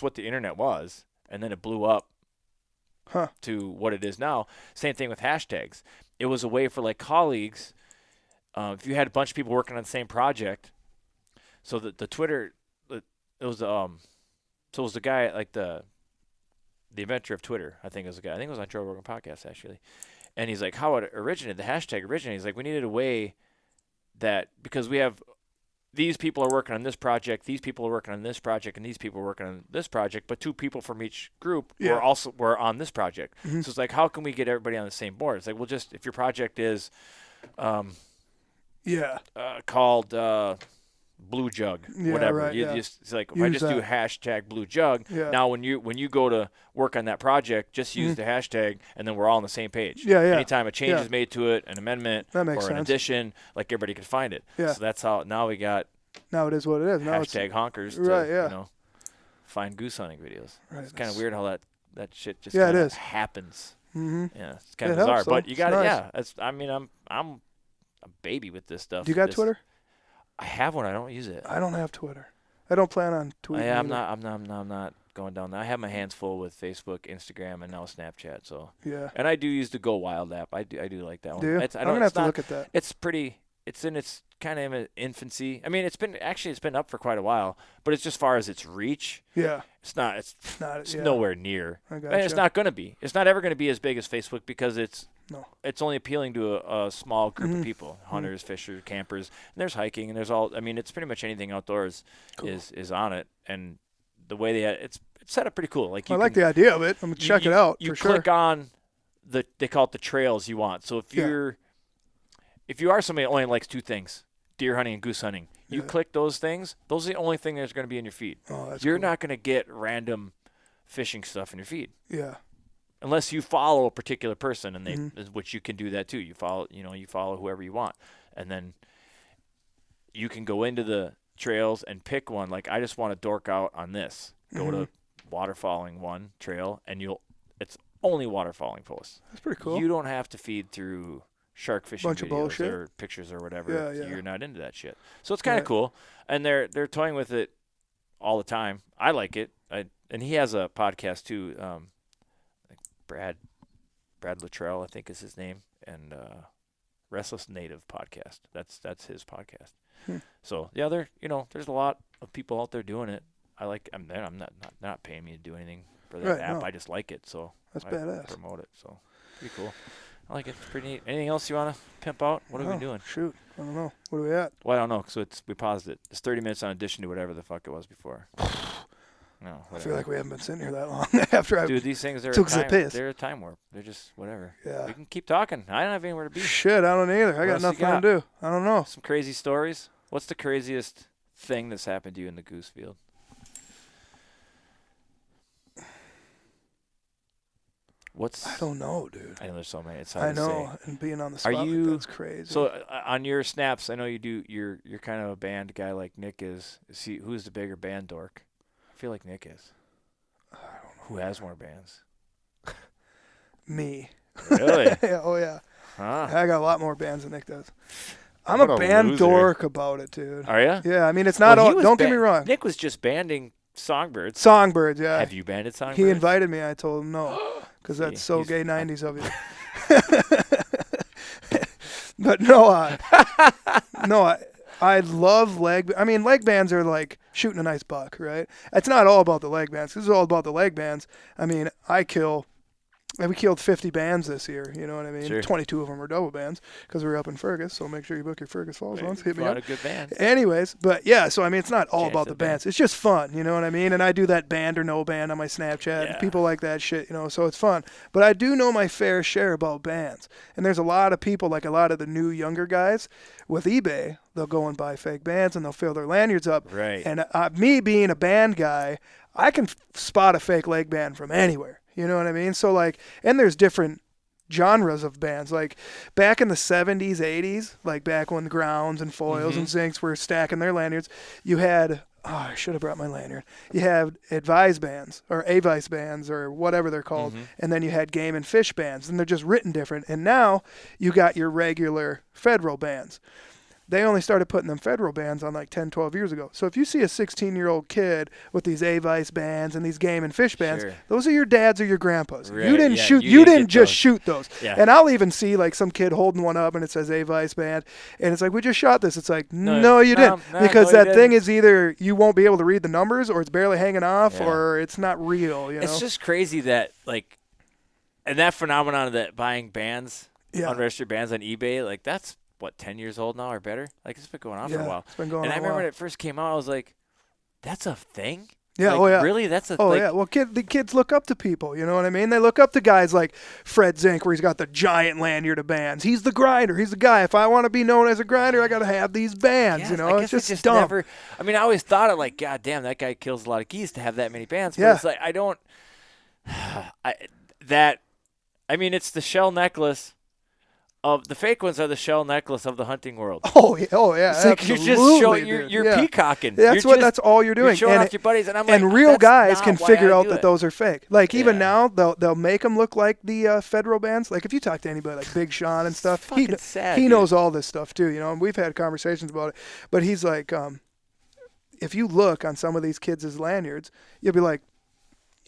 what the internet was, and then it blew up to what it is now. Same thing with hashtags. It was a way for like colleagues, if you had a bunch of people working on the same project, so that the Twitter, it was so it was the guy like the inventor of Twitter. I think it was the guy. I think it was on Joe Rogan podcast actually, and he's like, how it originated, the hashtag originated. He's like, we needed a way that because we have these people are working on this project, these people are working on this project, and these people are working on this project, but 2 people from each group were on this project. Mm-hmm. So it's like, how can we get everybody on the same board? It's like, well, just if your project is called Blue Jug, whatever. Right, Just, it's like if I just do hashtag Blue Jug. Yeah. Now when you go to work on that project, just use the hashtag, and then we're all on the same page. Yeah. Anytime a change is made to it, an amendment or an addition, like everybody can find it. Yeah. So that's how now we got. Now it is what it is. Now hashtag honkers to find goose hunting videos. Right, it's kind of weird how that shit just it is. happens. Mm-hmm. Yeah, it's kind of bizarre, helps, but you got it. nice. Yeah, I'm a baby with this stuff. Do you got Twitter? I have one. I don't use it. I don't have Twitter. I don't plan on tweeting. I'm not going down there. I have my hands full with Facebook, Instagram, and now Snapchat. So yeah. And I do use the Go Wild app. I do like that one. Do you? I'm gonna have to look at that. It's pretty. It's in its kind of in infancy. I mean, it's been up for quite a while, but it's just far as its reach. Yeah. It's not. It's nowhere near. I gotcha. And it's not going to be. It's not ever going to be as big as Facebook because it's only appealing to a small group of people: hunters, fishers, campers. And there's hiking, and there's all. I mean, it's pretty much anything outdoors is on it. And the way it's set up pretty cool. Like I like the idea of it. I'm gonna check it out. You for sure. click on they call it the trails you want. So if you are somebody that only likes 2 things, deer hunting and goose hunting, you click those things. Those are the only thing that's going to be in your feed. Oh, that's You're cool. not going to get random fishing stuff in your feed. Yeah. Unless you follow a particular person, and which you can do that too. You follow whoever you want, and then you can go into the trails and pick one. Like I just want to dork out on this. Go to waterfalling one trail, and it's only waterfalling posts. That's pretty cool. You don't have to feed through shark fishing Bunch of videos bullshit. or pictures or whatever. Yeah. You're not into that shit. So it's kind of cool, and they're toying with it all the time. I like it. And he has a podcast too. Brad Luttrell, I think is his name, and Restless Native podcast. That's his podcast. So yeah, there's a lot of people out there doing it. I like. I'm not paying me to do anything for that app. I just like it, so that's I badass. promote it. So pretty cool. I like it. It's pretty neat. Anything else you want to pimp out? What are we doing? Shoot, I don't know. What are we at? Well, I don't know. So we paused it. It's 30 minutes on addition to whatever the fuck it was before. No, I feel like we haven't been sitting here that long after I Dude, these things they're a time warp. They're just whatever. Yeah. We can keep talking. I don't have anywhere to be. Shit, I don't either. I got nothing to do. I don't know. Some crazy stories. What's the craziest thing that's happened to you in the goose field? I don't know, dude. I know there's so many. It's hard I know, to say. and being on the spot like that's crazy. So on your snaps, I know you do. You're kind of a band guy like Nick is. Who's the bigger band dork? I feel like Nick is. I don't know. Who has more bands? Me. Really? Yeah, oh yeah. Huh. I got a lot more bands than Nick does. I'm a band dork about it, dude. Are you? Yeah, I mean it's not all. Don't get me wrong. Nick was just banding Songbirds. Songbirds, yeah. Have you banded Songbirds? He invited me. I told him no, because that's so gay 90s of you. But no, I love leg. I mean, leg bands are like shooting a nice buck, right? It's not all about the leg bands. This is all about the leg bands. I mean, we killed 50 bands this year. You know what I mean? Sure. 22 of them are double bands because we were up in Fergus. So make sure you book your Fergus Falls ones. Hit me up. A good band. Anyways, but yeah, so I mean, it's not all about the bands. It's just fun, you know what I mean? And I do that band or no band on my Snapchat. And people like that shit, you know, so it's fun. But I do know my fair share about bands. And there's a lot of people, like a lot of the new younger guys with eBay, they'll go and buy fake bands and they'll fill their lanyards up. Right. And me being a band guy, I can spot a fake leg band from anywhere. You know what I mean? So like, and there's different genres of bands. Like back in the 70s, 80s, like back when grounds and foils and zincs were stacking their lanyards, you had, I should have brought my lanyard. You had advise bands or avice bands or whatever they're called. And then you had game and fish bands, and they're just written different. And now you got your regular federal bands. They only started putting them federal bands on like 10, 12 years ago. So if you see a 16-year-old kid with these avice bands and these game and fish bands, those are your dads or your grandpas. Right. You didn't shoot. You didn't just shoot those. Yeah. And I'll even see like some kid holding one up and it says avice band, and it's like, we just shot this. It's like, no, you didn't, because that thing is either you won't be able to read the numbers, or it's barely hanging off, or it's not real. You know, it's just crazy that like, and that phenomenon of that buying bands, unregistered bands on eBay, like that's. What, 10 years old now or better? Like, it's been going on for a while. It's been going on. And I remember when it first came out, I was like, that's a thing? Yeah, like, really? That's a yeah. Well, the kids look up to people, you know what I mean? They look up to guys like Fred Zink, where he's got the giant lanyard of bands. He's the grinder. He's the guy. If I want to be known as a grinder, I got to have these bands, you know? I guess it's just dumb. Never, I mean, I always thought it like, God damn, that guy kills a lot of geese to have that many bands. But it's like, I don't, it's the shell necklace. The fake ones are the shell necklace of the hunting world. Oh yeah. It's like you're just showing, you're peacocking. That's all you're doing. You're showing off your buddies, and I'm like, and real guys can figure out that those are fake. Like even now, they'll make them look like the federal bands. Like if you talk to anybody like Big Sean and stuff, he knows all this stuff too. You know, and we've had conversations about it. But he's like, if you look on some of these kids' lanyards, you'll be like,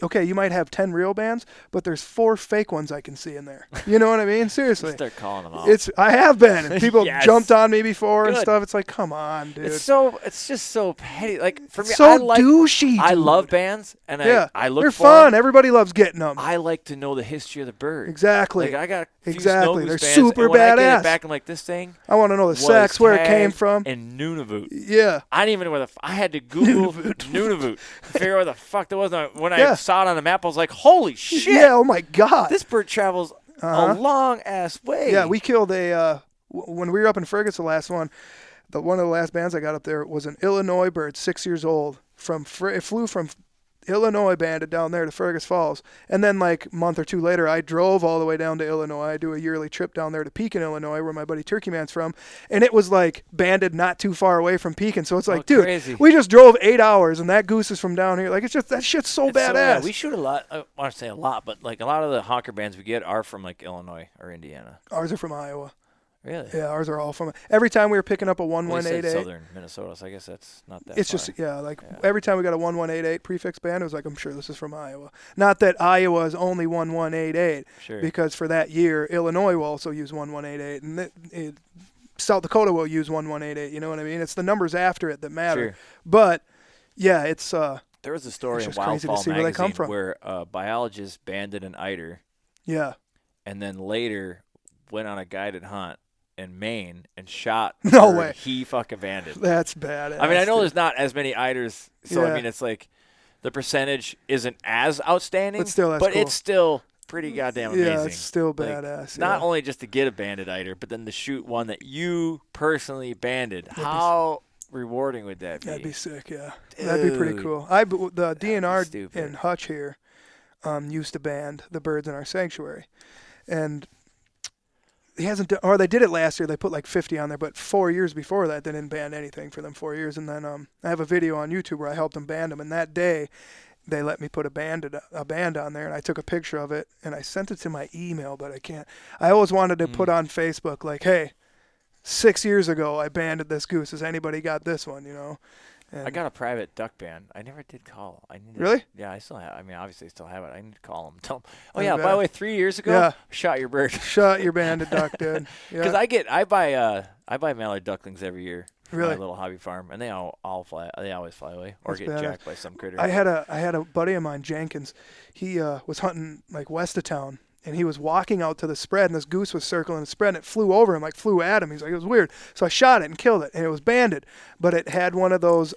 okay, you might have 10 real bands, but there's 4 fake ones I can see in there. You know what I mean? Seriously. Start calling them out. I have been. And people jumped on me before and stuff. It's like, come on, dude. It's just so petty. Like for me, douchey. Dude. I love bands, and I look they're for fun. them. Everybody loves getting them. I like to know the history of the bird. Exactly. Like I got a few exactly. Snow They're Goose bands, super and when badass. I get it back, I'm like, this thing. I want to know the sex, where it came from. And Nunavut. Yeah. I didn't even know where I had to Google Nunavut to figure out where the fuck that was. When I saw it on the map, I was like, holy shit. Yeah, oh my God. This bird travels a long ass way. Yeah, we killed when we were up in Fergus, the last one, one of the last bands I got up there was an Illinois bird, 6 years old. It flew from Illinois, banded down there to Fergus Falls. And then like a month or two later, I drove all the way down to Illinois. I do a yearly trip down there to Pekin, Illinois, where my buddy Turkey Man's from. And it was like banded not too far away from Pekin. So it's like, dude, crazy. We just drove 8 hours and that goose is from down here. Like, it's just, that shit's so badass. We shoot a lot. I want to say a lot, but like a lot of the honker bands we get are from like Illinois or Indiana. Ours are from Iowa. Really? Yeah, ours are all from. Every time we were picking up a 1188. Southern Minnesota, so I guess that's not that. It's far. just every time we got a 1188 prefix band, it was like, I'm sure this is from Iowa. Not that Iowa is only 1188, because for that year Illinois will also use 1188, and South Dakota will use 1188. You know what I mean? It's the numbers after it that matter. Sure. But yeah, it's. There was a story in Wildfall magazine where a biologist banded an eider. Yeah. And then later went on a guided hunt in Maine and shot. No way. He fucking banded. That's badass. I mean, I know there's not as many eiders, so I mean, it's like the percentage isn't as outstanding, but still, it's still pretty goddamn amazing. Yeah, it's still badass. Not only just to get a banded eider, but then to shoot one that you personally banded. How rewarding would that be? That'd be sick. Yeah, that'd be pretty cool. The DNR in Hutch here used to band the birds in our sanctuary, and he hasn't done, or they did it last year. They put like 50 on there, but 4 years before that, they didn't band anything for them 4 years. And then I have a video on YouTube where I helped them band them. And that day, they let me put a band on there, and I took a picture of it and I sent it to my email, but I can't. I always wanted to put on Facebook like, hey, 6 years ago I banded this goose. Has anybody got this one? You know. And I got a private duck band. I never did call. Really? Yeah, I still have. I mean, obviously, I still have it. I need to call them. Tell them. Oh yeah, by the way, 3 years ago, I shot your bird. Shot your banded duck, dude. Because I buy mallard ducklings every year. For really? My little hobby farm, and they all fly. They always fly away or get jacked by some critter. I had a buddy of mine, Jenkins. He was hunting like west of town. And he was walking out to the spread, and this goose was circling the spread, and it flew over him, like flew at him. He's like, it was weird. So I shot it and killed it, and it was banded. But it had one of those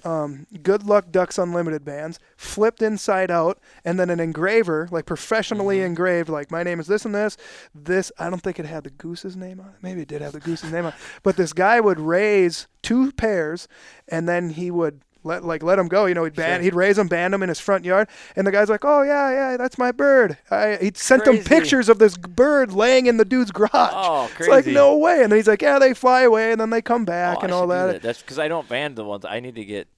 Good Luck Ducks Unlimited bands, flipped inside out, and then an engraver, like professionally engraved, like my name is this and this. This, I don't think it had the goose's name on it. Maybe it did have the goose's name on it. But this guy would raise 2 pairs, and then he would let him go. He'd raise them, band them in his front yard, and the guy's like, "Oh yeah, that's my bird." He sent him pictures of this bird laying in the dude's garage. Oh, crazy! It's like, no way. And then he's like, "Yeah, they fly away, and then they come back and all that." That's because I don't band the ones. I need to get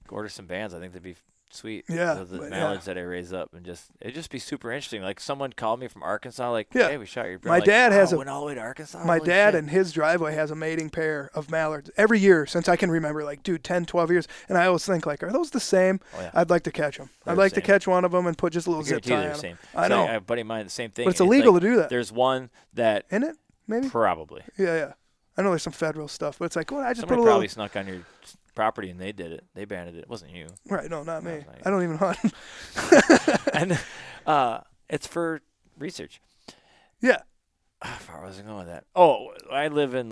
order some bands. I think they'd be sweet. Yeah, the mallards that I raise up, and it'd just be super interesting. Like someone called me from Arkansas, like, yeah. "Hey, we shot your bird." My dad went all the way to Arkansas. My Holy dad shit. in his driveway has a mating pair of mallards every year since I can remember. Like, dude, 10, 12 years, and I always think, like, are those the same? Oh, yeah. I'd like to catch them. I'd like to catch one of them and put just a little zip tie on them. I know. I have a buddy of mine, the same thing. But it's illegal to do that. There's one that isn't it? Maybe. Probably. Yeah. I know there's some federal stuff, but it's like, well, I just Somebody put a little. Probably snuck on your property and they did it. They banned it. It wasn't you. Right? No, not me. I don't even hunt. And it's for research. Yeah. How far was I going with that? Oh, I live in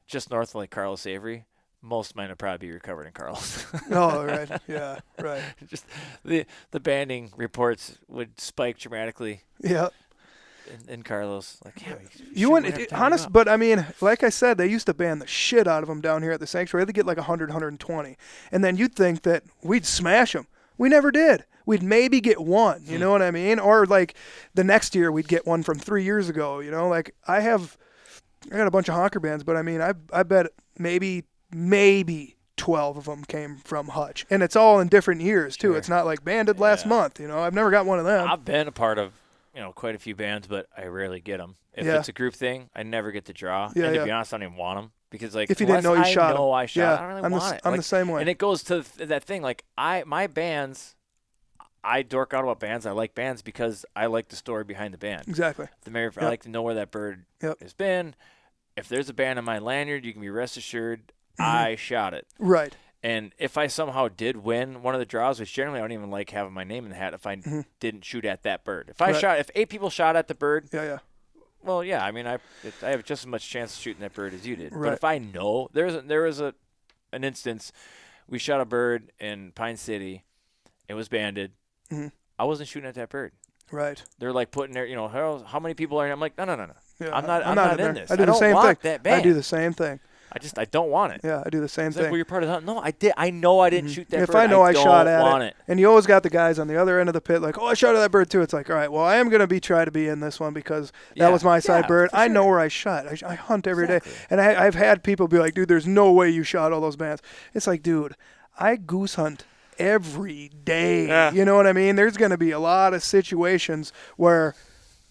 just north of Carlos Avery. Most of mine would probably be recovered in Carlos. Oh, right. Yeah, right. Just the banding reports would spike dramatically. Yeah. In Carlos, you wouldn't, honest, but I mean, like I said, they used to ban the shit out of them down here at the sanctuary. They'd get 100, 120, and then you'd think that we'd smash them. We never did. We'd maybe get one, you know what I mean? Or the next year we'd get one from 3 years ago. I got a bunch of honker bands, but I mean, I bet maybe 12 of them came from Hutch, and it's all in different years too. Sure. It's not like banded last month. I've never got one of them. I've been a part of quite a few bands, but I rarely get them. If it's a group thing, I never get to draw. Yeah, and to be honest, I don't even want them because if you didn't know you shot them, I don't really want it. I'm the same way. And it goes to that thing. My bands, I dork out about bands. I like bands because I like the story behind the band. Exactly. I like to know where that bird has been. If there's a band on my lanyard, you can be rest assured I shot it. Right. And if I somehow did win one of the draws, which generally I don't even like having my name in the hat if I didn't shoot at that bird. If 8 people shot at the bird, well, yeah, I mean, I have just as much chance of shooting that bird as you did. Right. But if I know, there was an instance, we shot a bird in Pine City, it was banded. I wasn't shooting at that bird. Right. They're putting their, how many people are in? I'm like, no. Yeah, I'm not in this. I do the same want thing. That band. I do the same thing. I don't want it. Yeah, I do the same thing. Well, you're part of the hunt. No, I did. I know I didn't shoot that bird. If I know I shot at it. And you always got the guys on the other end of the pit like, oh, I shot at that bird too. It's like, all right, well, I am going to try to be in this one because that was my side bird. I know where I shot. I hunt every day. And I've had people be like, dude, there's no way you shot all those bands. It's like, dude, I goose hunt every day. Yeah. You know what I mean? There's going to be a lot of situations where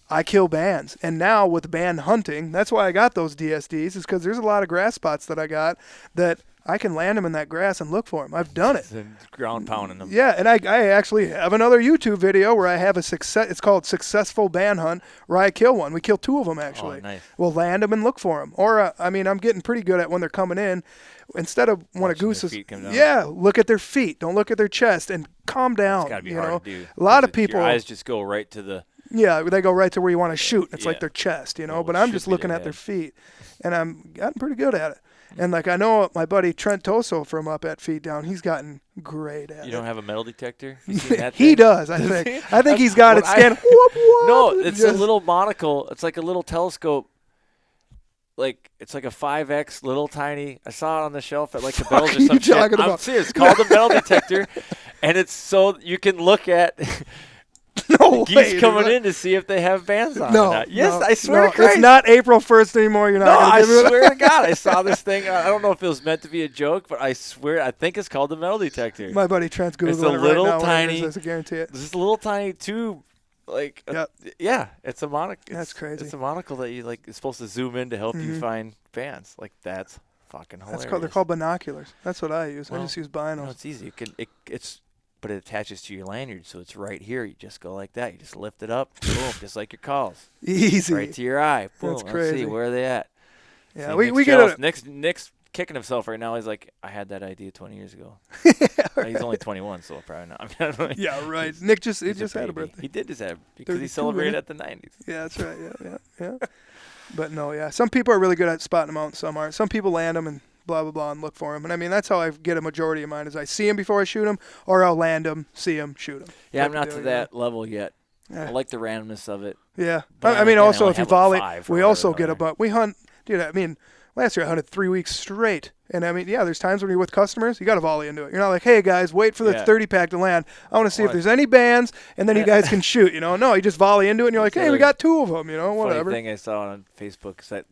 I kill bands. And now with band hunting, that's why I got those DSDs, is because there's a lot of grass spots that I got that I can land them in that grass and look for them. I've done it. Ground pounding them. Yeah, and I actually have another YouTube video where I have it's called Successful Band Hunt, where I kill one. We kill 2 of them, actually. Oh, nice. We'll land them and look for them. Or, I'm getting pretty good at when they're coming in. Instead of when a goose is, look at their feet. Don't look at their chest and calm down. It's got to be hard to do. A lot of people. Your eyes just go right to the. Yeah, they go right to where you want to shoot. It's like their chest, but I'm just looking at their feet, and I'm gotten pretty good at it. And I know my buddy Trent Toso from up at Feet Down, he's gotten great at it. You don't have a metal detector? You seen that He does, I think. I think he's got it scanned. No, it's a little monocle. It's like a little telescope. It's like a 5X, little tiny. I saw it on the shelf at the Bells or some shit. I'm serious. It's called a metal detector, and it's so you can look at. No geese coming in to see if they have bands on. No, yes, I swear to Christ. It's not April 1st anymore. You're not. No, I swear to God, I saw this thing. I don't know if it was meant to be a joke, but I swear, I think it's called the metal detector. My buddy Trent's Googling it right now. Tiny. I guarantee it. It's just a little tiny tube. It's a monocle. That's crazy. It's a monocle that you it's supposed to zoom in to help you find bands. That's fucking hilarious. They're called binoculars. That's what I use. I just use binos. No, it's easy. But it attaches to your lanyard, so it's right here. You just go like that. You just lift it up, boom, just like your calls. Easy. Right to your eye. Boom. That's crazy. Let's see, where are they at? Yeah, see, we get it. Nick's kicking himself right now. He's like, I had that idea 20 years ago. Right. He's only 21, so probably not. Yeah, right. Nick just had a birthday. He did just have because he celebrated at the 90s. Yeah, that's right. Yeah. But no, some people are really good at spotting them out, and some aren't. Some people land them and blah, blah, blah, and look for them. And, I mean, that's how I get a majority of mine is I see them before I shoot them, or I'll land them, see them, shoot them. Yeah, I'm not to that level yet. I like the randomness of it. Yeah. But I mean, also, if you volley, like we also get we hunt, dude, I mean, Last year I hunted 3 weeks straight. And I mean, yeah, there's times when you're with customers, you got to volley into it. You're not like, hey guys, wait for the 30 pack to land. I want to see if there's any bands, and then you guys can shoot. No, you just volley into it, and you're like, hey, we got 2 of them. Whatever. Funny thing I saw on Facebook is that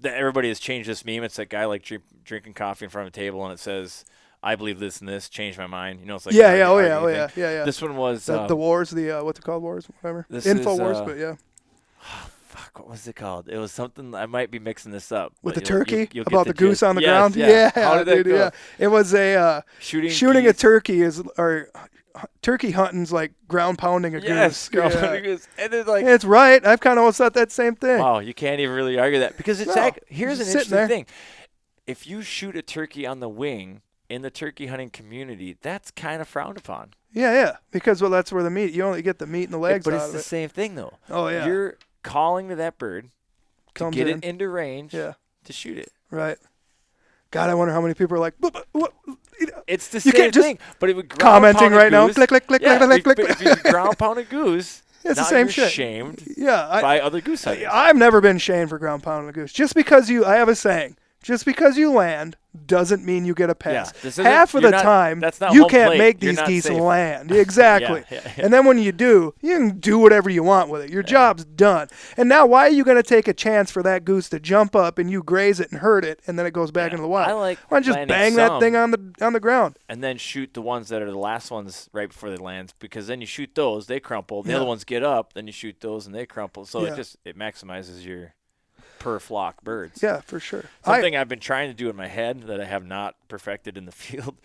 everybody has changed this meme. It's that guy like drinking coffee in front of a table, and it says, I believe this and this, changed my mind. It's like yeah. This one was the wars, what's it called, wars, whatever. Info wars, but yeah. Fuck, what was it called? It was something. I might be mixing this up. With the turkey you'll about the goose on the ground. Yeah. How did that go? Yeah. It was a shooting a turkey or turkey hunting's like ground pounding a goose. Ground pounding a goose. And it's like it's right. I've kind of always thought that same thing. Wow, you can't even really argue that because it's here's an interesting thing. If you shoot a turkey on the wing in the turkey hunting community, that's kind of frowned upon. Yeah, because that's where the meat. You only get the meat and the legs. But out it's of the it. same thing though. Oh yeah. You're calling to that bird to get in. it into range to shoot it. Right. God, I wonder how many people are like, what? It's the same thing. But it would commenting right now. Click. If you ground pound a goose, it's the same shit. Shamed by other goose hunters. I've never been shamed for ground pounding a goose. Just because I have a saying, just because you land doesn't mean you get a pass. Half of the time, you can't make these geese land. Exactly. And then when you do, you can do whatever you want with it. Your job's done. And now why are you going to take a chance for that goose to jump up and you graze it and hurt it and then it goes back into the wild? Why don't you just bang that thing on the ground? And then shoot the ones that are the last ones right before they land, because then you shoot those, they crumple. The other ones get up, then you shoot those and they crumple. So it maximizes your per flock birds. Yeah, for sure. Something I've been trying to do in my head that I have not perfected in the field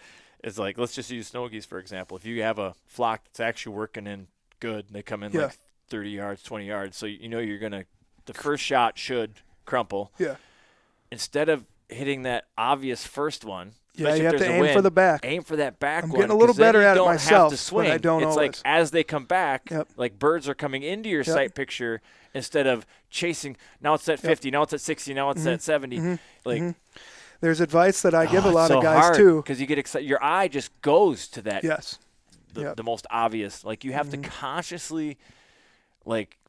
is like, let's just use snow geese, for example. If you have a flock that's actually working in good, and they come in like 30 yards, 20 yards, so you're going to – the first shot should crumple. Yeah. Instead of hitting that obvious first one – you have to aim for the back. Aim for that back one. I'm getting a little better at it myself, but I don't It's always. like as they come back, like birds are coming into your sight picture instead of chasing. Now it's at 50, now it's at 60, now it's at 70. There's advice that I give a lot of guys too. Because you get excited. Your eye just goes to that. Yes. The most obvious. Like you have to consciously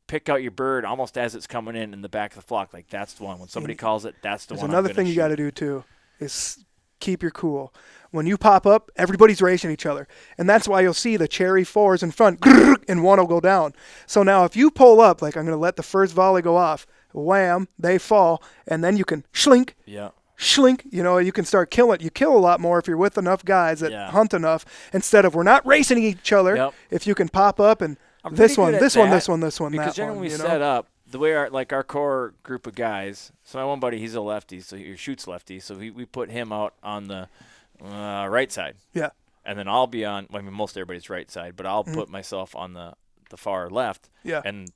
pick out your bird almost as it's coming in the back of the flock. Like that's the one. When somebody calls it, that's the one. There's another thing you got to do too is keep your cool. When you pop up, everybody's racing each other. And that's why you'll see the cherry 4s in front, and one will go down. So now if you pull up, like I'm going to let the first volley go off, wham, they fall, and then you can shlink, you can start killing. You kill a lot more if you're with enough guys that hunt enough, instead of we're not racing each other. If you can pop up and this one, because that one. Because generally we set up, the way our core group of guys, so my one buddy, he's a lefty, so he shoots lefty, so we put him out on the right side. Yeah. And then I'll be on, most everybody's right side, but I'll put myself on the far left. Yeah. And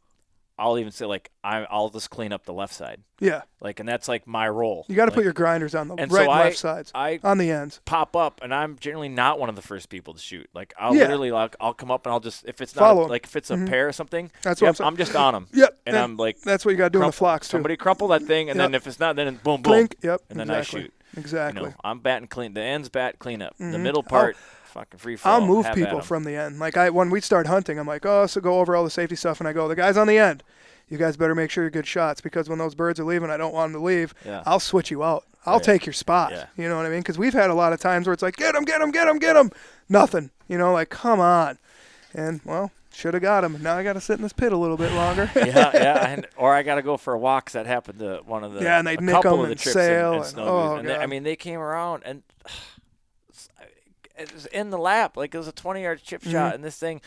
I'll even say, I'll just clean up the left side. Yeah. And that's my role. You got to put your grinders on the right and left sides, on the ends. Pop up, and I'm generally not one of the first people to shoot. I'll literally, I'll come up and I'll just, if it's not, if it's a pair or something, that's what I'm just on them. Yep. And I'm that's what you got to do in the flocks, too. Somebody crumple that thing, and then if it's not, then boom, boom. Blink. Yep. And then I shoot. Exactly. I'm batting clean. The ends bat clean up. The middle part, fucking free fall. I'll move people from the end. When we start hunting, I'm like, so go over all the safety stuff, and I go, the guys on the end, you guys better make sure you're good shots, because when those birds are leaving, I don't want them to leave. Yeah. I'll switch you out. I'll take your spot. Yeah. You know what I mean? Because we've had a lot of times where it's like, get him. Nothing. Come on. And, should have got him. Now I got to sit in this pit a little bit longer. Or I got to go for a walk. That happened to one of the and they'd nick them and sail. They came around, and it was in the lap. It was a 20-yard chip shot, and this thing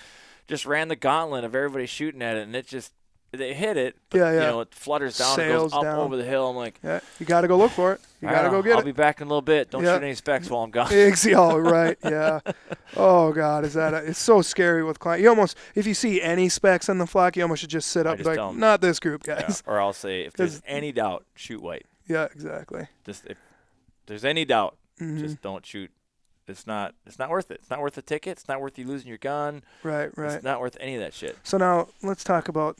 just ran the gauntlet of everybody shooting at it, and they hit it. But, it flutters down, sails and goes up down over the hill. I'm like, you got to go look for it. You got to go get it. I'll be back in a little bit. Don't shoot any specks while I'm gone. Right. Yeah. Oh God, it's so scary with clients. You almost, if you see any specks in the flock, you almost should just sit up not this group, guys. Yeah. Or I'll say, if there's any doubt, shoot white. Yeah, exactly. Just if there's any doubt, just don't shoot. It's not worth it. It's not worth the ticket. It's not worth you losing your gun. Right. It's not worth any of that shit. So now let's talk about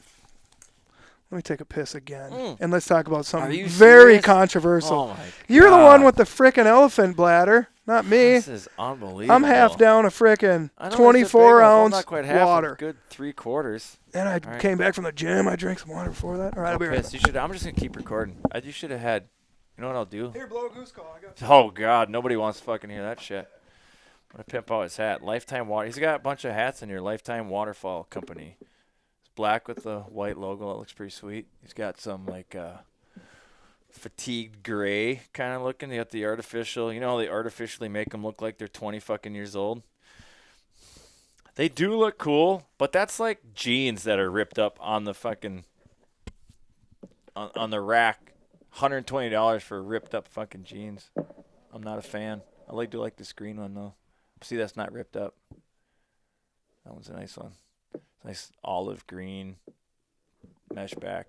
Let me take a piss again. Mm. And let's talk about Are something you very serious? controversial. Oh, my You're the God. one with the frickin' elephant bladder, not me. This is unbelievable. I'm half down a frickin' I know, it's a big 24 one. Well, ounce not quite half, water. a good 3/4. And I All right. came back from the gym. I drank some water before that. All right, I'll be right Piss. I'm just gonna keep recording. You should have had. You know what I'll do? back. Here, blow a goose call. I got you. Oh God, nobody wants to fucking hear that shit. I'm gonna pimp out his hat. Lifetime water. He's got a bunch of hats in here. Lifetime Waterfall Company. It's black with the white logo. It looks pretty sweet. He's got some like fatigued gray kind of looking. They got the artificial. You know how they artificially make them look like they're 20 fucking years old. They do look cool, but that's like jeans that are ripped up on the fucking on the rack. $120 for ripped up fucking jeans. I'm not a fan. I do like this green one though. See, that's not ripped up. That one's a nice one. Nice olive green mesh back.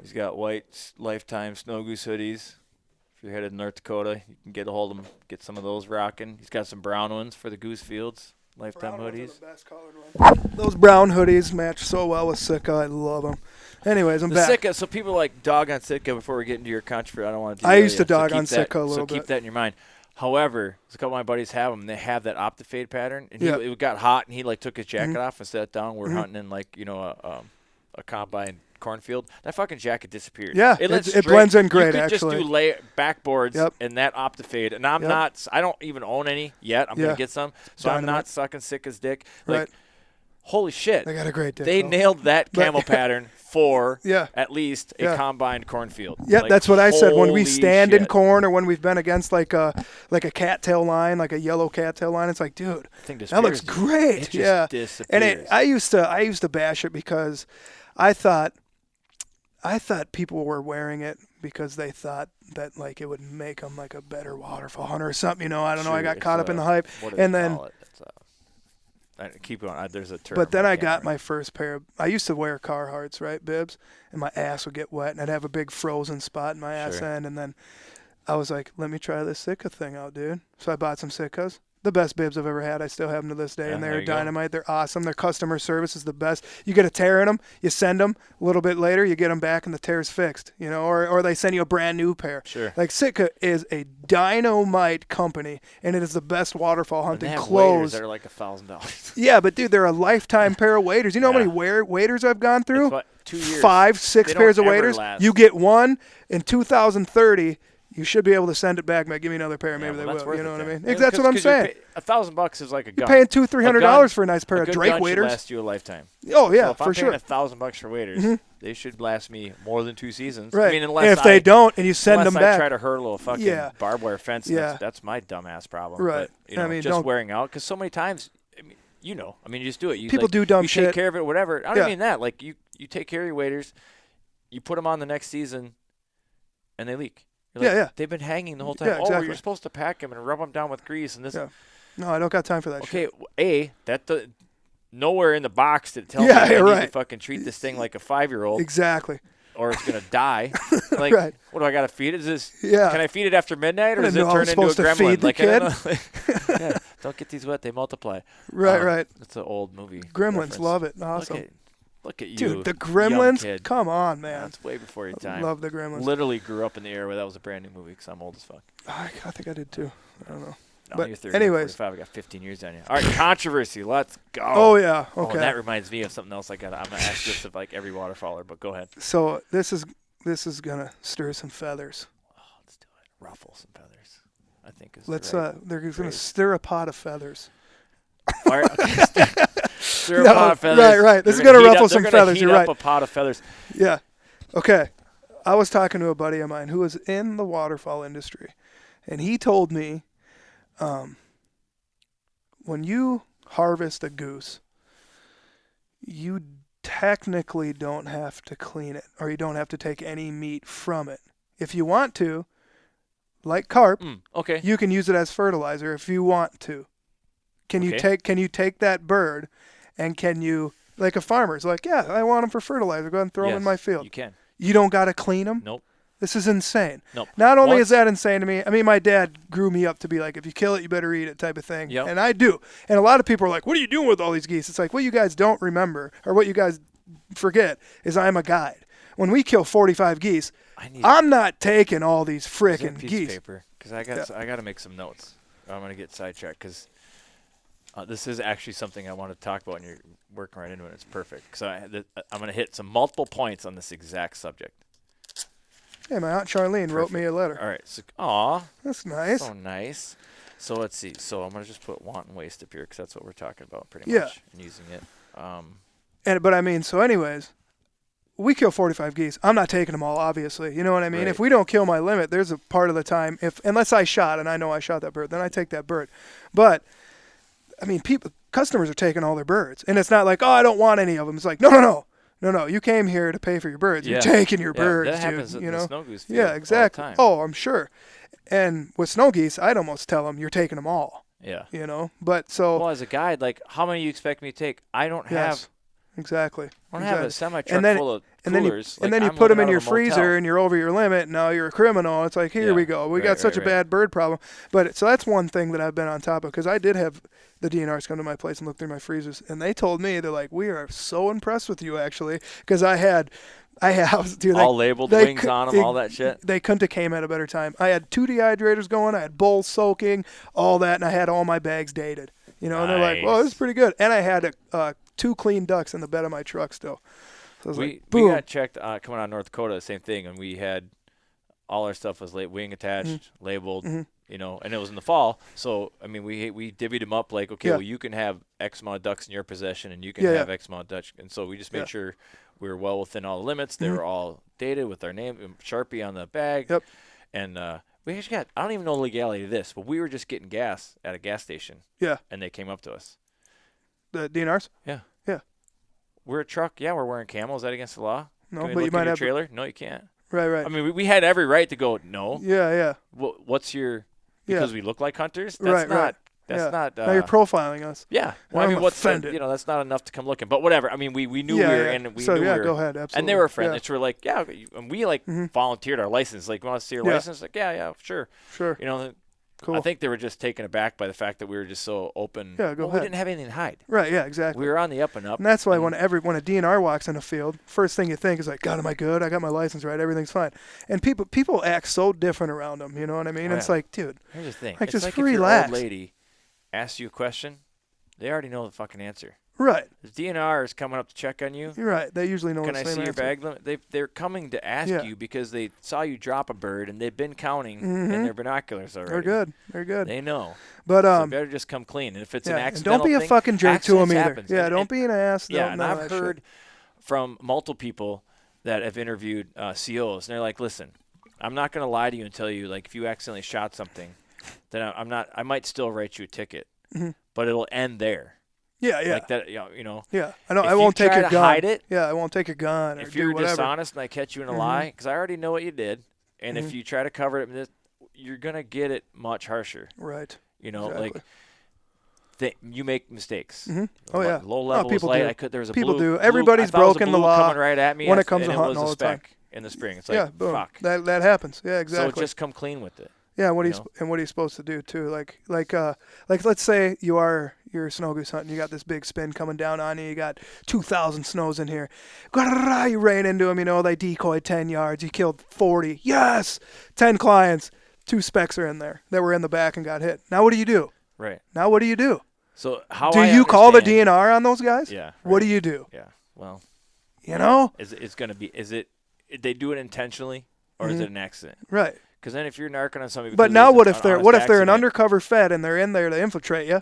He's got white Lifetime Snow Goose hoodies. If you're headed to North Dakota, you can get a hold of them. Get some of those rocking. He's got some brown ones for the Goose Fields. Lifetime Brown ones are hoodies. the best colored ones. Those brown hoodies match so well with Sitka. I love them. Anyways, I'm The back. Sitka, so people like dog on Sitka before we get into your controversy. I don't want to. I used to derail you. dog on Sitka a little So bit. keep that in your mind. However, a couple of my buddies have them. They have that Optifade pattern, and Yeah. it got hot, and he like took his jacket Mhm. off and sat down. We're hunting in like a combine cornfield. That fucking jacket disappeared. Yeah, it blends in great, You could actually. just do backboards Yep. and that Optifade, and I'm Yep. not. I don't even own any yet. I'm Yeah. gonna get some, so I'm Dynamite. not sucking Sitka's dick. Like, Right. holy shit! They got a great dick. They though. nailed that But- camel pattern for Yeah. at least a Yeah. combined cornfield. Yeah, Like, that's what I said. When we holy stand in shit. corn or when we've been against like a cattail line, like a yellow cattail line, it's like, dude, Thing that looks disappears. great. It just Yeah. disappears. And I used to bash it because I thought people were wearing it because they thought that like it would make them like a better waterfall hunter or something. You know, I don't know. I got caught up in the hype, What do and they then. call it? It's, keep going. There's a term. But then I can't got remember. my first pair of. I used to wear Carhartts, right, bibs, and my ass would get wet, and I'd have a big frozen spot in my ass Sure. end, and then I was like, "Let me try this Sitka thing out, dude." So I bought some Sitkas. The best bibs I've ever had. I still have them to this day, Yeah, and there they're you go. dynamite. They're awesome. Their customer service is the best. You get a tear in them, you send them. A little bit later, you get them back, and the tear's fixed. You know, or they send you a brand new pair. Sure. Like Sitka is a dynamite company, and it is the best waterfall And they hunting have clothes. waders that are like $1,000. Yeah, but dude, they're a lifetime pair of waders. You know how Yeah. many waders I've gone through? It's what, 2 years. 5, 6 They don't pairs of ever waders. last. You get one in 2030. You should be able to send it back. Give me another pair. Maybe Yeah, well, they that's will. You worth know it what I then. mean? Yeah, That's what I'm 'cause you're saying. $1,000 is like a gun. You're paying $200-300 for a nice pair a of good Drake gun should waders. last you a lifetime. Oh yeah, So if for I'm sure. paying $1,000 for waders, Mhm. they should last me more than 2 seasons. Right. I mean, unless and if they don't, and you send unless them I back, try to hurdle a fucking Yeah. barbed wire fence, Yeah. that's my dumbass problem. Right. But, you know, I mean, just don't- wearing out because so many times, I mean, you just do it. You People like, do dumb you shit. take care of it, whatever. I don't Yeah. mean that. Like you take care of your waders, you put them on the next season, and they leak. You're like, Yeah. They've been hanging the whole time. Yeah, Oh, exactly. you're supposed to pack them and rub them down with grease and this. Yeah. No, I don't got time for that shit. Okay, nowhere in the box did it tell Yeah, me I need right. to fucking treat this thing like a 5-year-old Exactly. or it's gonna die. Like, Right. what do I gotta feed it? Is this? Yeah. Can I feed it after midnight, or I does it didn't know I turn was into a supposed to gremlin? feed the Like, I don't know. Yeah, don't get these wet; they multiply. Right, right. That's an old movie. Gremlins, reference. love it. Awesome. Look at you, Dude, the young Gremlins, kid. come on, Yeah, man. it's way before your time. Love the Gremlins. Literally grew up in the era where that was a brand new movie because I'm old as fuck. I think I did too. I don't know. No, But you're 30, anyways. 45. I got 15 years on you. All right, controversy. Let's go. Oh yeah, Oh, okay. and that reminds me of something else. I'm gonna ask this of like every waterfaller, but go ahead. So this is gonna stir some feathers. Oh, let's do it. Ruffle some feathers. I think is. Let's the right they're gonna phrase. stir a pot of feathers. All right, okay, stir a No, pot of feathers. right. This They're is gonna heat ruffle up- some they're gonna feathers, heat you're up right. a pot of feathers. Yeah. Okay. I was talking to a buddy of mine who was in the waterfowl industry, and he told me, when you harvest a goose, you technically don't have to clean it, or you don't have to take any meat from it. If you want to, like carp, Okay. you can use it as fertilizer if you want to. Can you take that bird, and can you, like a farmer's like, yeah, I want them for fertilizer. Go ahead and throw them in Yes, my field. You can. You don't got to clean them. Nope. This is insane. Nope. Not only Once- is that insane to me, I mean, my dad grew me up to be like, if you kill it, you better eat it type of thing. Yep. And I do. And a lot of people are like, what are you doing with all these geese? It's like, what you guys don't remember, or what you guys forget, is I'm a guide. when we kill 45 geese, I'm not taking all these frickin' piece geese. of paper because I got to make some notes. I'm gonna get sidetracked because this is actually something I want to talk about, and you're working right into it. It's perfect because I'm gonna hit some multiple points on this exact subject. Hey, my Aunt Charlene wrote me a letter. All right. So, aw. That's nice. So nice. So let's see. So I'm gonna just put want and waste up here because that's what we're talking about pretty Yeah. much and using it. But I mean, so anyways, we kill 45 geese. I'm not taking them all, obviously. You know what I mean? Right. If we don't kill my limit, there's a part of the time, unless I shot and I know I shot that bird, then I take that bird. But I mean, customers are taking all their birds, and it's not like, oh, I don't want any of them. It's like, no. You came here to pay for your birds. You're taking your birds, that happens dude. in the snow goose field Yeah, exactly. all the time. Oh, I'm sure. And with snow geese, I'd almost tell them you're taking them all. Yeah. But so. Well, as a guide, like, how many do you expect me to take? I don't have. Exactly. I don't have a semi-truck full of and coolers. then you put them in your freezer and you're over your limit. Now you're a criminal. It's like, here we go. We got such a bad bird problem. But so that's one thing that I've been on top of, because I did have the DNRs come to my place and look through my freezers, and they told me, they're like, we are so impressed with you, actually, because I have dude, all labeled wings on them, all that shit. They couldn't have came at a better time. I had 2 dehydrators going. I had bowls soaking, all that, and I had all my bags dated. And they're like, well, this is pretty good. And I had 2 clean ducks in the bed of my truck still. So we got checked coming out of North Dakota, same thing, and we had all our stuff was wing attached, labeled, and it was in the fall. So I mean, we divvied them up like, okay, well, you can have X amount of ducks in your possession, and you can have X amount of ducks, and so we just made sure we were well within all the limits. They were all dated with our name, Sharpie on the bag, and we actually got, I don't even know the legality of this, but we were just getting gas at a gas station. Yeah. And they came up to us. The DNRs? Yeah. Yeah. We're a truck. Yeah, we're wearing camo. Is that against the law? No, Can we but look you might in your have trailer. No, you can't. Right. I mean, we had every right to go, no. Yeah. What's your, because we look like hunters? That's not. That's not. Now you're profiling us. Yeah. Well, I mean, what's offended? That's not enough to come looking. But whatever. I mean, we knew we were, and we knew we were. Go ahead. Absolutely. And they were friendly. They were like, and we volunteered our license. Like, want to see your license? Like, yeah, sure. Sure. Cool. I think they were just taken aback by the fact that we were just so open. Yeah, go ahead. We didn't have anything to hide. Right. Yeah. Exactly. We were on the up and up. And that's why when a DNR walks in a field, first thing you think is like, God, am I good? I got my license right. Everything's fine. And people act so different around them. You know what I mean? It's like, dude. Here's the thing. Like, it's just like relax. If your old lady asks you a question, they already know the fucking answer. Right. The DNR is coming up to check on you. You're right. They usually know the same answer. Can I see your bag limit? They're coming to ask you because they saw you drop a bird, and they've been counting in their binoculars already. They're good. They know. But so better just come clean. And if it's an accidental and don't be a fucking jerk to them either. Happens. Yeah, don't be an ass. Yeah, and I've heard from multiple people that have interviewed COs, and they're like, listen, I'm not going to lie to you and tell you, like, if you accidentally shot something, then I might still write you a ticket, but it'll end there. Yeah. Like that, Yeah, I know. I won't take your gun. Hide it. Yeah, I won't take your gun. If you're dishonest and I catch you in a lie, because I already know what you did, and if you try to cover it, you're gonna get it much harsher. Right. Like you make mistakes. Oh yeah. Low level people was light. do. There was a people blue. do. Everybody's broken the law coming right at me when it comes to hunting all the time. In the spring. It's like, boom. Fuck. That happens. Yeah, exactly. So just come clean with it. Yeah, what are you supposed to do too? Like let's say you're snow goose hunting, you got this big spin coming down on you, you got 2,000 snows in here. You ran into them, they decoyed 10 yards, you killed 40. Yes! 10 clients, 2 specks are in there that were in the back and got hit. Now what do you do? Right. Now what do you do? So how do you call the DNR on those guys? Yeah. Right. What do you do? Yeah. Well, is it they do it intentionally or is it an accident? Right. Because then if you're narking on somebody, but now what if they're an undercover fed and they're in there to infiltrate you,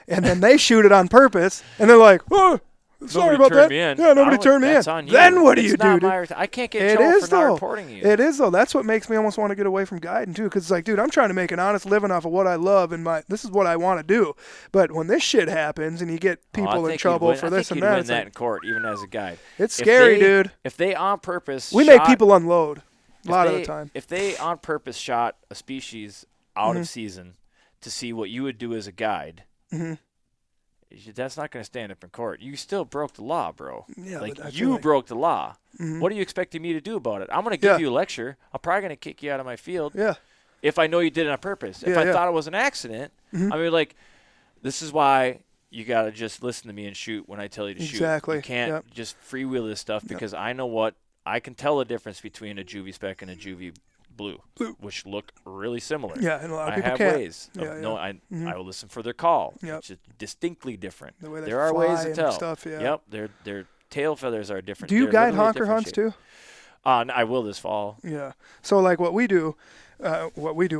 and then they shoot it on purpose and they're like, oh, sorry about that. Yeah, nobody turned me in. Then what do you do? I can't get in trouble for not reporting you. It is though. That's what makes me almost want to get away from guiding too, because it's like, dude, I'm trying to make an honest living off of what I love and this is what I want to do. But when this shit happens and you get people in trouble for this and that, I think you'd win that in court, even as a guide. It's scary, dude. If they on purpose, we make people unload. A lot of the time. If they on purpose shot a species out of season to see what you would do as a guide, that's not going to stand up in court. You still broke the law, bro. Yeah, you broke the law. What are you expecting me to do about it? I'm going to give you a lecture. I'm probably going to kick you out of my field. Yeah. If I know you did it on purpose. If I thought it was an accident, I mean, this is why you got to just listen to me and shoot when I tell you to shoot. Exactly. You can't just freewheel this stuff because I know what I can tell the difference between a juvie spec and a juvie blue, which look really similar. Yeah, and a lot of I people have can't. ways. Yeah, No, yeah. I will listen for their call, Yep. which is distinctly different. The way they There are fly ways to and tell. stuff, yeah. Yep, their tail feathers are different. Do you They're guide literally a honker different hunts shape. too? I will this fall. Yeah. So like what we do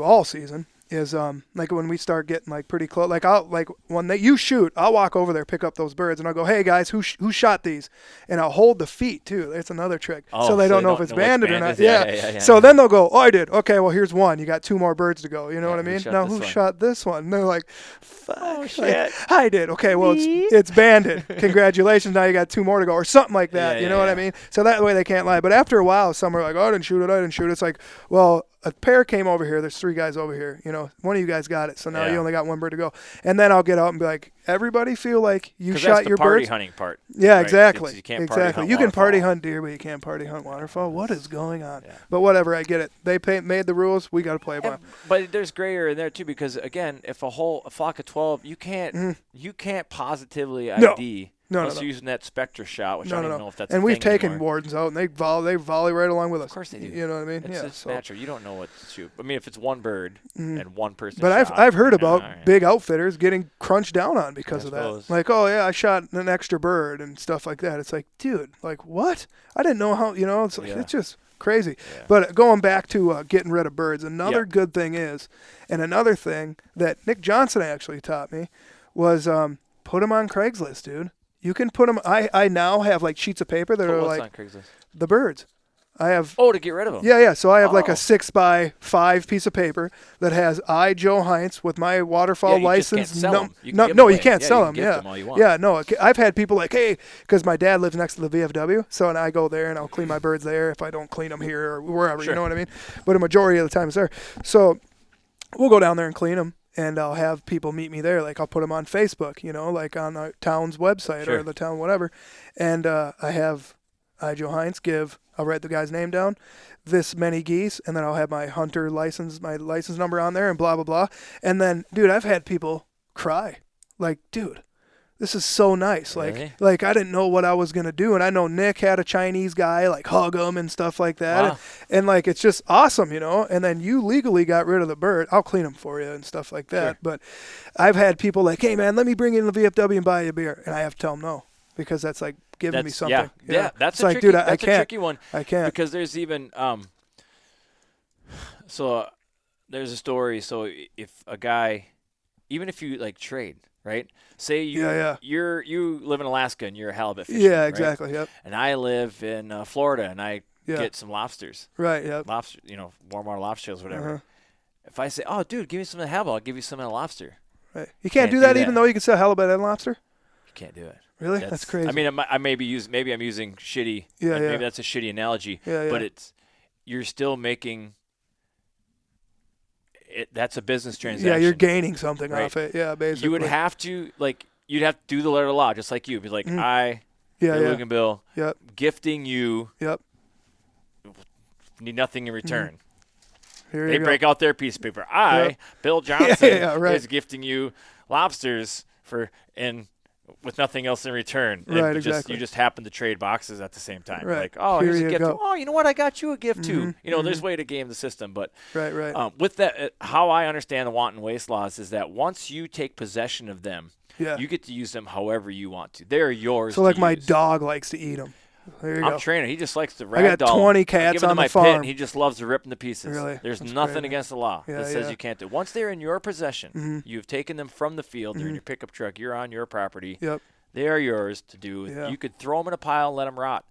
all season is like when we start getting like pretty close, like I'll like when you shoot, I'll walk over there, pick up those birds, and I'll go, hey guys, who shot these? And I'll hold the feet too. That's another trick. Oh, so they don't know if it's banded or not. Yeah. So then they'll go, oh, I did. Okay, well here's one. You got 2 more birds to go. You know what I mean? Who Now who shot this one? And they're like, fuck. Oh shit. Like, I did. Okay, well it's banded. Congratulations. Now you got 2 more to go, or something like that. You know what I mean? So that way they can't lie. But after a while, some are like, oh, I didn't shoot it. It's like, well, a pair came over here. There's 3 guys over here. You know, one of you guys got it. So now you only got 1 bird to go. And then I'll get out and be like, everybody feel like you shot your party birds. hunting part. Yeah, right? exactly. You can't exactly. party hunt You can party waterfowl. hunt deer, but you can't party hunt waterfowl. What is going on? Yeah. But whatever, I get it. They made the rules. We got to play by them. But there's gray area in there too, because again, if a flock of 12, you can't positively ID. No, unless you're using that Spectre shot, which I don't even know if that's and a we've thing taken anymore. wardens out, and they volley right along with us. Of course they do. You know what I mean? It's natural. You don't know what to shoot. I mean, if it's one bird and one person. But shot, I've heard about all right. big outfitters getting crunched down on because of that. suppose. Like, oh yeah, I shot an extra bird and stuff like that. It's like, dude, like what? I didn't know how. You know, it's like it's just crazy. Yeah. But going back to getting rid of birds, another Yep. good thing is, and another thing that Nick Johnson actually taught me was put them on Craigslist, dude. You can put them. I now have like sheets of paper that are What's like on Craigslist? the birds. I have. Oh, to get rid of them. Yeah. So I have like Oh. a 6x5 piece of paper that has Joe Heintz with my waterfowl Yeah, you just license. can't sell 'em. You can No, give 'em no, away. you can't Yeah, sell you them. can gift Yeah, 'em all you want. yeah. No, I've had people like, hey, because my dad lives next to the VFW, so and I go there and I'll clean my birds there if I don't clean them here or wherever. Sure. You know what I mean? But a majority of the time it's there. So we'll go down there and clean them. And I'll have people meet me there. Like I'll put them on Facebook, you know, like on the town's website Sure. or the town whatever. And I have Joe Heintz I'll write the guy's name down, this many geese, and then I'll have my hunter license, my license number on there and blah, blah, blah. And then, dude, I've had people cry. Like, dude, this is so nice. Really? Like I didn't know what I was going to do. And I know Nick had a Chinese guy, like hug him and stuff like that. Wow. And like, it's just awesome, you know? And then you legally got rid of the bird. I'll clean them for you and stuff like that. Sure. But I've had people like, hey man, let me bring you in the VFW and buy you a beer. And I have to tell them no, because that's like giving me something. Yeah, that's it's a like, tricky, dude, that's I a can't. tricky one. I can't. Because there's even there's a story. So if a guy, even if you like trade, right? Say you you live in Alaska and you're a halibut fisherman. Yeah, right? exactly. Yep. And I live in Florida and I get some lobsters. Right. Yep. Lobster, warm water lobster shells, whatever. Uh-huh. If I say, "Oh, dude, give me some of the halibut," I'll give you some of the lobster. Right. You can't do that even though you can sell halibut and lobster. You can't do it. Really? That's crazy. I mean, I maybe I'm using shitty. Yeah, Maybe that's a shitty analogy. Yeah. But you're still making. That's a business transaction. Yeah, you're gaining something right? off it. Yeah, basically. You would have to you'd have to do the letter of the law, just like you. Be like, Luke and Bill, gifting you. Yep. Need nothing in return. Here They you go. break out their piece of paper. Bill Johnson, right. is gifting you lobsters with nothing else in return. Right, You just happen to trade boxes at the same time. Right. Like, oh, Here here's a you gift. go. Oh, you know what? I got you a gift too. There's a way to game the system. But right. with that, how I understand the wanton waste laws is that once you take possession of them, you get to use them however you want to. They're yours. So like to my use. dog likes to eat them. There you I'm go. training. He just likes to I got ragdoll. 20 I cats give him on to my the farm. pit, and he just loves to rip them to pieces. Really? There's That's nothing crazy. against the law Yeah, that says yeah. you can't do. Once they're in your possession, you've taken them from the field. They're in your pickup truck. You're on your property. Yep. They are yours to do. Yeah. You could throw them in a pile and let them rot.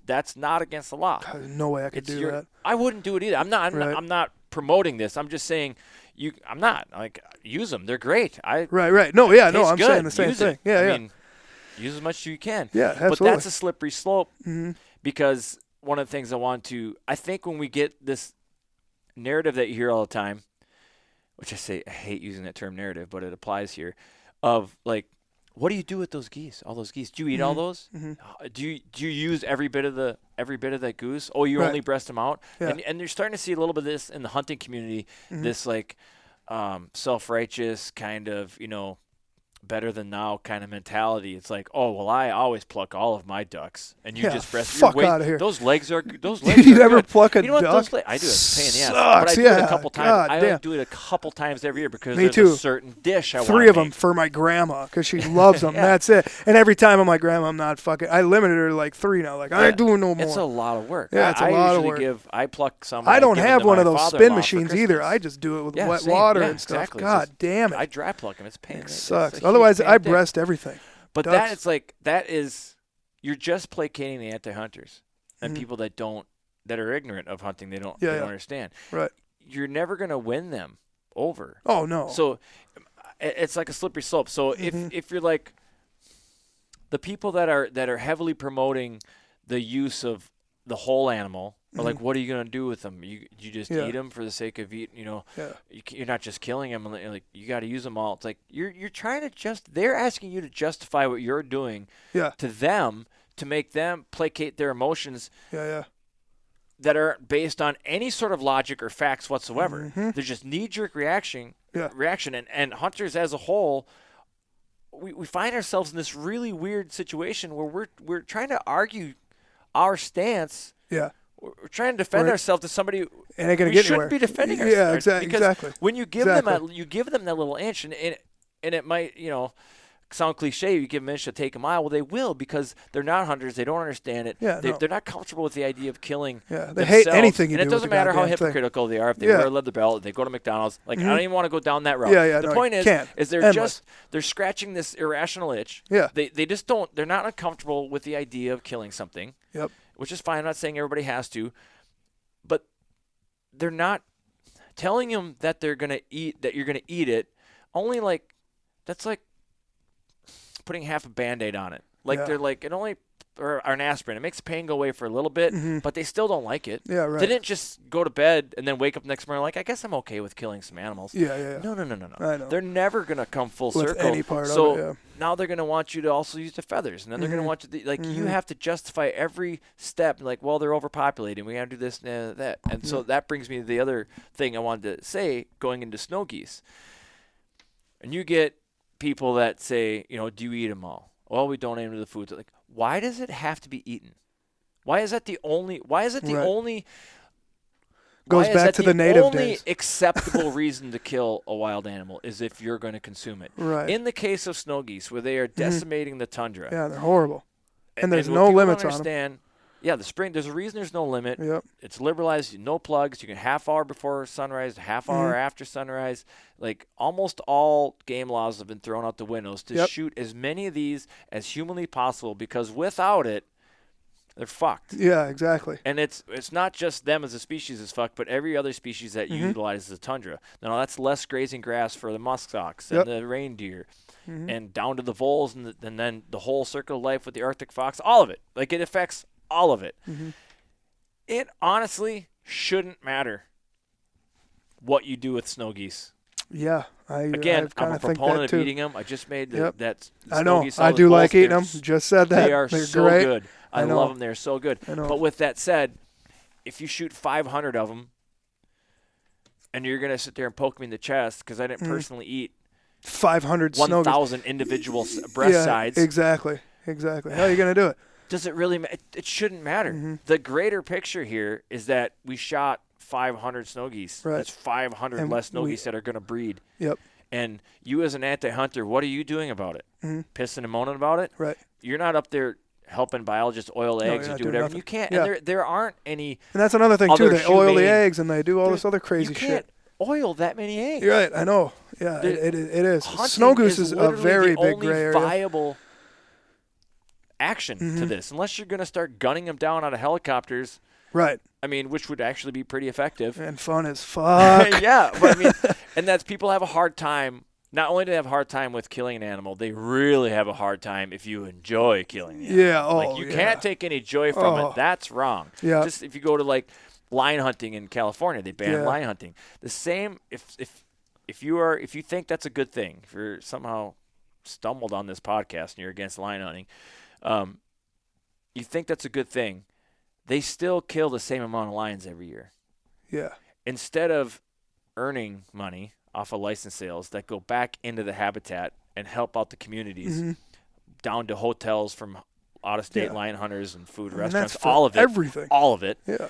That's not against the law. There's no way I could do that. I wouldn't do it either. I'm not. Right. I'm not promoting this. I'm just saying. I'm not use them. They're great. Right. No, yeah, no, tastes I'm good. saying the same Use thing. it. Yeah, I mean, use as much as you can. Yeah, absolutely. But that's a slippery slope because one of the things I think when we get this narrative that you hear all the time, which I hate using that term narrative, but it applies here, of like, what do you do with those geese? All those geese? Do you eat all those? Do you use every bit of that goose? Oh, you only breast them out? Yeah. And you're starting to see a little bit of this in the hunting community. This like self-righteous kind of better than now kind of mentality. It's like, oh well, I always pluck all of my ducks, and you Yeah, just breast. fuck out of here. Those legs are Did you ever pluck a You know what? duck? I do it. It's a pain in the ass. Sucks, But I do it a couple times. God I damn. only do it a couple times every year because Me there's too. a certain dish I want. 3 of them for my grandma because she loves them. Yeah. That's it. And every time I'm like, Grandma, I'm not fucking. I limited her to like 3 now. Like I ain't doing no more. It's a lot of work. Yeah, it's a lot of usually work. I pluck some. I don't give have to one my of those father-in-law spin for machines either. Christmas. I just do it with Yeah, wet same. water Yeah, and stuff. exactly. God damn it. I dry pluck them. It's a pain. It It's sucks. a huge Otherwise, pain I in the dick. breast everything. But Ducks. that is you're just placating the anti-hunters and Mhm. people that are ignorant of hunting. They don't Yeah. understand. Right. You're never gonna win them over. Oh no. So it's like a slippery slope. So if you're like the people that are heavily promoting the use of the whole animal, or like, what are you gonna do with them? You just eat them for the sake of eating. Yeah. You're not just killing them. Like you got to use them all. It's like you're trying to they're asking you to justify what you're doing to them to make them placate their emotions. Yeah. That are based on any sort of logic or facts whatsoever. They're just knee-jerk reaction, and hunters as a whole, we find ourselves in this really weird situation where we're trying to argue our stance. Yeah. We're trying to defend ourselves to somebody And ain't gonna we get shouldn't anywhere. be defending Yeah, ourselves. exactly. When you give them that little inch, and it might sound cliche, you give them an inch to take a mile. Well, they will because they're not hunters. They don't understand it. Yeah, They're not comfortable with the idea of killing. Yeah, themselves. they hate anything you and do it doesn't with the matter how goddamn thing. hypocritical they are. If they wear a leather belt, if they go to McDonald's. Like I don't even want to go down that route. Yeah, The no, point you is can't. they're scratching this irrational itch. Yeah. They just don't. They're not uncomfortable with the idea of killing something. Yep. Which is fine. I'm not saying everybody has to, but they're not telling them that you're gonna eat it. Only that's like putting half a Band-Aid on it. They're like it only or an aspirin. It makes the pain go away for a little bit, but they still don't like it. Yeah, right. They didn't just go to bed and then wake up next morning like, I guess I'm okay with killing some animals. Yeah. No. I know. They're never gonna come full With circle. any part so of it, yeah. now they're gonna want you to also use the feathers, and then they're gonna want you to you have to justify every step. Like, well, they're overpopulating. We gotta do this and that. And so that brings me to the other thing I wanted to say going into snow geese. And you get people that say, do you eat them all? Well, we donate them to the food. Like, why does it have to be eaten? Why is that the only? Why is it the only? Goes back to the native only days. acceptable reason to kill a wild animal is if you're going to consume it. Right. In the case of snow geese, where they are decimating the tundra. Yeah, they're horrible. And there's what no people limits don't on them. understand, yeah, the spring. There's a reason there's no limit. Yep. It's liberalized. No plugs. You can half hour before sunrise, half hour after sunrise. Like almost all game laws have been thrown out the windows to shoot as many of these as humanly possible because without it, they're fucked. Yeah, exactly. And it's not just them as a species is fucked, but every other species that utilizes the tundra. Now that's less grazing grass for the muskox and the reindeer, and down to the voles, and then the whole circle of life with the Arctic fox. All of it, like it affects all of it. It honestly shouldn't matter what you do with snow geese. Yeah, I'm a think proponent that of too. eating them. I just made that. I know. Snow geese I salad do with like bowls. eating them. Just said that. They are They're so great. good. I know. love them. They're so good. I know. But with that said, if you shoot 500 of them, and you're gonna sit there and poke me in the chest because I didn't personally eat 500 snow geese. 1,000 individual breast sides. Exactly. How are you gonna do it? Does it really? It shouldn't matter. The greater picture here is that we shot 500 snow geese. Right. That's 500 And less snow geese that are gonna breed. Yep. And you as an anti-hunter, what are you doing about it? Pissing and moaning about it? Right. You're not up there helping biologists oil eggs you're or not do doing whatever. nothing. You can't. Yeah. And there aren't any. And that's another thing too. Other They oil the humane- eggs and they do all this other crazy You can't shit. oil that many eggs. You're right. I know. Yeah, it is. Hunting Snow goose is a literally very the big only gray area. viable action to this, unless you're going to start gunning them down out of helicopters. Right. I mean, which would actually be pretty effective. And fun as fuck. Yeah, but I mean, and that's people have a hard time. Not only do they have a hard time with killing an animal, they really have a hard time if you enjoy killing the animal. Yeah. Oh, Like you can't take any joy from Oh. it. That's wrong. Yeah. Just if you go to like lion hunting in California, they ban Yeah. lion hunting. The same if you think that's a good thing, if you're somehow stumbled on this podcast and you're against lion hunting, you think that's a good thing, they still kill the same amount of lions every year. Yeah. Instead of earning money off of license sales that go back into the habitat and help out the communities, Mm-hmm. down to hotels from out-of-state Yeah. lion hunters and food I mean, restaurants, that's for all of it. everything. All of it. Yeah.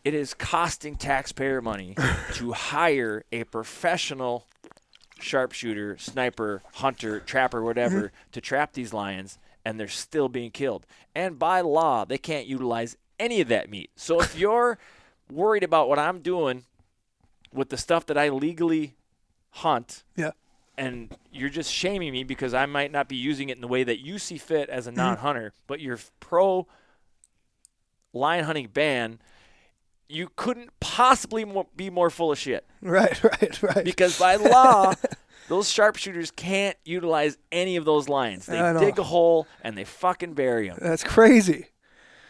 It is costing taxpayer money to hire a professional sharpshooter, sniper, hunter, trapper, whatever, to trap these lions, and they're still being killed. And by law, they can't utilize any of that meat. So if you're worried about what I'm doing with the stuff that I legally hunt, Yeah. and you're just shaming me because I might not be using it in the way that you see fit as a non-hunter, but you're pro lion hunting ban, you couldn't possibly be more full of shit. Right. Because by law, those sharpshooters can't utilize any of those lions. They I know. dig a hole and they fucking bury them. That's crazy.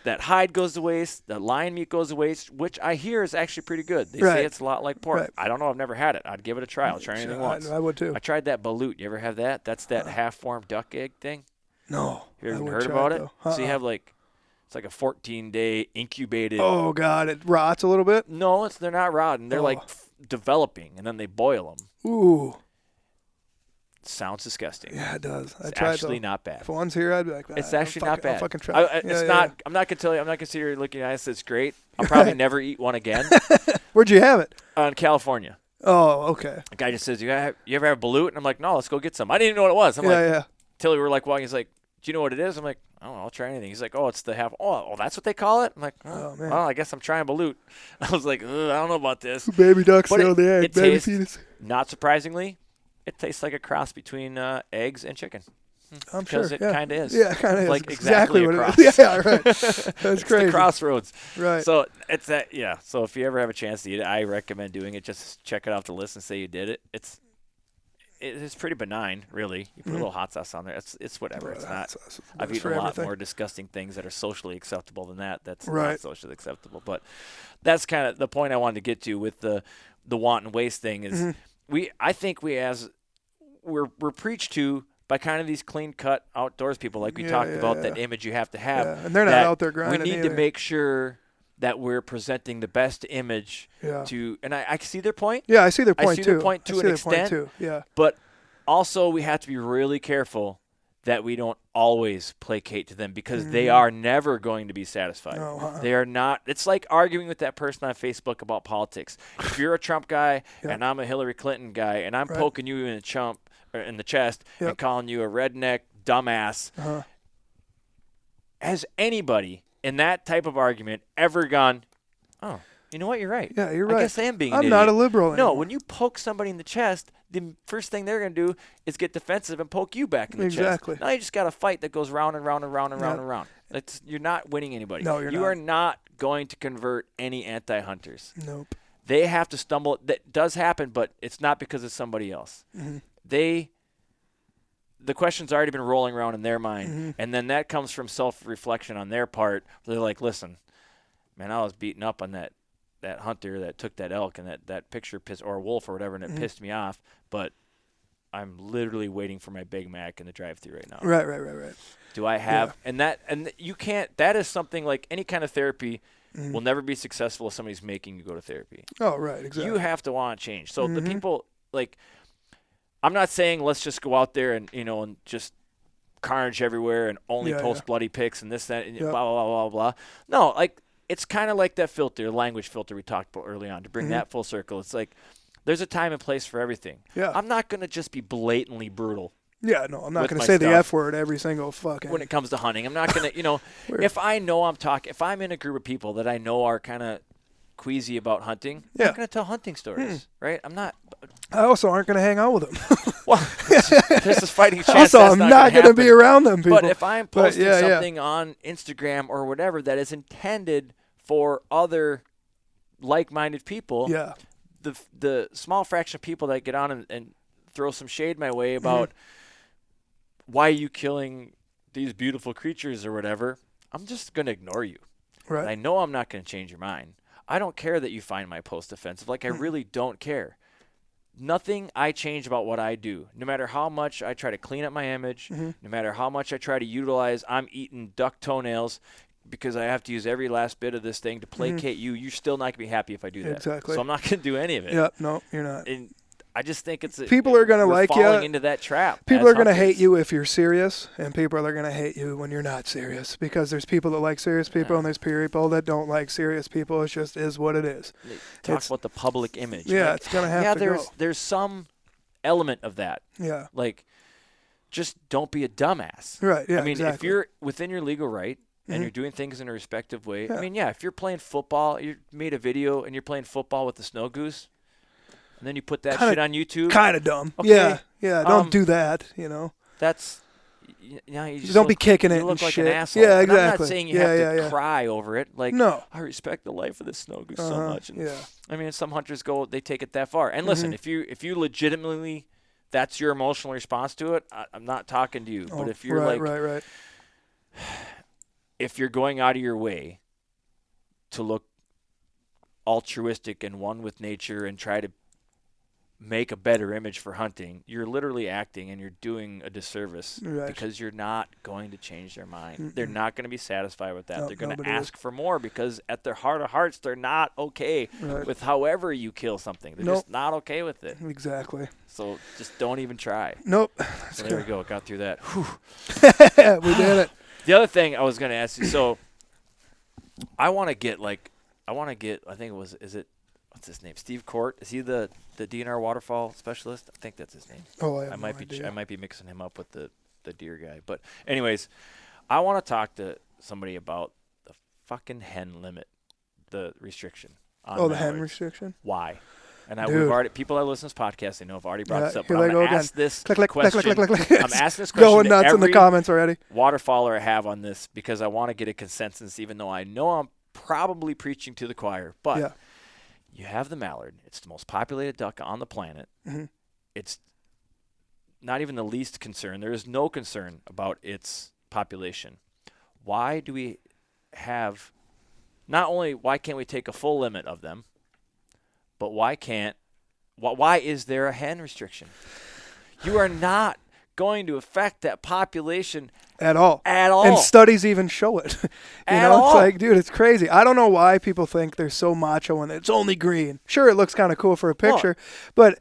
That hide goes to waste. The lion meat goes to waste, which I hear is actually pretty good. They Right. say it's a lot like pork. Right. I don't know. I've never had it. I'd give it a try. I'll try anything once. I would too. I tried that balut. You ever have that? That's that half-formed duck egg thing. No. You ever I wouldn't heard try about it? though. So you have it's like a 14-day incubated. Oh God, it rots a little bit. No, they're not rotten. They're developing, and then they boil them. Ooh. Sounds disgusting. Yeah, it does. I It's tried actually though. not bad. If one's here, I'd be like, It's actually not bad. I'll fucking try. It's Yeah, not. yeah. I'm not gonna tell you. I'm not gonna sit here looking at it. It's great. I'll probably never eat one again. Where'd you have it? In California, Oh, okay. a guy just says, "You ever have balut?" And I'm like, "No, let's go get some." I didn't even know what it was. I'm like, Yeah. till we were like walking. He's like, "Do you know what it is?" I'm like, "I don't know. I'll try anything." He's like, "Oh, it's the half. Oh, that's what they call it." I'm like, Oh, man. Well, I guess I'm trying balut." I was like, "Ugh, I don't know about this." Baby duck But still the egg. it Baby tastes- fetus. Not surprisingly, it tastes like a cross between eggs and chicken. I'm sure. Because it yeah. kind of is. Yeah, it kind of is. Like exactly exactly a what cross. it is. Yeah, right. That's It's crazy. the crossroads. Right. So it's that. Yeah. So if you ever have a chance to eat it, I recommend doing it. Just check it off the list and say you did it. It's pretty benign, really. You put a little hot sauce on there. It's whatever. It's not. I've eaten a lot more disgusting things that are socially acceptable than that. That's Right. not socially acceptable. But that's kind of the point I wanted to get to with the want and waste thing. Is I think we're preached to by kind of these clean-cut outdoors people, like we talked about, that image you have to have. Yeah. And they're not that out there grinding We need either. to make sure that we're presenting the best image to – and I see their point. Yeah, I see their point I see too. their point to I see an their point extent. too. Yeah. But also we have to be really careful that we don't always placate to them because they are never going to be satisfied. No, They are not. It's like arguing with that person on Facebook about politics. If you're a Trump guy and I'm a Hillary Clinton guy and I'm poking you in the chest and calling you a redneck dumbass, has anybody in that type of argument ever gone, oh, you know what, you're right. Yeah, you're right. I guess I am being an I'm not idiot. a liberal No, anymore. when you poke somebody in the chest, the first thing they're going to do is get defensive and poke you back in the Exactly. chest. Now you just got a fight that goes round and round and round and round and round. You're not winning anybody. No, you're You not. are not going to convert any anti-hunters. Nope. They have to stumble. That does happen, but it's not because of somebody else. The question's already been rolling around in their mind, and then that comes from self-reflection on their part. They're like, listen, man, I was beaten up on that hunter that took that elk and that picture or a wolf or whatever, and it pissed me off, but I'm literally waiting for my Big Mac in the drive-thru right now. Right. Do I have and you can't. That is something like any kind of therapy will never be successful if somebody's making you go to therapy. Oh, right. Exactly. You have to want to change. So the people, like, I'm not saying let's just go out there and and just carnage everywhere and only post bloody pics and this, that, and blah, blah, blah, blah, blah. No, like, it's kind of like that filter, language filter we talked about early on, to bring that full circle. It's like there's a time and place for everything. Yeah. I'm not going to just be blatantly brutal. Yeah, no, I'm not with going to my say the stuff. F word every single fucking. When it comes to hunting, I'm not going to, if I know if I'm in a group of people that I know are kind of queasy about hunting, I'm not going to tell hunting stories, right? I'm not. I also aren't going to hang out with them. Well, there's this fighting chance Also, that's I'm not not going to be around them people. But if I'm posting yeah. something on Instagram or whatever that is intended for other like-minded people, Yeah. the small fraction of people that get on and throw some shade my way about why are you killing these beautiful creatures or whatever, I'm just going to ignore you. Right. I know I'm not going to change your mind. I don't care that you find my post offensive. Like, I really don't care. Nothing I change about what I do, no matter how much I try to clean up my image, no matter how much I try to utilize, I'm eating duck toenails because I have to use every last bit of this thing to placate you. You're still not going to be happy if I do that. Exactly. So I'm not going to do any of it. Yeah, no, you're not. And I just think people are gonna we're like falling you. into that trap. People as are gonna hunters. hate you if you're serious, and people are gonna hate you when you're not serious. Because there's people that like serious people, Yeah. and there's people that don't like serious people. It just is what it is. They talk It's- about the public image. Yeah, Like, it's gonna have to go. there's some element of that. Yeah. Like, just don't be a dumbass. Right. Yeah. I mean, if exactly. you're within your legal right and Mhm. you're doing things in a respective way, Yeah. I mean, if you're playing football, you made a video and you're playing football with the snow goose, and then you put that Kinda- shit on YouTube, kind of dumb. Okay. Yeah. Yeah. Don't Um, do that. that's you just Don't be look, kicking it you look and like shit. an asshole. Yeah, And I'm exactly. not saying you Yeah, have yeah, to yeah. cry over it. Like, No. I respect the life of this snow goose so Uh-huh, much. And, yeah. I mean, some hunters they take it that far. And listen, Mhm. if you legitimately, that's your emotional response to it, I'm not talking to you. But if you're right. if you're going out of your way to look altruistic and one with nature and try to make a better image for hunting, you're literally acting and you're doing a disservice Right. because you're not going to change their mind. Mm-mm. They're not going to be satisfied with that. No, They're going to nobody ask for more because at their heart of hearts, they're not okay Right. with however you kill something. They're Nope. just not okay with it. Exactly. So just don't even try. Nope. So there we go. Got through that. Whew. We did it. The other thing I was going to ask you, so I think it was, what's his name? Steve Court. Is he the DNR waterfall specialist? I think that's his name. Oh, I have I no might idea. I might be mixing him up with the deer guy. But anyways, I want to talk to somebody about the fucking hen limit, the restriction. On The hen mallards. restriction. Why? And Dude. we've already people that listen to this podcast, they know I've already brought Yeah, this up. here But they I'm go going to again. ask this Click, click, click, question. click, click, click. I'm asking this question Going to nuts in the every comments already. waterfowler I have on this because I want to get a consensus, even though I know I'm probably preaching to the choir. But Yeah. you have the mallard. It's the most populated duck on the planet. Mhm. It's not even the least concern. There is no concern about its population. Why do we have not only why can't we take a full limit of them, but why is there a hen restriction? You are not going to affect that population At all. at all. And studies even show it. At all. It's like, dude, it's crazy. I don't know why people think they're so macho and it's only green. Sure, it looks kind of cool for a picture, but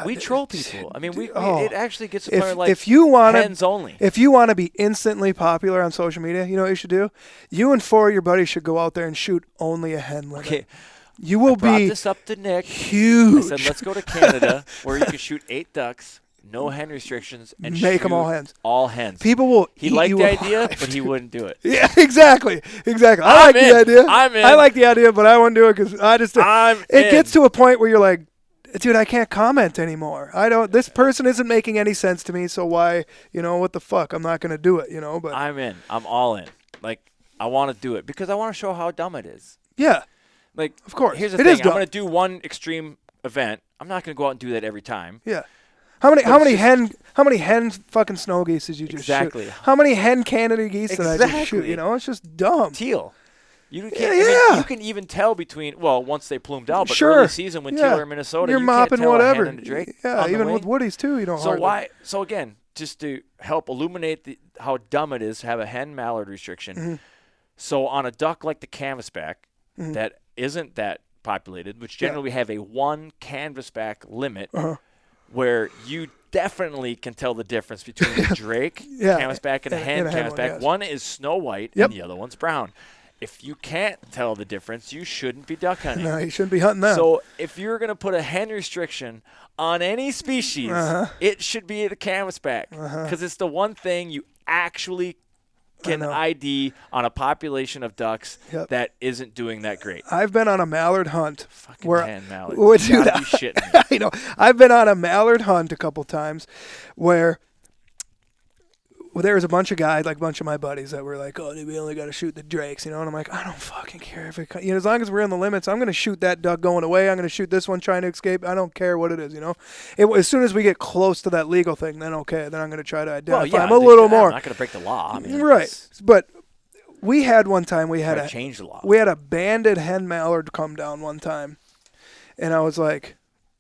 we troll people. I mean, Oh. it actually gets to the point where, like, if you want hens only. If you want to be instantly popular on social media, you know what you should do? You and 4 of your buddies should go out there and shoot only a hen limit. Okay, You will brought be this up to Nick. huge. I said, let's go to Canada where you can shoot 8 ducks, no hen restrictions, and Make 'em all shoot hens. All hens. People will He eat liked you the alive. idea, but he wouldn't do it. Yeah, exactly. I I'm like in. the idea. I'm in. I like the idea, but I wouldn't do it because I just. I'm It in. gets to a point where you're like, dude, I can't comment anymore. This person isn't making any sense to me, so why, what the fuck? I'm not going to do it, but. I'm in. I'm all in. Like, I want to do it because I want to show how dumb it is. Yeah, Like, of course. here's the It thing. is I'm dumb. going to do one extreme event. I'm not going to go out and do that every time. Yeah. How many it's how many hen fucking snow geese did you just Exactly. shoot? How many hen Canada geese did I just shoot? Exactly. It's just dumb. Teal. You can't. Yeah, I mean, yeah. you can even tell between. Well, once they plumed out, but Sure. early season when Yeah. teal are in Minnesota, You're you mopping can't tell whatever. a hen and a drake. Yeah, on the even wing. with woodies too, you don't. So hardly. why? So again, just to help illuminate how dumb it is to have a hen mallard restriction. Mhm. So on a duck like the canvasback Mhm. that isn't that populated, which generally we have a 1 canvasback limit, Uh-huh. where you definitely can tell the difference between a drake Yeah, canvasback and a hen and a hen one, canvasback. yes. One is snow white Yep. and the other one's brown. If you can't tell the difference, you shouldn't be duck hunting. No, you shouldn't be hunting them. So if you're going to put a hen restriction on any species, Uh-huh. it should be the canvasback because it's the one thing you actually can know. ID on a population of ducks Yep. that isn't doing that great. I've been on a mallard hunt. Fucking where hen mallard. Well, You gotta dude, be shitting me. I know. I've been on a mallard hunt a couple times where there was a bunch of guys, like a bunch of my buddies that were like, oh, dude, we only got to shoot the drakes, and I'm like, I don't fucking care if it, as long as we're in the limits, I'm going to shoot that duck going away. I'm going to shoot this one trying to escape. I don't care what it is, as soon as we get close to that legal thing, then okay, then I'm going to try to identify them a little more. I'm not going to break the law. I mean, Right. it's- But we had one time, gotta change the law. we had a banded hen mallard come down one time, and I was like,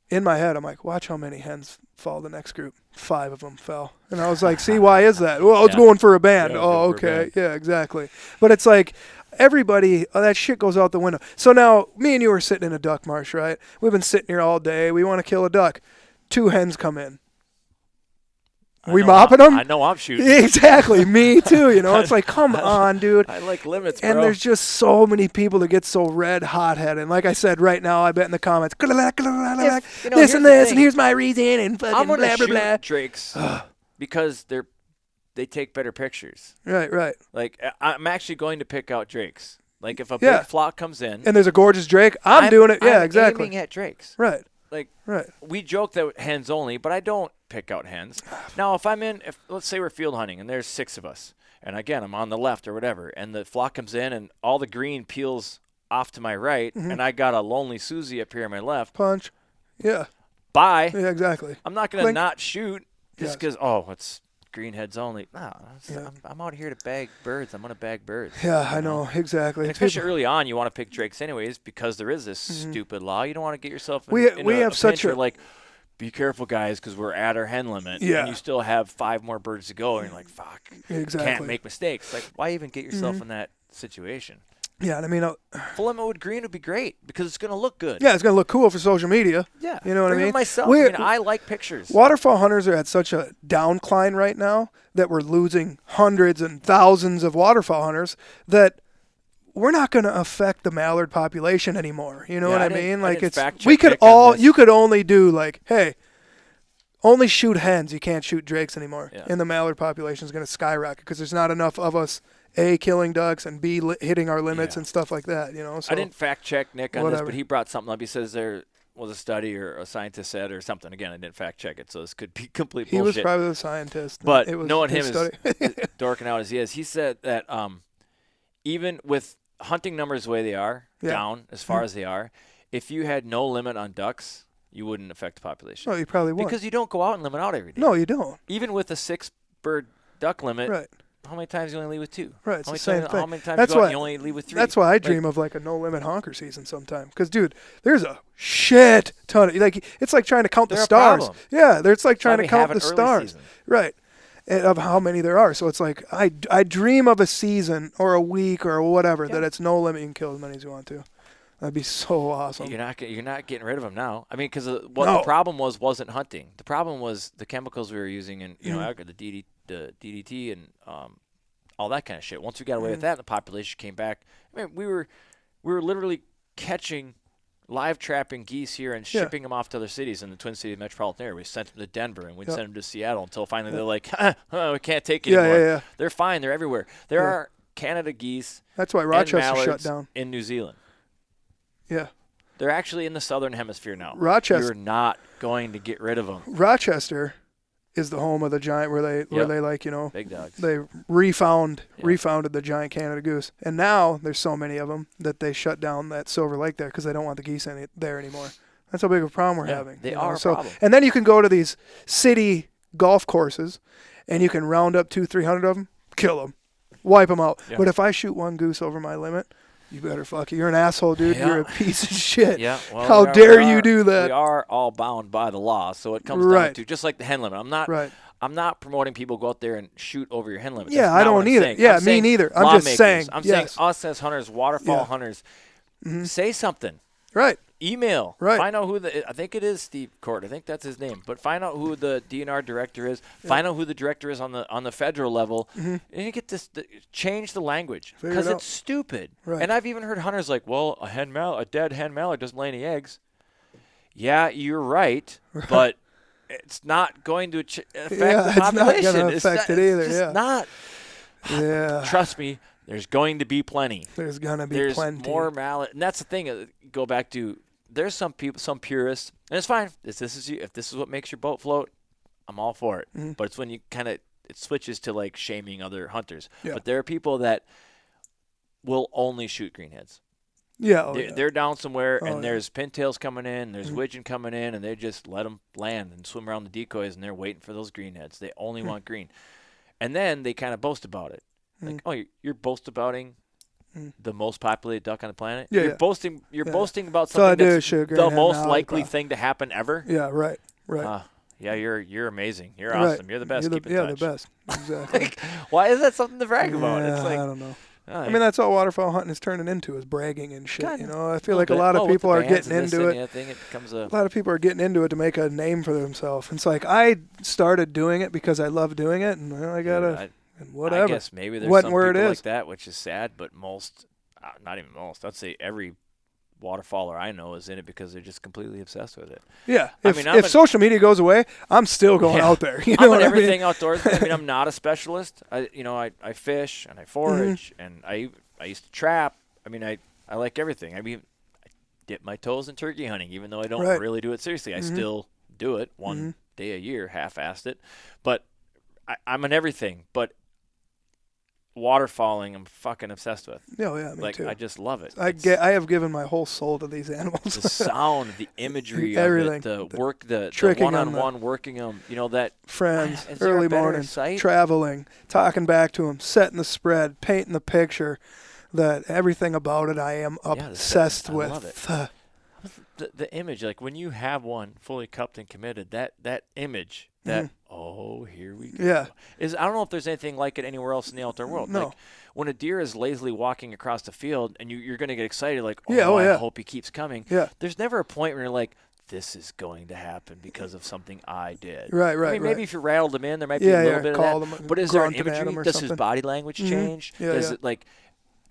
in my head, I'm like, watch how many hens fall the next group. 5 of them fell. And I was like, see, why is that? Well, I was Yeah. going for a band. Yeah, Oh, going for a okay. band. Yeah, exactly. But it's like everybody, that shit goes out the window. So now me and you are sitting in a duck marsh, right? We've been sitting here all day. We want to kill a duck. 2 hens come in. I We know mopping them? I know I'm shooting. Exactly. Me too. You know, it's like, come on, dude. I like limits, bro. And there's just so many people that get so red hot headed. And like I said, right now, I bet in the comments, You know, this here's and the this, thing. and here's my reason, and fucking I'm gonna blah, blah, shoot blah. drakes because they take better pictures. Right. Like I'm actually going to pick out drakes. Like if a Yeah. big flock comes in, And there's a gorgeous drake, I'm doing it. Yeah, I'm exactly. aiming at drakes. Right. Like Right. we joke that hens only, but I don't pick out hens. Now, if let's say we're field hunting and there's 6 of us, and again I'm on the left or whatever, and the flock comes in and all the green peels off to my right, and I got a lonely Susie up here on my left. Punch. Yeah. Bye. Yeah, exactly. I'm not gonna Clink. not shoot just Yes. because it's green heads only. No, Yeah. I'm out here to bag birds. I'm gonna bag birds. Yeah, you I know. Exactly. And especially early on, you want to pick drakes anyways because there is this stupid law. You don't want to get yourself in, We in have a such pinch where, a- like, be careful, guys, because we're at our hen limit. Yeah. And you still have 5 more birds to go, and you're like, fuck. Exactly. Can't make mistakes. Like, why even get yourself in that situation? Yeah, and I mean, Full limit with green would be great because it's going to look good. yeah, it's gonna look cool for social media. Yeah. You know what I Even mean? myself, We're- I like pictures. Waterfowl hunters are at such a downcline right now that we're losing hundreds and thousands of waterfowl hunters that we're not going to affect the mallard population anymore. You know Yeah, what I I didn't- mean? I Like didn't it's fact we check could Nick on all this. you could only do like, hey, only shoot hens. You can't shoot drakes anymore. Yeah. And the mallard population is going to skyrocket because there's not enough of us. A, killing ducks, and B, hitting our limits Yeah. and stuff like that. You know. So I didn't fact check Nick on this, whatever. but he brought something up. He says there was a study or a scientist said or something. Again, I didn't fact check it, so this could be complete He was bullshit. probably the scientist. But it was knowing his him study. dorking out as he is, he said that even with hunting numbers the way they are, Yeah. down as far as they are, if you had no limit on ducks, you wouldn't affect the population. No, you probably won't. Because you don't go out and limit out every day. No, you don't. Even with a 6-bird duck limit, Right. how many times do you only leave with 2? Right, it's how the many same times, thing. How many times That's you go out why- and you only leave with 3? That's why I dream of like a no limit honker season sometime. Because dude, there's a shit ton of like it's like trying to count the They're a stars. problem. Yeah, it's like That's why trying to we count have the an early stars. season. Right. And of how many there are. So it's like I dream of a season or a week or whatever that it's no limit. You can kill as many as you want to. That'd be so awesome. You're not getting rid of them now. I mean, because what No. the problem wasn't hunting. The problem was the chemicals we were using, and the DDT and all that kind of shit. Once we got away with that, the population came back. I mean, we were literally catching, live trapping geese here and shipping them off to other cities in the Twin Cities metropolitan area. We sent them to Denver and we'd send them to Seattle until finally they're like, we can't take it anymore. Yeah. They're fine. They're everywhere. There are Canada geese That's why and Rochester shut mallards down. in New Zealand. Yeah. They're actually in the southern hemisphere now. Rochester. You're not going to get rid of them. Rochester is the home of the giant where they like, you know, Big dogs. they refounded the giant Canada goose, and now there's so many of them that they shut down that Silver Lake there because they don't want the geese there anymore. That's how big of a problem we're having. They you know? are a So, problem. and then you can go to these city golf courses, and you can round up 200-300 of them, kill them, wipe them out. Yeah. But if I shoot one goose over my limit, you better fuck it. You're an asshole, dude. Yeah. You're a piece of shit. Yeah. Well, How we are- dare we you are- do that? We are all bound by the law, so it comes down Right. to just like the hen limit. Right. I'm not promoting people go out there and shoot over your hen limit. Yeah, That's I not don't what I'm either. saying. Yeah, I'm me saying neither. I'm just lawmakers. saying, I'm yes. saying us as hunters, waterfowl Yeah. hunters, say something. Right. Email. Right. Find out I think it is Steve Court. I think that's his name. But find out who the DNR director is. Find out who the director is on the federal level. And you get this, change the language. Figure Because it out. it's stupid. Right. And I've even heard hunters like, well, a dead hen mallard doesn't lay any eggs. Yeah, you're right. But it's not going to affect the it's not population. gonna It's affect not- it either, It's just yeah. not. Yeah. Trust me, there's going to be plenty. There's gonna be There's plenty. more mallard, and that's the thing. Go back to there's some people, some purists, and it's fine. If this is what makes your boat float, I'm all for it. Mm-hmm. But it's when you it switches to like shaming other hunters. Yeah. But there are people that will only shoot greenheads. Yeah. They're down somewhere, Oh, and yeah. there's pintails coming in, there's widgeon coming in, and they just let them land and swim around the decoys, and they're waiting for those greenheads. They only want green. And then they kind of boast about it. Like, oh, you're boast abouting the most populated duck on the planet? Yeah, You're yeah. boasting about So I something do that's shoot the greenhead most now, likely but- thing to happen ever? Yeah. Right. Right. Yeah, you're amazing. You're Right. awesome. You're the best. You're Keep in touch. the best. Exactly. Why is that something to brag about? Yeah, It's like, I don't know. I mean, that's all waterfowl hunting is turning into, is bragging and shit. Kinda. You know, I feel like a lot of people are getting into it. It becomes A lot of people are getting into it to make a name for themselves. It's like I started doing it because I love doing it, and I gotta and whatever. I guess maybe there's some where people it like is. that, which is sad. But most, not even most, I'd say every waterfowler I know is in it because they're just completely obsessed with it. Yeah. I If social media goes away, I'm still going out there. You know I'm in everything I mean? outdoors. I mean, I'm not a specialist. I fish and I forage and I used to trap. I mean, I like everything. I mean, I dip my toes in turkey hunting, even though I don't really do it seriously. I still do it one day a year, half-assed it. But I'm in everything. But waterfowling, I'm fucking obsessed with. Oh yeah, me too. I just love it. I have given my whole soul to these animals. The sound, the imagery everything, of it, the one-on-one working them. You know that friends, is there early a better morning, sight? traveling, talking back to them, setting the spread, painting the picture. That everything about it, I am obsessed with. I love it. The image, like when you have one fully cupped and committed, that image, that here we go. Yeah. I don't know if there's anything like it anywhere else in the outdoor world. No. Like when a deer is lazily walking across the field and you're going to get excited, like, I hope he keeps coming. Yeah. There's never a point where you're like, this is going to happen because of something I did. Right. I mean, maybe if you rattled him in, there might be a little bit of that. But is there an imagery? Does his body language change? Does it like?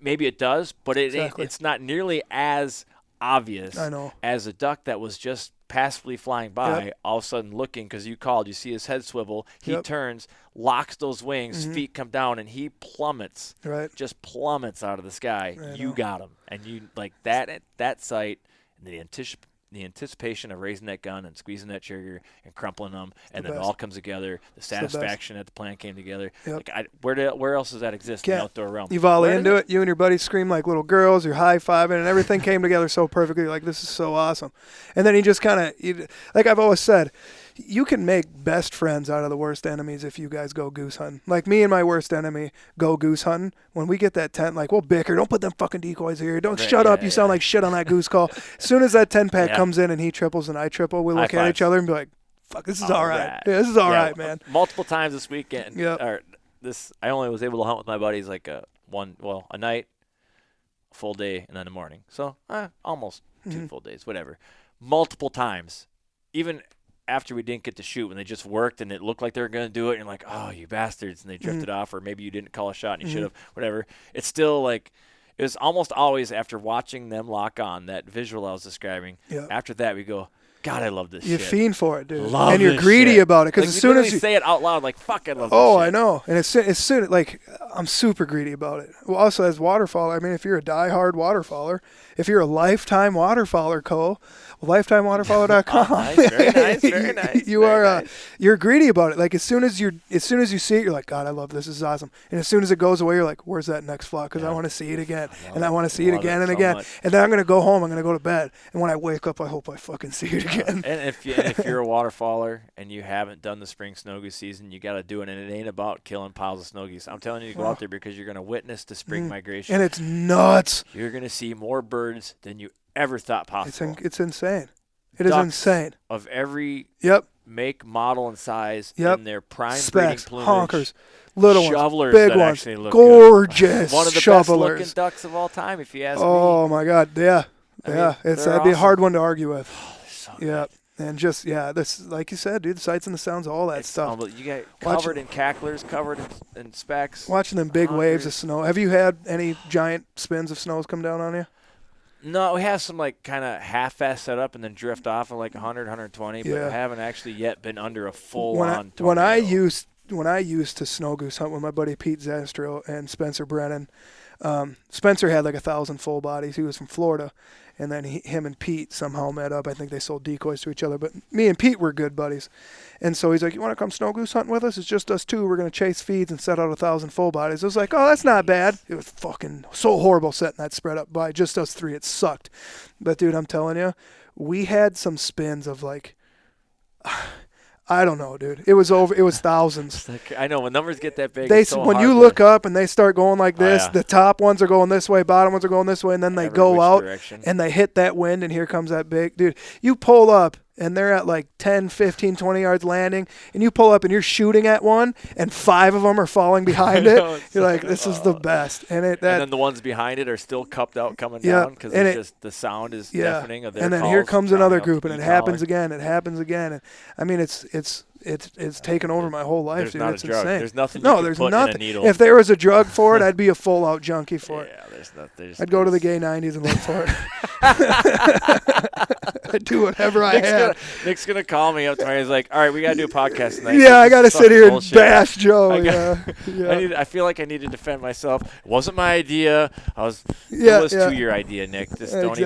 Maybe it does, but it's not nearly as obvious as a duck that was just passively flying by, all of a sudden looking, because you see his head swivel, he turns, locks those wings, feet come down, and he plummets, just plummets out of the sky. You got him. And you like that sight, and the anticipation of raising that gun and squeezing that trigger and crumpling them, and then it all comes together. The satisfaction that the plan came together. Yep. Like where else does that exist in the outdoor realm? You volley into it. You and your buddies scream like little girls. You're high-fiving, and everything came together so perfectly. You're like, this is so awesome. And then you just kind of, like I've always said, you can make best friends out of the worst enemies if you guys go goose hunting. Like me and my worst enemy go goose hunting. When we get that tent, like we'll bicker. Don't put them fucking decoys here. Don't shut up. You sound like shit on that goose call. As soon as that 10-pack comes in and he triples and I triple, we look at each other and be like, fuck, this is all right. Yeah, this is all right, man. Multiple times this weekend. I only was able to hunt with my buddies like a night, a full day, and then a morning. So almost 2 full days, whatever. Multiple times, even after we didn't get to shoot, when they just worked and it looked like they were going to do it, and you're like, oh, you bastards, and they drifted off, or maybe you didn't call a shot and you should have, whatever. It's still like, it was almost always after watching them lock on, that visual I was describing, after that we go, God, I love this shit. You fiend for it, dude. Love and you're greedy about it. Because like, as soon as you say it out loud, like, fuck, I love this shit. Oh, I know. And as soon, like, I'm super greedy about it. Well, also, as waterfowler, I mean, if you're a diehard waterfowler, if you're a lifetime waterfowler, Cole, lifetimewaterfowler.com. Nice, very nice. You're greedy about it. Like, as soon as you see it, you're like, God, I love this. This is awesome. And as soon as it goes away, you're like, where's that next flock? Because I want to see it again. I want to see it again and again. And then I'm going to go home. I'm going to go to bed. And when I wake up, I hope I fucking see it again. And if you're a waterfowler and you haven't done the spring snow goose season, you got to do it. And it ain't about killing piles of snow geese. I'm telling you to go out there because you're going to witness the spring migration. And it's nuts. You're going to see more birds than you ever thought possible. It's insane. It is insane. Of every make, model, and size in their prime breeding plumage. Honkers, little shovelers ones, big ones, look gorgeous good. One of the shovelers. best looking ducks of all time, if you ask me. Oh my God, yeah. That'd be a hard one to argue with. Good. And just this, like you said, dude, the sights and the sounds, all that stuff. You get covered in cacklers, covered in specks. Watching them big waves of snow. Have you had any giant spins of snows come down on you? No, we have some like kind of half-ass set up and then drift off at like 100, 120, but I haven't actually yet been under a full-on tornado. When I used to snow goose hunt with my buddy Pete Zastro and Spencer Brennan, Spencer had like 1,000 full bodies. He was from Florida. And then him and Pete somehow met up. I think they sold decoys to each other. But me and Pete were good buddies. And so he's like, you want to come snow goose hunting with us? It's just us two. We're going to chase feeds and set out 1,000 full bodies. I was like, oh, that's not bad. It was fucking so horrible setting that spread up by just us three. It sucked. But, dude, I'm telling you, we had some spins of like – I don't know, dude. It was thousands. I know when numbers get that big. When you look up and they start going like this, the top ones are going this way, bottom ones are going this way, and then they go out and they hit that wind, and here comes that big dude. You pull up and they're at like 10, 15, 20 yards landing, and you pull up and you're shooting at one, and 5 of them are falling behind it. You're like, this is the best. And then the ones behind it are still cupped out coming down because just the sound is deafening of their And then calls here comes another drowning out group, the and it e-collar. happens again. It happens again. And I mean, it's taken over my whole life, There's dude. not It's a drug. insane. There's nothing. No, you there's can put nothing. In a needle. If there was a drug for it, I'd be a full out junkie for it. Yeah, there's not. I'd go to the gay 90s and look for it. I'd do whatever I had. Nick's gonna call me up tomorrow. He's like, "All right, we gotta do a podcast tonight." Yeah, I gotta sit here bullshit. and bash Joe. Yeah. I feel like I need to defend myself. It wasn't my idea. It was your idea, Nick. Just don't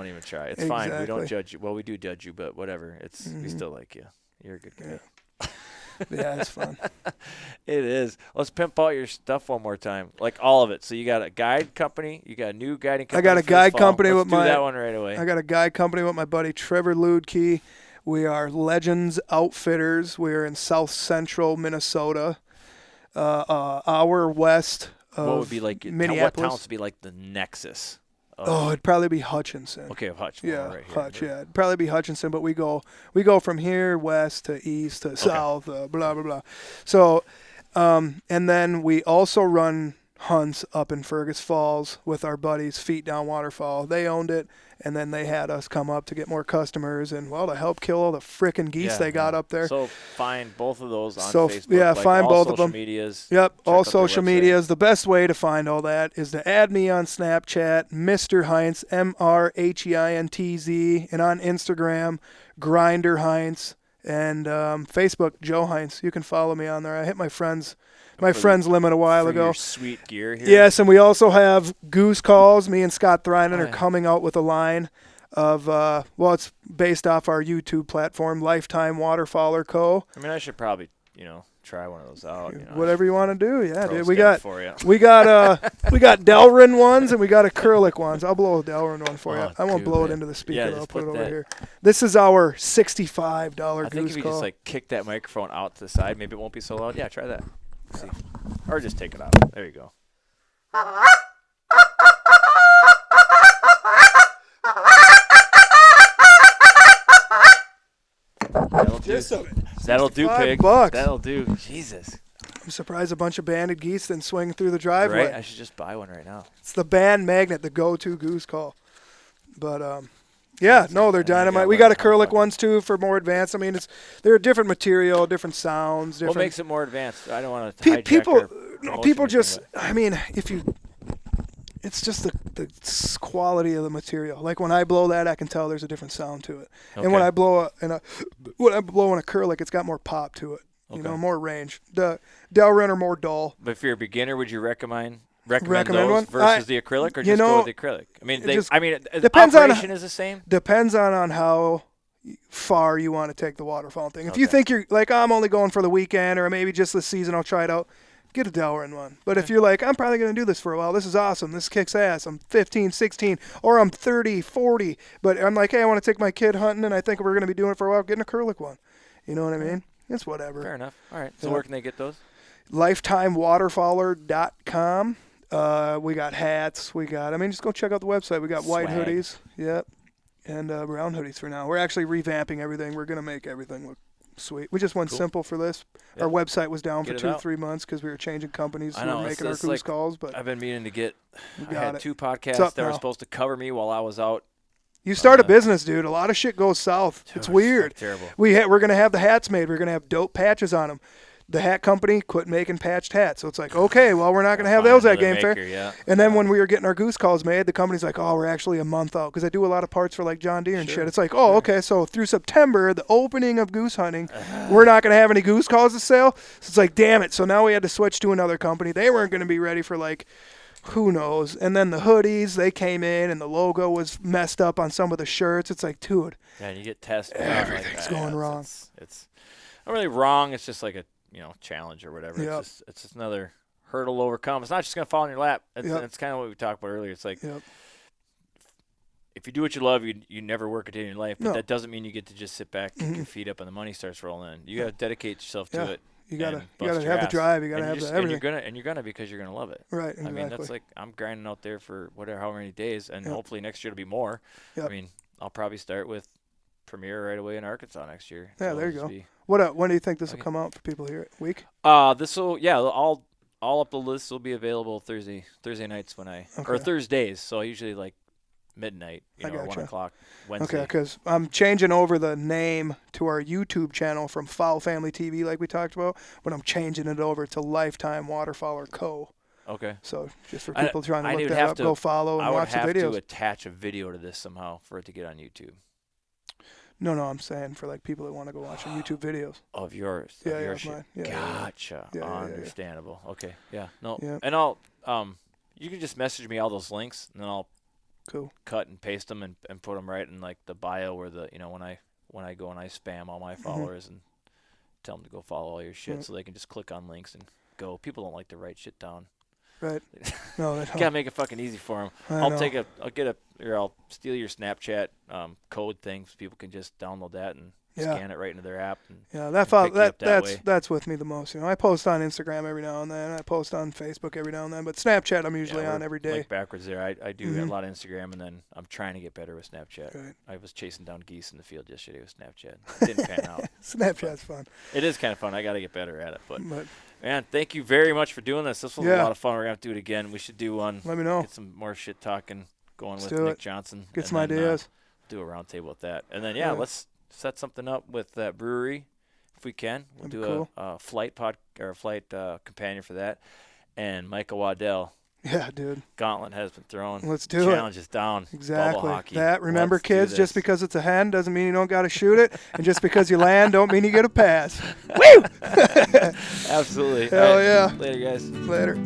even try. It's fine. We don't judge you. Well, we do judge you, but whatever. We still like you. You're a good guy. Yeah, it's fun. It is. Let's pimp out your stuff one more time, like all of it. So you got a guide company. You got a new guiding company. I got a guide company with my. That one right away. I got a guide company with my buddy Trevor Ludke. We are Legends Outfitters. We are in South Central Minnesota, hour west of what would be like Minneapolis. What towns would be like the nexus? It'd probably be Hutchinson. Okay, Hutch. Yeah, right here. Hutch. Yeah, it'd probably be Hutchinson, but we go from here west to east to south, blah blah blah. So, and then we also run hunts up in Fergus Falls with our buddies Feet Down Waterfall. They owned it, and then they had us come up to get more customers and to help kill all the frickin' geese they got up there. So find both of those on Facebook. Yeah, find both of them. Medias. Yep, all social medias. The best way to find all that is to add me on Snapchat, Mr. Heintz, MrHeintz, and on Instagram, Grinder Heintz, and Facebook, Joe Heintz. You can follow me on there. I hit my friends limit a while ago. Your sweet gear here. Yes, and we also have Goose Calls. Me and Scott Thrynan are coming out with a line of, it's based off our YouTube platform, Lifetime Waterfowler Co. I mean, I should probably, try one of those out. Whatever you want to do, yeah, dude. We got Delrin ones and we got acrylic ones. I'll blow a Delrin one for you. I won't blow it into the speaker. I'll put it over here. This is our $65 Goose Call. I think if you just kick that microphone out to the side, maybe it won't be so loud. Yeah, try that. See. Or just take it out. There you go. That'll do, pig. $5. That'll do. Jesus. I'm surprised a bunch of banded geese didn't swing through the driveway. Right? I should just buy one right now. It's the band magnet, the go-to Goose Call. But they're dynamite. We got acrylic ones too for more advanced. I mean, they're a different material, different sounds. What makes it more advanced? I don't want to hijack people just. I mean, it's just the quality of the material. Like when I blow that, I can tell there's a different sound to it. Okay. And when I blow an acrylic, it's got more pop to it. Okay. More range. The Delrin are more dull. But if you're a beginner, would you recommend those one versus the acrylic, or just go with the acrylic? I mean, depends operation is the same. Depends on how far you want to take the waterfowl thing. If you think you're like, I'm only going for the weekend, or maybe just this season, I'll try it out. Get a Delrin one. But if you're like, I'm probably going to do this for a while. This is awesome. This kicks ass. I'm 15, 16, or I'm 30, 40. But I'm like, hey, I want to take my kid hunting, and I think we're going to be doing it for a while. Get an acrylic one. You know what I mean? It's whatever. Fair enough. All right. So where can they get those? LifetimeWaterfowler.com. We got hats. Just go check out the website. We got white hoodies. Yep. And brown hoodies for now. We're actually revamping everything. We're going to make everything look sweet. We just went simple for this. Yep. Our website was down for 2 to 3 months because we were changing companies. We were making our goose calls. But I've been meaning to get. I had 2 podcasts that were supposed to cover me while I was out. You start a business, dude. A lot of shit goes south. It's weird. Terrible. We're going to have the hats made. We're going to have dope patches on them. The hat company quit making patched hats. So it's like, okay, well, we're not going to have those at Game Fair. Yeah. And then when we were getting our goose calls made, the company's like, oh, we're actually a month out. Because I do a lot of parts for like John Deere and shit. It's like, okay, so through September, the opening of goose hunting, we're not going to have any goose calls to sell. So it's like, damn it. So now we had to switch to another company. They weren't going to be ready for like, who knows. And then the hoodies, they came in and the logo was messed up on some of the shirts. It's like, dude. Yeah, and you get tested. Everything's going wrong. It's not really wrong. It's just like a challenge or whatever. Yep. It's just another hurdle to overcome. It's not just going to fall in your lap. It's kind of what we talked about earlier. It's like if you do what you love, you never work a day in your life. But that doesn't mean you get to just sit back, kick your feet up, and the money starts rolling in. You got to dedicate yourself to it. You gotta have the drive. You gotta have everything. And you're gonna because you're gonna love it. Right. Exactly. I mean, that's like I'm grinding out there for however many days, and hopefully next year it'll be more. Yep. I mean, I'll probably start with premiere right away in Arkansas next year. Yeah, So there you it'll go. be- When do you think this will come out for people here? Week? This will all up the list will be available Thursday nights or Thursdays. So usually like midnight, or 1 o'clock Wednesday. Okay, because I'm changing over the name to our YouTube channel from Fowl Family TV, like we talked about, but I'm changing it over to Lifetime Waterfowler Co. Okay. So just for people trying to look that up, go follow and watch the videos. I would have to attach a video to this somehow for it to get on YouTube. No, I'm saying for like people that want to go watch YouTube videos. Of yours. Yeah, of your yeah, shit. mine. Yeah, Gotcha. yeah, yeah. Understandable. Okay. Yeah. No. Yeah. And I'll you can just message me all those links and then I'll cut and paste them and put them right in like the bio where the when I go and I spam all my followers and tell them to go follow all your shit so they can just click on links and go. People don't like to write shit down. Right. No, they don't. Gotta make it fucking easy for them. I'll steal your Snapchat code thing so people can just download that and scan it right into their app. And that's with me the most. I post on Instagram every now and then. I post on Facebook every now and then. But Snapchat, I'm usually on every day. Like backwards there. I do a lot of Instagram, and then I'm trying to get better with Snapchat. Right. I was chasing down geese in the field yesterday with Snapchat. It didn't pan out. Snapchat's fun. It is kind of fun. I got to get better at it. But man, thank you very much for doing this. This was a lot of fun. We're going to have to do it again. We should do one. Let me know. Get some more shit talking going with Nick Johnson. Get some ideas. Do a round table with that. And then, let's set something up with that brewery if we can. We'll do a flight companion for that. And Michael Waddell. Yeah, dude. Gauntlet has been thrown. Let's do it. Challenge is down. Exactly. Bubble hockey. Remember, kids, just because it's a hen doesn't mean you don't got to shoot it. And just because you land don't mean you get a pass. Woo! Absolutely. Hell yeah. Later, guys. Later.